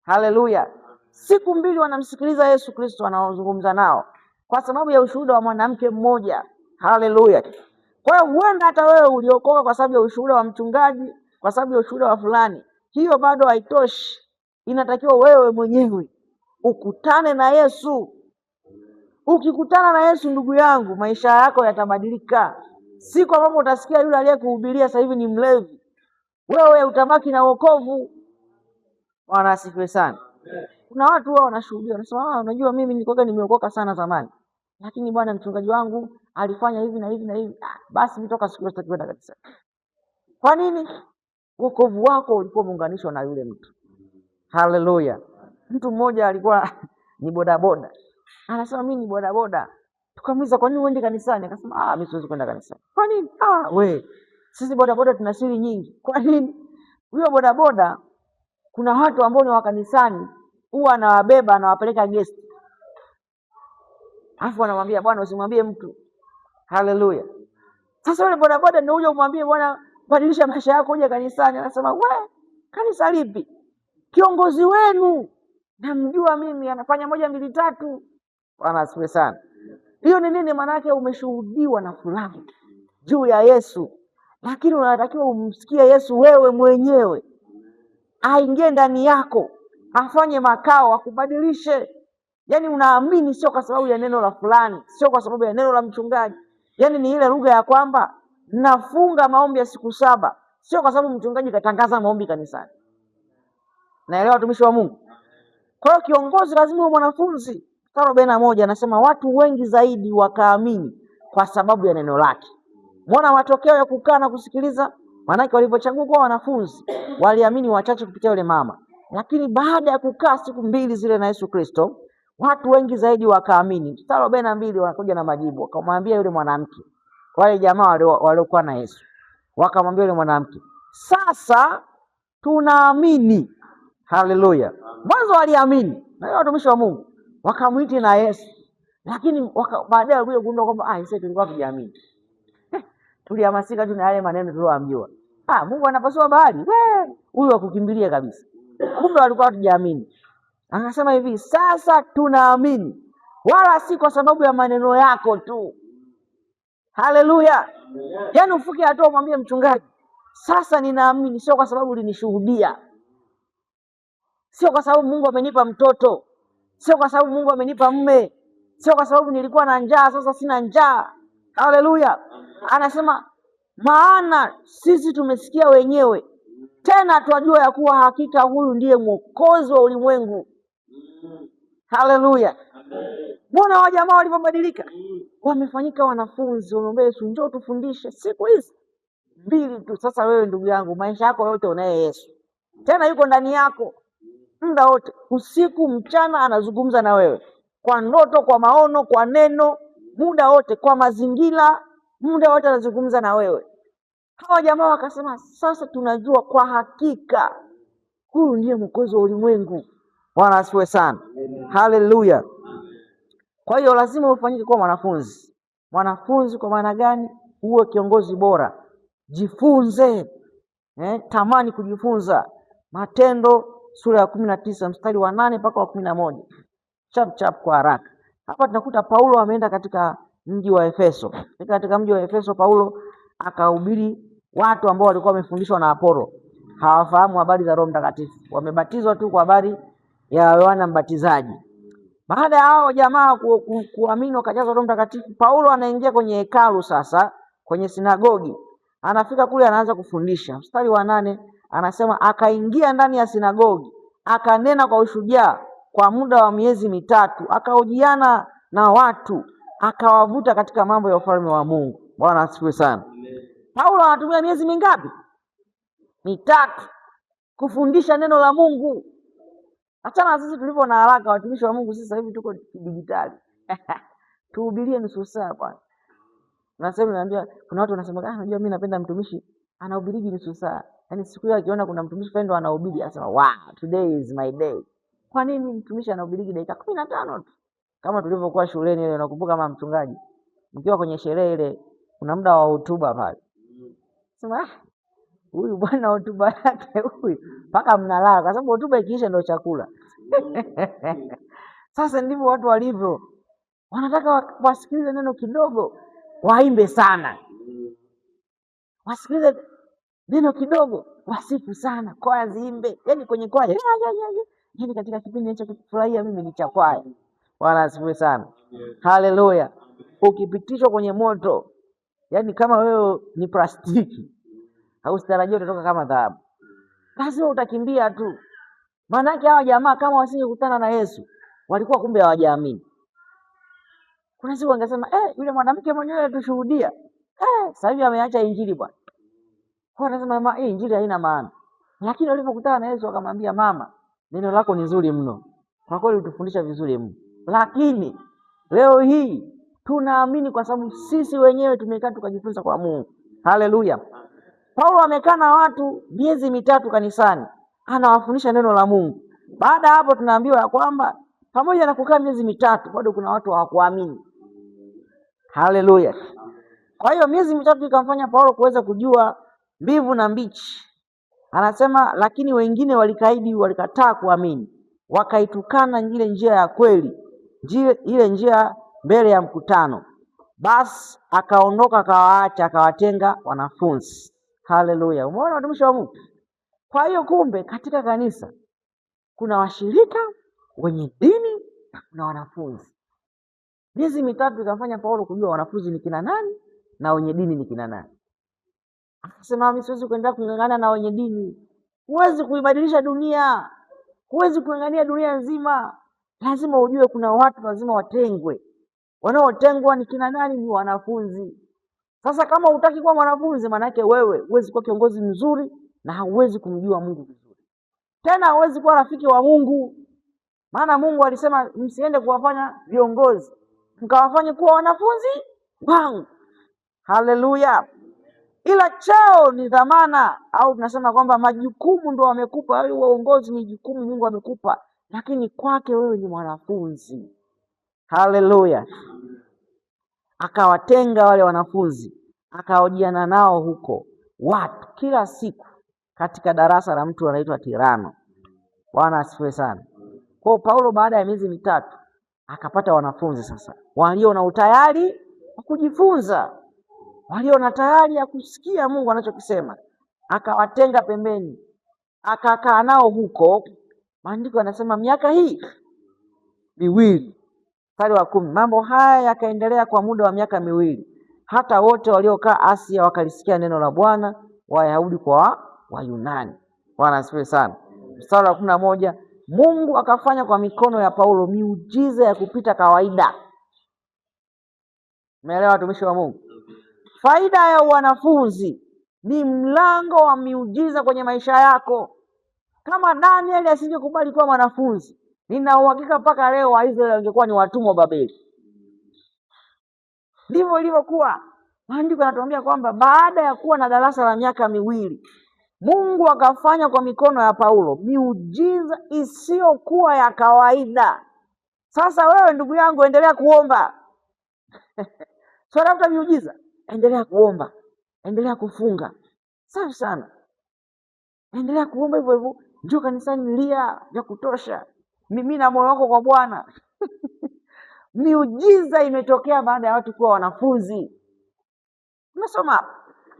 Haleluya. Siku mbili wanamsikiliza Yesu Kristo anaozungumza nao kwa sababu ya ushuhuda wa mwanamke mmoja. Haleluya. Kwa hiyo huenda hata wewe uliokoka kwa sababu ya ushuhuda wa mchungaji, kwa sababu ya ushuhuda wa fulani, hiyo bado haitoshi. Inatakiwa wewe mwenyewe ukutane na Yesu. Ukikutana na Yesu, ndugu yangu, maisha yako yatabadilika. Siku ambapo utasikia yule aliyekuhubiria sasa hivi ni mlevi, wewe utabaki na wokovu. Bwana asifiwe sana. Kuna watu wao wanashuhudia, wanasema unajua mimi nilikuwa nimeokoka sana zamani, lakini bwana mchungaji wangu alifanya hivi na hivi na hivi. Basi nitoka siku sitaki kwenda kabisa. Kwa nini? Wokovu wako ulikuwa muunganishwa na yule mtu. Haleluya. Mtu mmoja alikuwa ni bodaboda. Anasema mimi ni bodaboda. Tukamuuliza kwa nini uende kanisani? Akasema mimi siwezi kwenda kanisani. Kwa nini? Sisi bodaboda tuna siri nyingi. Kwa nini? Huyo bodaboda kuna watu ambao ni wa kanisani huwa anawabeba anawapeleka guest. Alafu anamwambia bwana usimwambie mtu. Haleluya. Sasa yule bodaboda ndio uje umwambie bwana badilisha maisha yako uje kanisani. Anasema kanisa lipi? Kiongozi wenu namjua mimi anafanya 1 2 3. Bwana asifiwe sana. Hiyo ni nini? Maana yake umeshuhudiwa na fulani juu ya Yesu, lakini unatakiwa umsikie Yesu wewe mwenyewe, aingie ndani yako, afanye makao, akubadilishe. Yani unaamini sio kwa sababu ya neno la fulani, sio kwa sababu ya neno la mchungaji. Yani ni ile lugha ya kwamba nafunga maombi ya siku 7, sio kwa sababu mchungaji katangaza maombi kanisani. Naelewa watumishi wa Mungu. Kwa hiyo kiongozi lazima uwe mwanafunzi. 41 anasema watu wengi zaidi wakaamini kwa sababu ya neno lake. Mbona matokeo ya kukaa na kusikiliza? Maana walipochagua kuwa wanafunzi, waliamini wachache kupitia yule mama. Lakini baada ya kukaa siku mbili zile na Yesu Kristo, watu wengi zaidi wakaamini. 42 wanakuja na majibu. Wakamwambia yule mwanamke, wale jamaa waliokuwa na Yesu, wakamwambia yule mwanamke, sasa tunaamini. Haleluya. Mwanzo waliamini. Na hiyo watumishi wa Mungu wakamwiti na Yesu. Lakini baadaye walikuja kugundua kwamba sisi tulikuwa tujiamini. Tulihamasika tu na yale maneno tulioambiwa. Mungu anapasua bahari. Huyu akukimbilia kabisa. Kumbe walikuwa tujiamini. Akasema hivi, sasa tunaamini. Wala si kwa sababu ya maneno yako tu. Haleluya. Yaani ufuke hatua umwambie mchungaji, sasa ninaamini, sio kwa sababu ulinishuhudia. Sio kwa sababu Mungu amenipa mtoto. Sio kwa sababu Mungu amenipa mume. Sio kwa sababu nilikuwa na njaa sasa sina njaa. Haleluya. Anasema maana sisi tumesikia wenyewe, tena twajua ya kuwa hakika huyu ndiye mwokozi wa ulimwengu. Haleluya. Mbona wa jamaa walipobadilika? Wamefanyika wanafunzi, wamwambia Yesu njoo tufundishe siku hizi 2 tu. Sasa wewe ndugu yangu, maisha yako yote unaye Yesu. Tena yuko ndani yako. Muda wote, usiku mchana anazungumza na wewe. Kwa ndoto, kwa maono, kwa neno, muda wote, kwa mazingira, muda wote anazungumza na wewe. Hawa jamaa wakasema sasa tunajua kwa hakika huyu ndiye mwokozi wa ulimwengu. Bwana asifiwe sana. Haleluya. Kwa hiyo lazima ufanyike kuwa mwanafunzi. Mwanafunzi kwa maana gani? Uwe kiongozi bora. Jifunze. Tamani kujifunza. Matendo sura ya 19 mstari wa 8 mpaka wa 11. Chap kwa haraka. Hapa tunakuta Paulo ameenda katika mji wa Efeso. Katika mji wa Efeso Paulo akahubiri watu ambao walikuwa wamefundishwa na Apolo hawafahamu habari za Roho Mtakatifu, wamebatizwa tu kwa habari ya Yohana Mbatizaji. Baada ya hao jamaa kuamini wakajazwa Roho Mtakatifu, Paulo anaingia kwenye hekalu sasa, kwenye sinagogi. Anafika kule anaanza kufundisha. Mstari wa 8 anasema akaingia ndani ya sinagogi, akanena kwa ushujaa kwa muda wa miezi mitatu, akahojiana na watu, akawavuta katika mambo ya ufalme wa Mungu. Bwana asifiwe sana. Paulo anatumia miezi mingapi? Mitatu kufundisha neno la Mungu. Achana sisi tulivyo na haraka, watumishi wa Mungu sasa hivi tuko digitali. Tuhubirie nusu saa bwana. Nasema naambia kuna watu wanasema unajua mimi napenda mtumishi anahubiri nusu saa. Yaani siku hiyo akiona kuna mtumishi pendo anahubiri anasema wow, today is my day. Kwa nini mtumishi anahubiri dakika 15 tu? Kama tulivyokuwa shuleni ile, nakumbuka kama mchungaji mkiwa kwenye sherehe ile kuna muda wa hotuba pale. Sema huyu bwana hotuba yake huyu mpaka mnalala, kwa sababu hotuba ikiisha ndio chakula. Sasa ndivyo watu walivyo, wanataka wasikilize neno kidogo, waimbe sana. Wasikilize neno kidogo, wasifu sana, kwaya ziimbe. Yaani kwenye kwaya yaani katika kipindi hicho kufurahia mimi ni cha kwaya. Bwana asifiwe sana. Haleluya. Ukipitishwa kwenye moto, yaani kama wewe ni plastiki, hausitarajii utatoka kama dhahabu. Lazima utakimbia tu. Maana yake hawa jamaa kama wasingekutana na Yesu, walikuwa kumbe hawajaamini. Kuna siku wangesema yule mwanamke mwenyewe atushuhudia. Sasa hivi ameacha injili bwana. Kwa anasema mama, injili haina maana. Lakini walipokutana na Yesu akamwambia, mama, neno lako ni nzuri mno. Kwa kweli utufundisha vizuri mno. Lakini leo hii tunaamini kwa sababu sisi wenyewe tumekaa tukajifunza kwa Mungu. Haleluya. Paulo amekaa na watu miezi mitatu kanisani, anawafundisha neno la Mungu. Baada hapo tunaambiwa ya kwamba pamoja na kukaa miezi mitatu bado kuna watu hawakuamini. Haleluya. Kwa hiyo miezi mitatu ikamfanya Paulo kuweza kujua mbivu na mbichi. Anasema lakini wengine walikaidi, walikataa kuamini, wakaitukana ile njia ya kweli, ile njia mbele ya mkutano. Basi akaondoka, akawaacha, akawatenga wanafunzi. Haleluya. Umeona watumishi wa Mungu? Kwa hiyo kumbe katika kanisa kuna washirika wenye dini na wanafunzi. Miezi mitatu ikamfanya Paulo kujua wanafunzi ni kina nani na wenye dini ni kina nani. Akasema mimi siwezi kuendelea kung'ang'ana na wenye dini. Huwezi kuibadilisha dunia. Huwezi kuangania dunia nzima. Lazima ujue kuna watu lazima watengwe. Wanaotengwa ni kina nani? Ni wanafunzi. Sasa kama hutaki kuwa mwanafunzi, maana yake wewe huwezi kuwa kiongozi mzuri na hauwezi kumjua Mungu vizuri. Tena hauwezi kuwa rafiki wa Mungu. Maana Mungu alisema msiende kuwafanya viongozi, mkawafanye kuwa wanafunzi wangu. Haleluya. Ila cheo ni dhamana, au tunasema kwamba majukumu ndio amekupa. Hayo uongozi ni jukumu Mungu amekupa, lakini kwake wewe ni mwanafunzi. Haleluya. Akawatenga wale wanafunzi, akahojiana nao huko watu kila siku katika darasa la mtu anaitwa Tirano. Bwana asifiwe sana. Kwa Paulo baada ya miezi mitatu akapata wanafunzi sasa walio na utayari wa kujifunza, walio na tayari ya kusikia Mungu anachokisema. Akawatenga pembeni, akakaa nao huko. Maandiko yanasema miaka hii miwili. Mstari wa 10, mambo haya yakaendelea kwa muda wa miaka miwili, hata wote waliokaa Asia wakalisikia neno la Bwana, Wayahudi kwa Wayunani. Bwana asifiwe sana. Mstari wa 11, Mungu akafanya kwa mikono ya Paulo miujiza ya kupita kawaida. Umeelewa watumishi wa Mungu? Faida ya wanafunzi ni mlango wa miujiza kwenye maisha yako. Kama Danieli asingekubali kuwa mwanafunzi, nina uhakika mpaka leo Waisraeli wangekuwa ni watumwa Babeli. Ndivyo ilivyokuwa. Maandiko yanatuambia kwamba baada ya kuwa na darasa la miaka miwili, Mungu akafanya kwa mikono ya Paulo miujiza isiyokuwa ya kawaida. Sasa wewe ndugu yangu, endelea kuomba. Sio tafuta miujiza, endelea kuomba, endelea kufunga. Safi sana. Endelea kuomba hivyo hivyo. Njoo kanisani, lia vya kutosha. Mimina moyo wako kwa Bwana. Miujiza imetokea baada ya watu kuwa wanafunzi. Umesoma?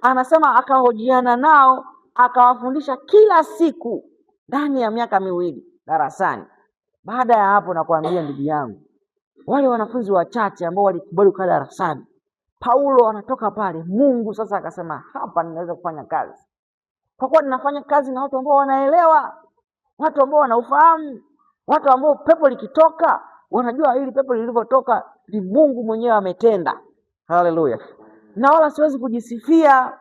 Anasema akahojiana nao, akawafundisha kila siku ndani ya miaka 2 darasani. Baada ya hapo, nakwambia ndugu yangu, wale wanafunzi wachache ambao walikubali kukaa darasani, Paulo anatoka pale, Mungu sasa akasema, hapa ninaweza kufanya kazi, kwa kuwa ninafanya kazi na watu ambao wanaelewa, watu ambao wanaufahamu, watu ambao pepo likitoka wanajua hili pepo lilivyotoka ni Mungu mwenyewe ametenda. Haleluya. Na wala siwezi kujisifia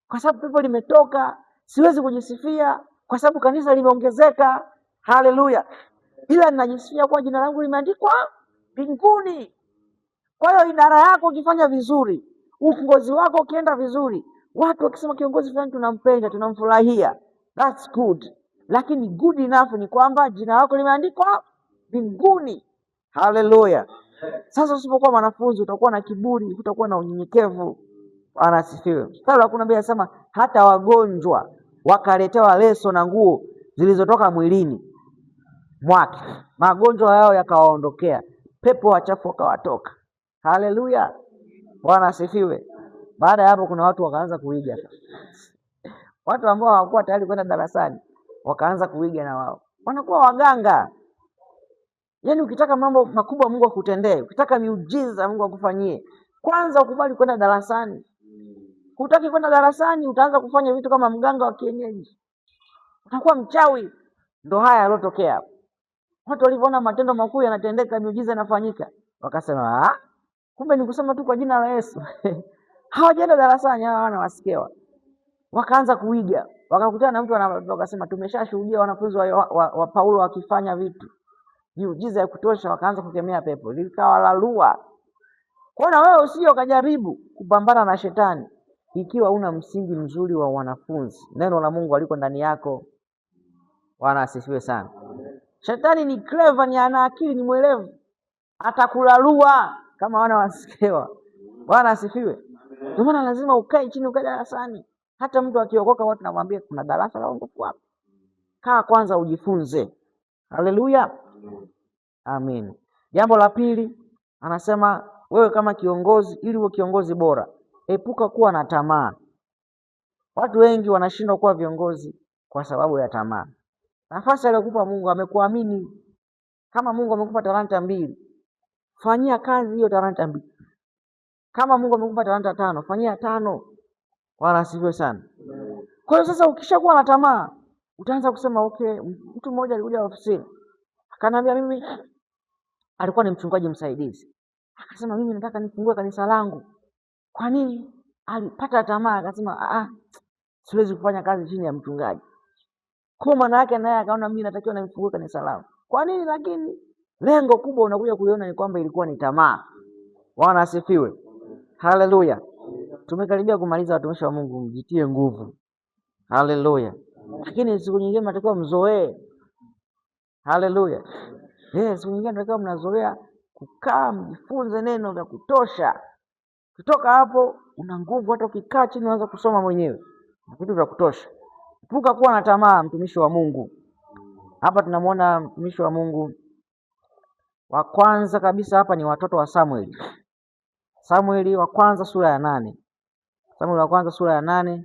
kwa sababu pepo limetoka, siwezi kujisifia kwa sababu kanisa limeongezeka. Haleluya. Ila ninajisifia kwa jina langu limeandikwa mbinguni. Kwa hiyo idara yako ukifanya vizuri, uongozi wako ukienda vizuri, watu wakisema kiongozi fulani tunampenda, tunamfurahia, that's good. Lakini good enough ni kwamba jina lako limeandikwa mbinguni. Haleluya. Sasa usipokuwa mwanafunzi utakuwa na kiburi, utakuwa na unyenyekevu. Anasifiwe. Sasa hakuna Biblia inasema hata wagonjwa wakaletewa leso na nguo zilizotoka mwilini mwake, magonjwa yao yakawaondokea, pepo wachafu wakawatoka. Haleluya. Bwana asifiwe. Baada ya hapo kuna watu wakaanza kuiga. Watu ambao hawakuwa tayari kwenda darasani wakaanza kuiga na wao. Wanakuwa waganga. Yaani ukitaka mambo makubwa Mungu akutendee, ukitaka miujiza Mungu akufanyie, kwanza ukubali kwenda darasani. Hutaki kwenda darasani, utaanza kufanya vitu kama mganga wa kienyeji, utakuwa mchawi. Ndio haya yalotokea. Watu walipoona matendo makuu yanatendeka, miujiza inafanyika, wakasema kumbe ni kusema tu kwa jina la Yesu. Hawajaenda darasani, hawana wasikewa. Wakaanza kuiga, wakakutana na mtu wakasema tumeshashuhudia wanafunzi wa Paulo wakifanya vitu miujiza ya kutosha, wakaanza kukemea pepo, likawalalua. Kwa na wewe usije ukajaribu kupambana na shetani ikiwa una msingi mzuri wa wanafunzi. Neno la Mungu aliko ndani yako. Bwana asifiwe sana. Shetani ni clever, ni ana akili, ni mwelevu, atakulalua kama wana wasikewa. Bwana asifiwe. Ndio maana lazima ukae chini, ukae darasani. Hata mtu akiokoka watu namwambia kuna darasa la ongofu hapa. Kaa kwanza ujifunze. Haleluya. Amen. Jambo la pili, anasema wewe kama kiongozi, ili uwe kiongozi bora, epuka kuwa na tamaa. Watu wengi wanashindwa kuwa viongozi kwa sababu ya tamaa. Nafasi aliyokupa Mungu, amekuamini. Kama Mungu amekupa talanta 2, fanyia kazi hiyo talanta 2. Kama Mungu amekupa talanta 5, fanyia 5. Bwana asifiwe sana. Kwa hiyo sasa ukishakuwa na tamaa, utaanza kusema okay, mtu mmoja alikuja ofisini, akaniambia mimi, alikuwa ni mchungaji msaidizi. Akasema mimi nataka nifungue kanisa langu. Kwa nini? Alipata tamaa, akasema siwezi kufanya kazi chini ya mchungaji. Kwa maana yake naye akaona mimi natakiwa nifungue kanisa langu. Kwa nini? Lakini lengo kubwa unakuja kuliona ni kwamba ilikuwa ni tamaa. Bwana asifiwe. Haleluya. Tumekaribia kumaliza, watumishi wa Mungu, mjitie nguvu. Haleluya. Lakini siku nyingine mnatakiwa mzoee. Haleluya. Siku nyingine mnatakiwa mnazoea kukaa mjifunze neno la kutosha. Kutoka hapo una nguvu, hata ukikaa chini unaanza kusoma mwenyewe. Vitu vya kutosha. Epuka kuwa na tamaa, mtumishi wa Mungu. Hapa tunamwona mtumishi wa Mungu wa kwanza kabisa hapa ni watoto wa Samueli. Samueli wa kwanza sura ya 8. Samueli wa kwanza sura ya 8,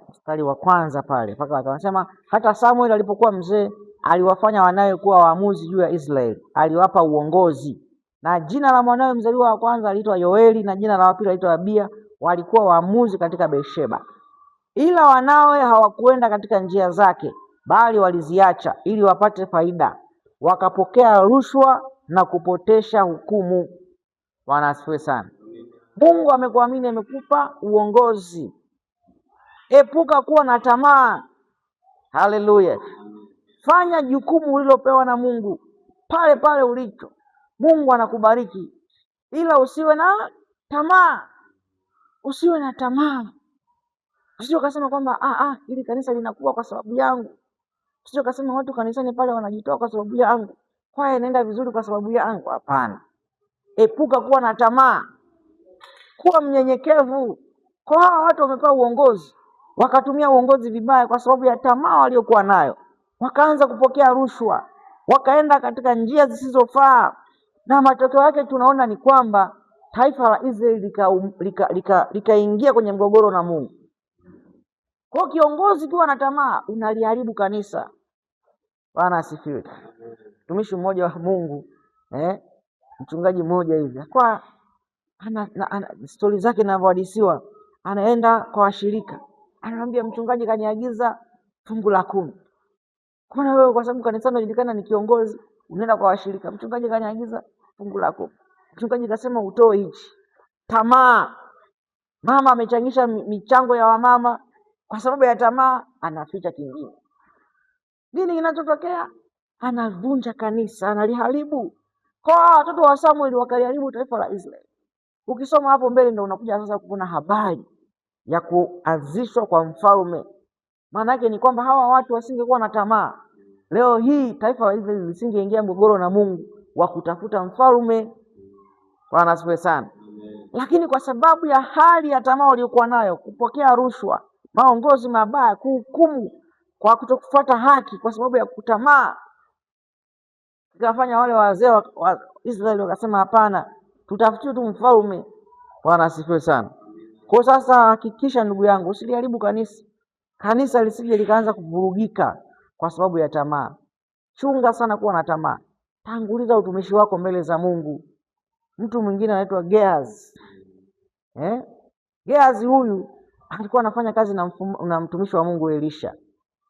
mstari wa kwanza pale. Paka wanasema hata Samueli alipokuwa mzee aliwafanya wanawe kuwa waamuzi juu ya Israeli. Aliwapa uongozi. Na jina la mwanawe mzaliwa wa kwanza aliitwa Yoeli na jina la pili aliitwa Abia. Walikuwa waamuzi katika Beersheba. Ila wanawe hawakuenda katika njia zake, bali waliziacha ili wapate faida. Wakapokea rushwa na kupotesha hukumu. Bwana asifiwe sana. Mungu amekuamini, amekupa uongozi. Epuka kuwa na tamaa. Haleluya. Fanya jukumu ulilopewa na Mungu pale pale ulicho. Mungu anakubariki. Ila usiwe na tamaa. Usiwe na tamaa. Usije ukasema kwamba ili kanisa linakuwa kwa sababu yangu. Usije ukasema watu kanisani pale wanajitoa kwa sababu yangu. Kwaya inaenda vizuri kwa sababu yangu. Hapana. Epuka kuwa na tamaa. Kuwa mnyenyekevu. Kwa hawa watu wamepewa uongozi, wakatumia uongozi vibaya kwa sababu ya tamaa waliokuwa nayo. Wakaanza kupokea rushwa, wakaenda katika njia zisizofaa, na matokeo yake tunaona ni kwamba taifa la Israeli likaingia kwenye mgogoro na Mungu. Kwa kiongozi kiwa na tamaa unaliharibu kanisa. Bwana asifiwe. Mtumishi mmoja wa Mungu, mchungaji mmoja hivi, kwa stori zake ninavyohadisiwa, anaenda kwa washirika, anamwambia mchungaji kaniagiza fungu la 10. Kuna wewe kwa sababu kanisa linajulikana ni kiongozi, unaenda kwa washirika, mchungaji kaniagiza fungu la 10. Mchungaji kasema utoe hichi. Tamaa. Mama amechangisha michango ya wamama, kwa sababu ya tamaa anaficha kingine. Nini kinachotokea? Anavunja kanisa, analiharibu. Kwa watoto wa Samuel wakaliharibu taifa la Israeli. Ukisoma hapo mbele ndio unakuja sasa kuona habari ya kuanzishwa kwa mfalme. Maana yake ni kwamba hawa watu wasingekuwa na tamaa, leo hii taifa la Israeli lisingeingia mgogoro na Mungu wa kutafuta mfalme. Bwana asifiwe sana. Lakini kwa sababu ya hali ya tamaa waliokuwa nayo, kupokea rushwa, maongozi mabaya, kuhukumu kwa kutokufuata haki kwa sababu ya kutamaa, ikafanya wale wazee wa Israeli wakasema hapana, tutafutie tu mfalme. Bwana asifiwe sana. Kwa sasa hakikisha ndugu yangu usiliharibu kanisa. Kanisa lisije likaanza kuvurugika kwa sababu ya tamaa. Chunga sana kuwa na tamaa. Tanguliza utumishi wako mbele za Mungu. Mtu mwingine anaitwa Gehazi. Gehazi huyu alikuwa anafanya kazi na mtumishi wa Mungu Elisha.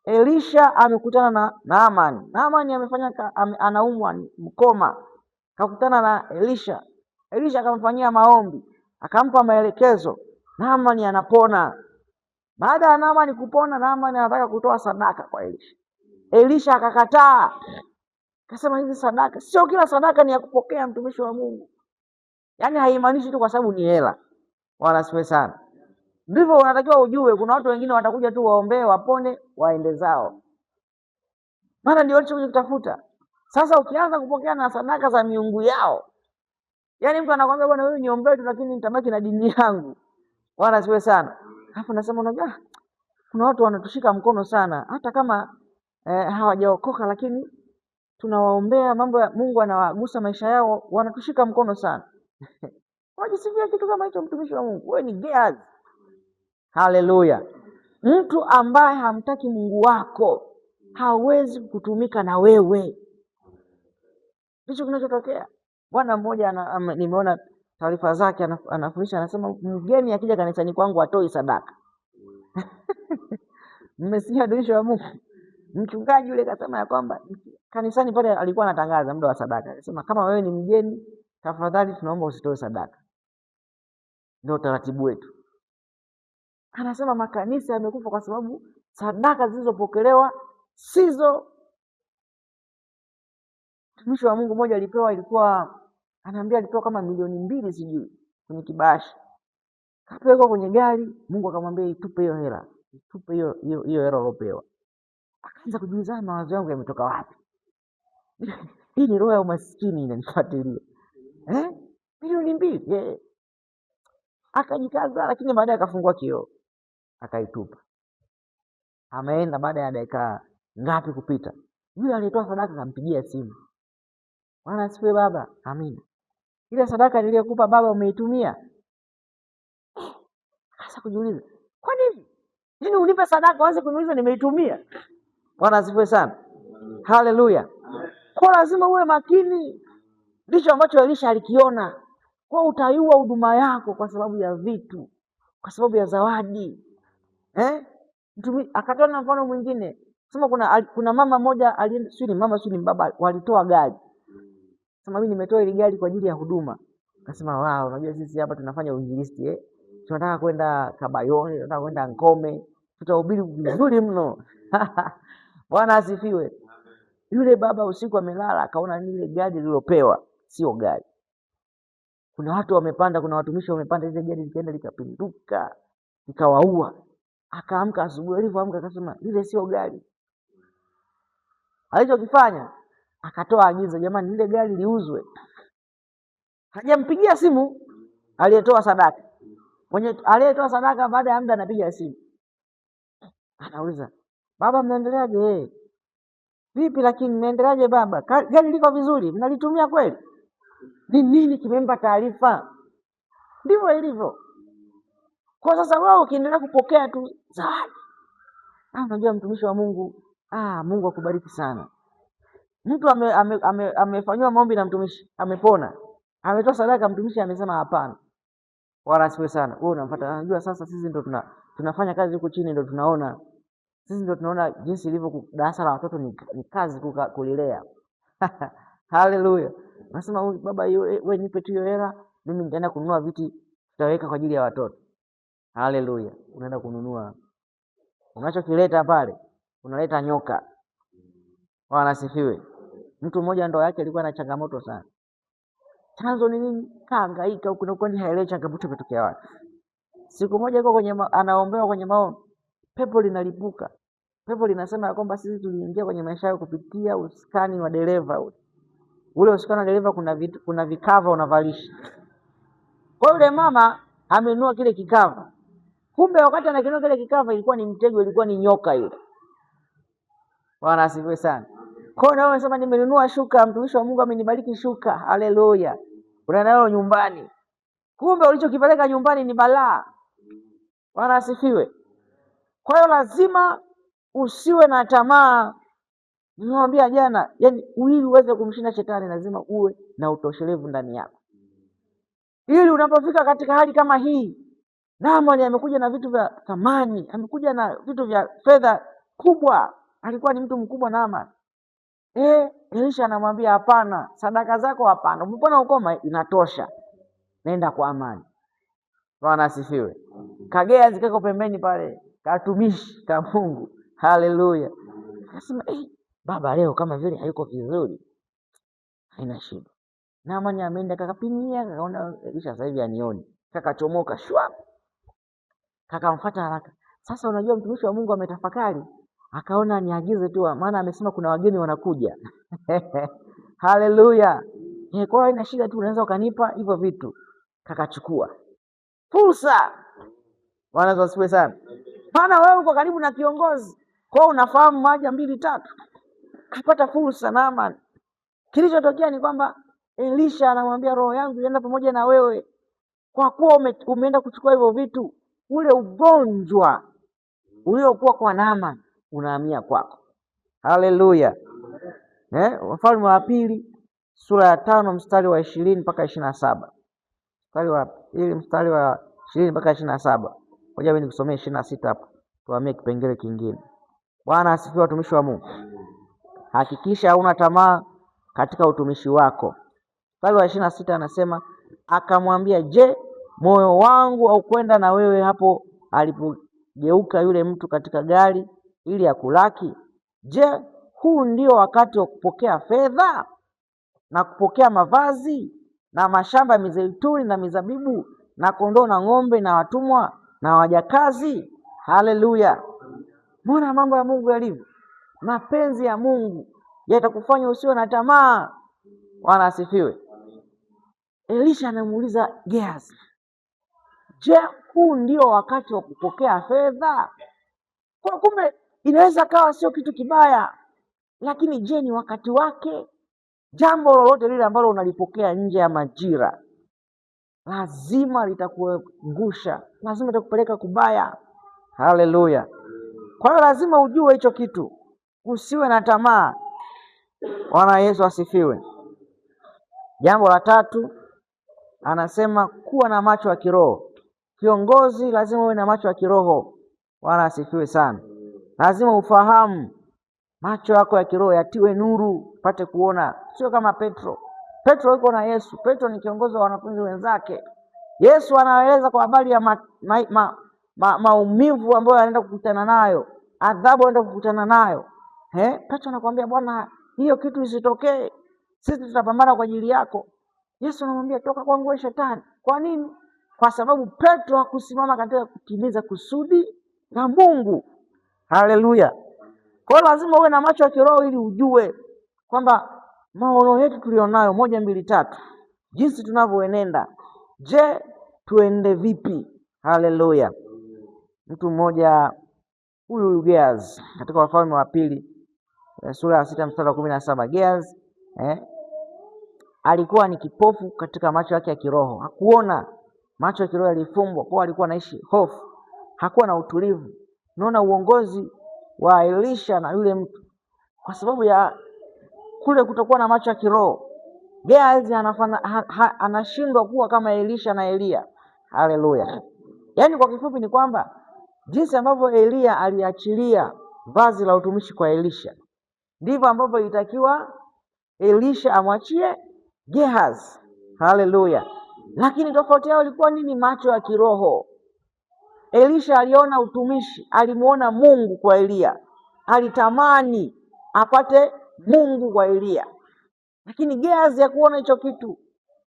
Elisha amekutana na Naamani. Naamani anaumwa mkoma. Kakutana na Elisha. Elisha akamfanyia maombi, akampa maelekezo. Naamani anapona. Baada ya Naamani kupona, Naamani anataka kutoa sadaka kwa Elisha. Elisha akakataa. Akasema hizi sadaka, sio kila sadaka ni ya kupokea mtumishi wa Mungu. Yaani haimaanishi tu kwa sababu ni hela. Wala siwe sana. Ndivyo unatakiwa ujue, kuna watu wengine watakuja tu waombee, wapone, waende zao. Maana ndio walichokuja kutafuta. Sasa ukianza kupokea na sadaka za miungu yao, yaani mtu anakuambia bwana wewe niombee tu lakini nitabaki na dini yangu. Wala siwe sana. Hapo nasema unajua kuna watu wanatushika mkono sana, hata kama hawajaokoka lakini tunawaombea, mambo ya Mungu anawagusa maisha yao, wanatushika mkono sana. Wajisifia kitu kama hicho mtumishi wa Mungu. Wewe ni Gehazi. Haleluya. Mtu ambaye hamtaki Mungu wako hawezi kutumika na wewe. Hicho kinachotokea. Bwana mmoja nimeona taarifa zake anafundisha, anasema mgeni akija kanisani kwangu atoi sadaka. Mmesikia dunisho wa Mungu. Mchungaji yule kasema ya kwamba kanisani pale alikuwa anatangaza muda wa sadaka. Anasema kama wewe ni mgeni, tafadhali tunaomba usitoe sadaka. Ndio taratibu wetu. Anasema makanisa yamekufa kwa sababu sadaka zilizopokelewa sizo. Mtumishi wa Mungu mmoja ilikuwa anaambia alipewa kama milioni 2 sijui kwenye kibashi. Kapeleka kwenye gari, Mungu akamwambia itupe hiyo hela. Itupe hiyo hela ulopewa. Akaanza kujiuliza mawazo yangu yametoka wapi? Hii ni roho ya umaskini inanifuatilia. Milioni 2. Akajikaza lakini baadaye akafungua kioo. Akaitupa. Ameenda baada ya dakika ngapi kupita. Yule aliyetoa sadaka akampigia simu. Bwana asifiwe baba. Amina. Ile sadaka niliyokupa baba umeitumia? Sasa kujiuliza, kwa nini? Nini unipe sadaka uanze kuniuliza nimeitumia? Bwana asifiwe sana. Haleluya. Kwa lazima uwe makini. Ndicho ambacho Elisha alikiona. Kwa utaiua huduma yako kwa sababu ya vitu, kwa sababu ya zawadi. Akatoa na mfano mwingine. Sema kuna mama moja ni baba walitoa gari. Sema mimi nimetoa ile gari kwa ajili ya huduma. Akasema wao, unajua sisi hapa tunafanya uinjilisti tunataka kwenda Kabayoni, tunataka kwenda Nkome, tutahubiri vizuri mno. Bwana asifiwe. Yule baba usiku amelala akaona ile gari lilopewa sio gari. Kuna watu wamepanda, kuna watumishi wamepanda ile gari likaenda likapinduka, likawaua. Akaamka asubuhi, alipoamka akasema ile sio gari. Alichokifanya akatoa agizo, jamani ile gari liuzwe. Hajampigia simu aliyetoa sadaka. Aliyetoa sadaka baada ya muda anapiga simu. Anauliza, "Baba mnaendeleaje?" "Vipi lakini mnaendeleaje baba? Gari liko vizuri, mnalitumia kweli?" Ni nini kimempa taarifa? Ndivyo ilivyo. Kwa sasa wewe ukiendelea kupokea tu zawadi, unajua mtumishi wa Mungu, Mungu akubariki sana. Mtu amefanywa maombi na mtumishi, amepona, ametoa sadaka, mtumishi amesema hapana. Wala asiwe sana. Wewe unamfuata, unajua sasa sisi ndo tunafanya kazi huko chini, ndo tunaona sisi ndo tunaona jinsi ilivyo darasa la watoto ni kazi kulilea. Haleluya. Nasema baba, wewe nipe tu hiyo hela, mimi nitaenda kununua viti tutaweka kwa ajili ya watoto. Haleluya. Unaenda kununua, unachokileta pale unaleta nyoka. Bwana asifiwe. Mtu mmoja ndoa yake ilikuwa na changamoto sana. Chanzo ni nini? Kaangaika huko na kwani haelewi changamoto imetokea wapi. Siku moja yuko anaombewa kwenye maombi, pepo linalipuka. Pepo linasema kwamba sisi tuliingia kwenye maisha yao kupitia uskani wa dereva ule uskani wa dereva, kuna vikava unavalisha. Kwa yule mama amenunua kile kikava, kumbe wakati anakinunua kile kikava ilikuwa ni mtego, ilikuwa ni nyoka yule. Bwana asifiwe sana. Kwa hiyo unasema nimenunua shuka, mtumishi wa Mungu amenibariki shuka, haleluya, unaenda nyumbani, kumbe ulichokipeleka nyumbani ni balaa. Bwana asifiwe. Kwa hiyo lazima usiwe na tamaa. Nimwambia jana, yani ili uweze kumshinda shetani lazima uwe na utoshelevu ndani yako, ili unapofika katika hali kama hii. Naamani amekuja na vitu vya thamani, amekuja na vitu vya fedha kubwa, alikuwa ni mtu mkubwa Naamani. Elisha anamwambia hapana, sadaka zako hapana, umepona ukoma, inatosha, nenda kwa amani. Bwana asifiwe. Kagea zikako pembeni pale, katumishi ka Mungu, haleluya. Akasema baba leo kama vile hayuko vizuri, haina shida. Naamani ameenda kakapimia, akaona Elisha sasa hivi anioni, kakachomoka shwa, kakamfuata haraka. Sasa unajua mtumishi wa Mungu ametafakari, akaona niagize tu, maana amesema kuna wageni wanakuja. Haleluya. Kwa hiyo ina shida tu, unaweza ukanipa hivyo vitu. Kakachukua fursa. Bwana asifiwe sana. Maana wewe uko karibu na kiongozi, kwa hiyo unafahamu moja mbili tatu. Kapata fursa Naamani. Kilichotokea ni kwamba Elisha anamwambia roho yangu ienda pamoja na wewe, kwa kuwa umeenda kuchukua hivyo vitu, ule ugonjwa uliokuwa kwa Naamani unahamia kwako. Haleluya. Wafalme wa Pili sura ya 5 mstari wa 20 mpaka 27. Mstari wa 20 mpaka 27. Ngoja mimi nikusomee 26 hapa. Tuhamie kipengele kingine. Bwana asifiwe, watumishi wa Mungu. Hakikisha hauna tamaa katika utumishi wako. Mstari wa 26 anasema, akamwambia, je, moyo wangu au kwenda na wewe hapo alipogeuka yule mtu katika gari ili akulaki? Je, huu ndio wakati wa kupokea fedha na kupokea mavazi na mashamba ya mizeituni na mizabibu na kondoo na ng'ombe na watumwa na wajakazi? Haleluya. Mbona mambo ya Mungu yalivyo? Mapenzi ya Mungu yatakufanya usiwe na tamaa. Bwana asifiwe. Elisha anamuuliza Gehazi, je, huu ndio wakati wa kupokea fedha? Kwa kumbe inaweza kawa sio kitu kibaya, lakini je, ni wakati wake? Jambo lolote lile ambalo unalipokea nje ya majira lazima litakuangusha, lazima litakupeleka kubaya. Haleluya. Kwa hiyo lazima ujue hicho kitu, usiwe na tamaa. Bwana Yesu asifiwe. Jambo la 3 anasema kuwa na macho ya kiroho. Kiongozi lazima uwe na macho ya kiroho. Bwana asifiwe sana. Lazima ufahamu, macho yako ya kiroho yatiwe nuru, pate kuona. Sio kama Petro. Petro yuko na Yesu. Petro ni kiongozi wa wanafunzi wenzake. Yesu anaeleza kwa habari ya maumivu ambayo anaenda kukutana nayo, adhabu anaenda kukutana nayo. Petro anakuambia, Bwana, hiyo kitu isitokee, sisi tutapambana kwa ajili yako. Yesu anamwambia, toka kwangu wewe Shetani. Kwa nini? Kwa sababu Petro hakusimama katika kutimiza kusudi la Mungu. Haleluya. Kwa hiyo lazima uwe na macho ya kiroho ili ujue kwamba maono yetu tulionayo 1 2 3, jinsi tunavyoenenda, je, tuende vipi? Haleluya. Mtu mmoja huyu Gehazi katika Wafalme wa Pili sura ya 6 mstari wa 17, Gehazi alikuwa ni kipofu katika macho yake ya kiroho, hakuona. macho ya kiroho yalifumbwa, kwa alikuwa anaishi hofu, hakuwa na utulivu. Unaona uongozi wa Elisha na yule mtu, kwa sababu ya kule kutokuwa na macho ya kiroho, Gehazi anashindwa kuwa kama Elisha na Elia. Haleluya. Yaani kwa kifupi ni kwamba jinsi ambavyo Elia aliachilia vazi la utumishi kwa Elisha, ndivyo ambavyo ilitakiwa Elisha amwachie Gehazi. Haleluya. Lakini tofauti yao ilikuwa nini? Macho ya kiroho. Elisha aliona utumishi, alimuona Mungu kwa Elia, alitamani apate Mungu kwa Elia. Lakini Gehazi hakuona hicho kitu.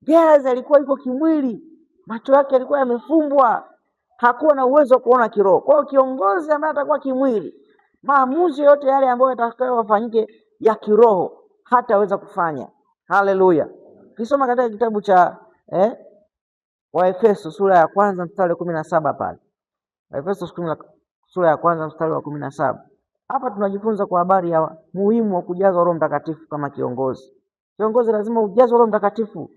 Gehazi alikuwa yuko kimwili, macho yake yalikuwa yamefumbwa, hakuwa na uwezo wa kuona kiroho. Kwa hiyo kiongozi ambaye atakuwa kimwili, maamuzi yote yale ambayo yatakayofanyike ya kiroho hataweza kufanya. Haleluya. Kisoma katika kitabu cha Waefeso sura ya 1 mstari wa 17 pale. Waefeso sura ya 1 mstari wa 17. Hapa tunajifunza kwa habari ya muhimu wa kujazwa Roho Mtakatifu kama kiongozi. Kiongozi lazima ujazwe Roho Mtakatifu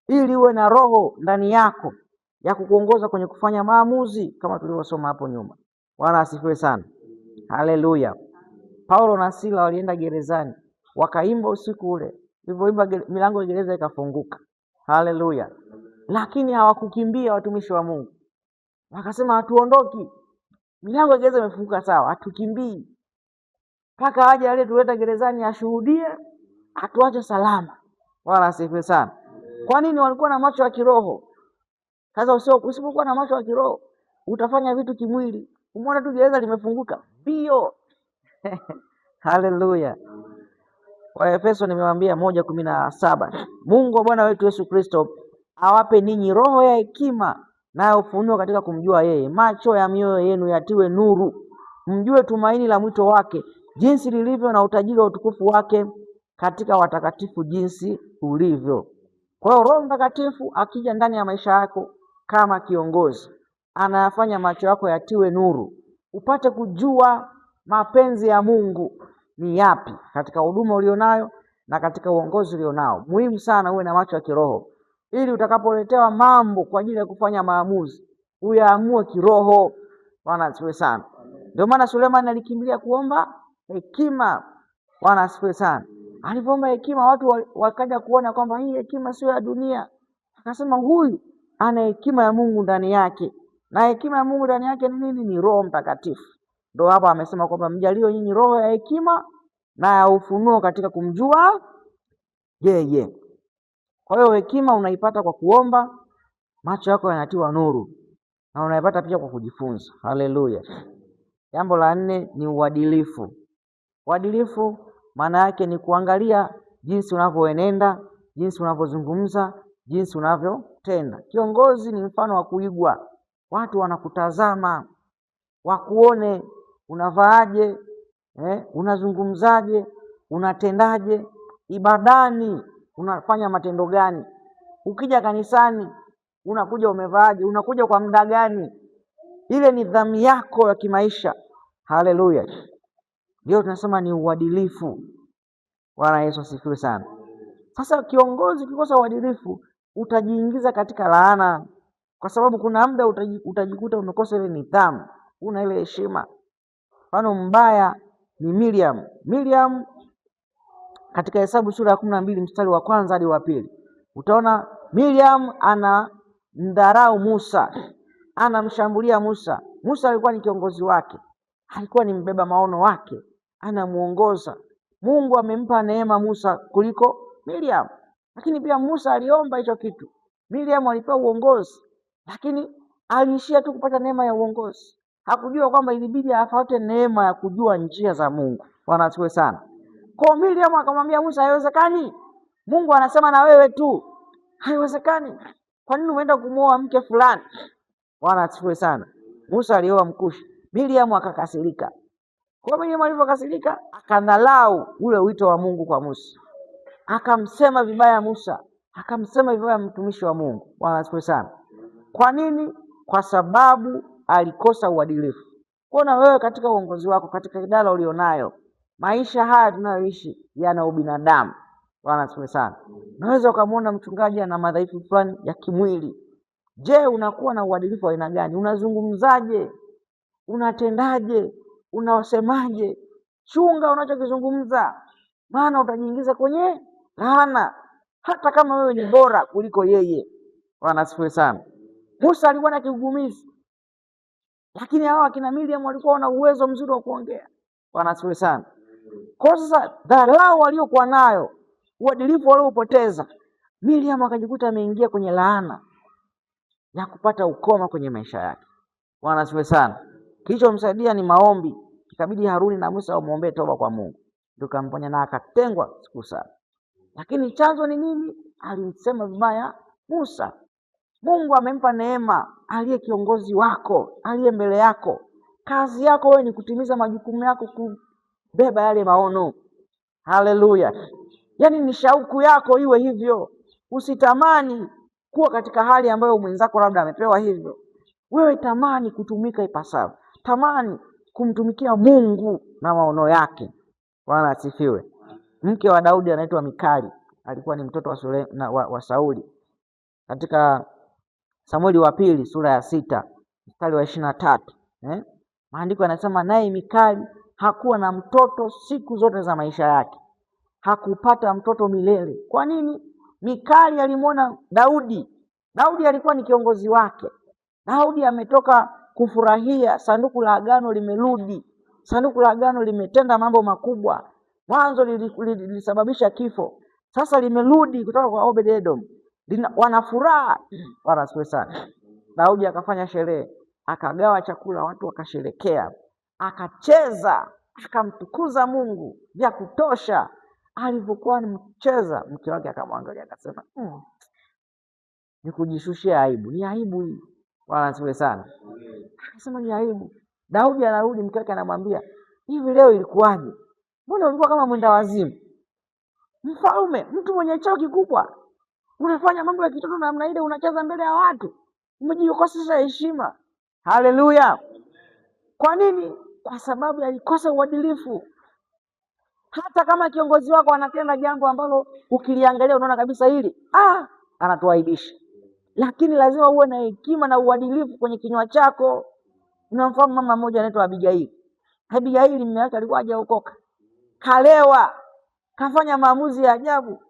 ili uwe na roho ndani yako ya kukuongoza kwenye kufanya maamuzi kama tulivyosoma hapo nyuma. Bwana asifiwe sana. Haleluya. Paulo na Sila walienda gerezani, wakaimba usiku ule. Ilivyoimba milango ya gereza ikafunguka. Haleluya. Lakini hawakukimbia watumishi wa Mungu. Wakasema hatuondoki. Milango ya gereza imefunguka sawa, hatukimbii. Mpaka aje aliyetuleta gerezani ashuhudie, atuache salama. Bwana asifiwe sana. Kwa nini? Walikuwa na macho ya kiroho. Sasa usipokuwa na macho ya kiroho, utafanya vitu kimwili. Umeona tu gereza limefunguka, bio. Haleluya. Waefeso nimewaambia 1:17. Mungu wa Bwana wetu Yesu Kristo awape ninyi roho ya hekima na ufunuo katika kumjua yeye, macho ya mioyo yenu yatiwe nuru, mjue tumaini la mwito wake, jinsi lilivyo, na utajiri wa utukufu wake katika watakatifu jinsi ulivyo. Kwa hiyo Roho Mtakatifu akija ndani ya maisha yako kama kiongozi, anayafanya macho yako yatiwe nuru, upate kujua mapenzi ya Mungu ni yapi katika huduma ulionayo na katika uongozi ulionao. Muhimu sana uwe na macho ya kiroho, ili utakapoletewa mambo kwa ajili ya kufanya maamuzi, uyaamue kiroho. Bwana asifiwe sana. Ndio maana Suleiman alikimbilia kuomba hekima. Bwana asifiwe sana. Alipoomba hekima, watu wakaja kuona kwamba hii hekima sio ya dunia. Akasema huyu ana hekima ya Mungu ndani yake. Na hekima ya Mungu ndani yake ni nini? Ni Roho Mtakatifu. Ndio hapa amesema kwamba mjalio nyinyi roho ya hekima na ya ufunuo katika kumjua yeye. Kwa hiyo hekima unaipata kwa kuomba, macho yako yanatiwa nuru, na unaipata pia kwa kujifunza. Haleluya. Jambo la 4 ni uadilifu. Uadilifu maana yake ni kuangalia jinsi unavyoenenda, jinsi unavyozungumza, jinsi unavyotenda. Kiongozi ni mfano wa kuigwa. Watu wanakutazama, wakuone unavaaje, unazungumzaje, unatendaje, ibadani unafanya matendo gani, ukija kanisani unakuja umevaaje, unakuja kwa muda gani. Ile nidhamu yako ya kimaisha. Haleluya. Ndio tunasema ni uadilifu. Bwana Yesu asifiwe sana. Sasa kiongozi ukikosa uadilifu, utajiingiza katika laana, kwa sababu kuna muda utajikuta umekosa ile nidhamu, una ile heshima. Mfano mbaya ni Miriam. Miriam katika Hesabu sura ya 12 mstari wa 1 hadi wa 2. Utaona Miriam anamdharau Musa, anamshambulia Musa. Musa alikuwa ni kiongozi wake, alikuwa ni mbeba maono wake, anamuongoza. Mungu amempa neema Musa kuliko Miriam. Lakini pia Musa aliomba hicho kitu. Miriam alipewa uongozi, lakini aliishia tu kupata neema ya uongozi. Hakujua kwamba ilibidi afuate neema ya kujua njia za Mungu. Bwana asifiwe sana. Kwa Miriam akamwambia Musa, haiwezekani. Mungu anasema na wewe tu. Haiwezekani. Kwa nini umeenda kumuoa mke fulani? Bwana asifiwe sana. Musa alioa Mkushi. Miriam akakasirika. Kwa Miriam alipokasirika, akadhalau ule wito wa Mungu kwa Musa. Akamsema vibaya Musa, akamsema vibaya mtumishi wa Mungu. Bwana asifiwe sana. Kwa nini? Kwa sababu alikosa uadilifu. Kuna wewe katika uongozi wako, katika idara ulionayo, maisha haya tunayoishi yana ubinadamu. Bwana asifiwe sana. Unaweza ukamwona mchungaji ana madhaifu fulani ya kimwili, Je, unakuwa na uadilifu wa aina gani? Unazungumzaje? Unatendaje? Unasemaje? Chunga unachokizungumza, maana utajiingiza kwenye laana, hata kama wewe ni bora kuliko yeye. Bwana asifiwe sana. Musa alikuwa na kigugumizi, lakini hao akina Miriam walikuwa na uwezo mzuri wa kuongea. Bwana asifiwe sana. Kwa sasa dharau waliokuwa nayo, uadilifu waliopoteza, Miriam akajikuta ameingia kwenye laana ya kupata ukoma kwenye maisha yake. Bwana asifiwe sana. Kilichomsaidia ni maombi. Ikabidi Haruni na Musa wamuombee toba kwa Mungu, ndio kamponya na akatengwa siku saba. Lakini chanzo ni nini? Alimsema vibaya Musa. Mungu amempa neema, aliye kiongozi wako, aliye mbele yako. Kazi yako wewe ni kutimiza majukumu yako, kubeba yale maono. Haleluya. Yaani ni shauku yako iwe hivyo. Usitamani kuwa katika hali ambayo mwenzako labda amepewa hivyo. Wewe tamani kutumika ipasavyo. Tamani kumtumikia Mungu na maono yake. Bwana asifiwe. Mke wa Daudi anaitwa Mikali, alikuwa ni mtoto wa Sauli. Katika Samueli wa pili sura ya 6 mstari wa 23, maandiko yanasema naye Mikali hakuwa na mtoto siku zote za maisha yake, hakupata mtoto milele. Kwa nini? Mikali alimwona Daudi. Daudi alikuwa ni kiongozi wake. Daudi ametoka kufurahia sanduku la agano limerudi. Sanduku la agano limetenda mambo makubwa. Mwanzo lilisababisha kifo, sasa limerudi kutoka kwa Obed-Edom. Wanafuraha. Bwana asifiwe sana. Daudi akafanya sherehe, akagawa chakula, watu wakasherekea, akacheza, akamtukuza Mungu vya kutosha. Alivyokuwa anamcheza, mke wake akamwangalia akasema, ni kujishushia aibu. Ni aibu hii. Bwana asifiwe sana. Akasema ni aibu. Daudi anarudi, mke wake anamwambia, hivi leo ilikuwaje? Mbona ulikuwa kama mwenda wazimu? Mfalme, mtu mwenye cheo kikubwa, unafanya mambo ya kitoto namna ile, unacheza mbele ya watu, umejikosesha heshima. Haleluya. Kwa nini? Kwa sababu alikosa uadilifu. Hata kama kiongozi wako anatenda jambo ambalo ukiliangalia unaona kabisa hili anatuaibisha, lakini lazima uwe na hekima na uadilifu kwenye kinywa chako. Unamfahamu mama mmoja anaitwa Abigaili. Abigaili mume wake alikuwa hajaokoka, kalewa, kafanya maamuzi ya ajabu.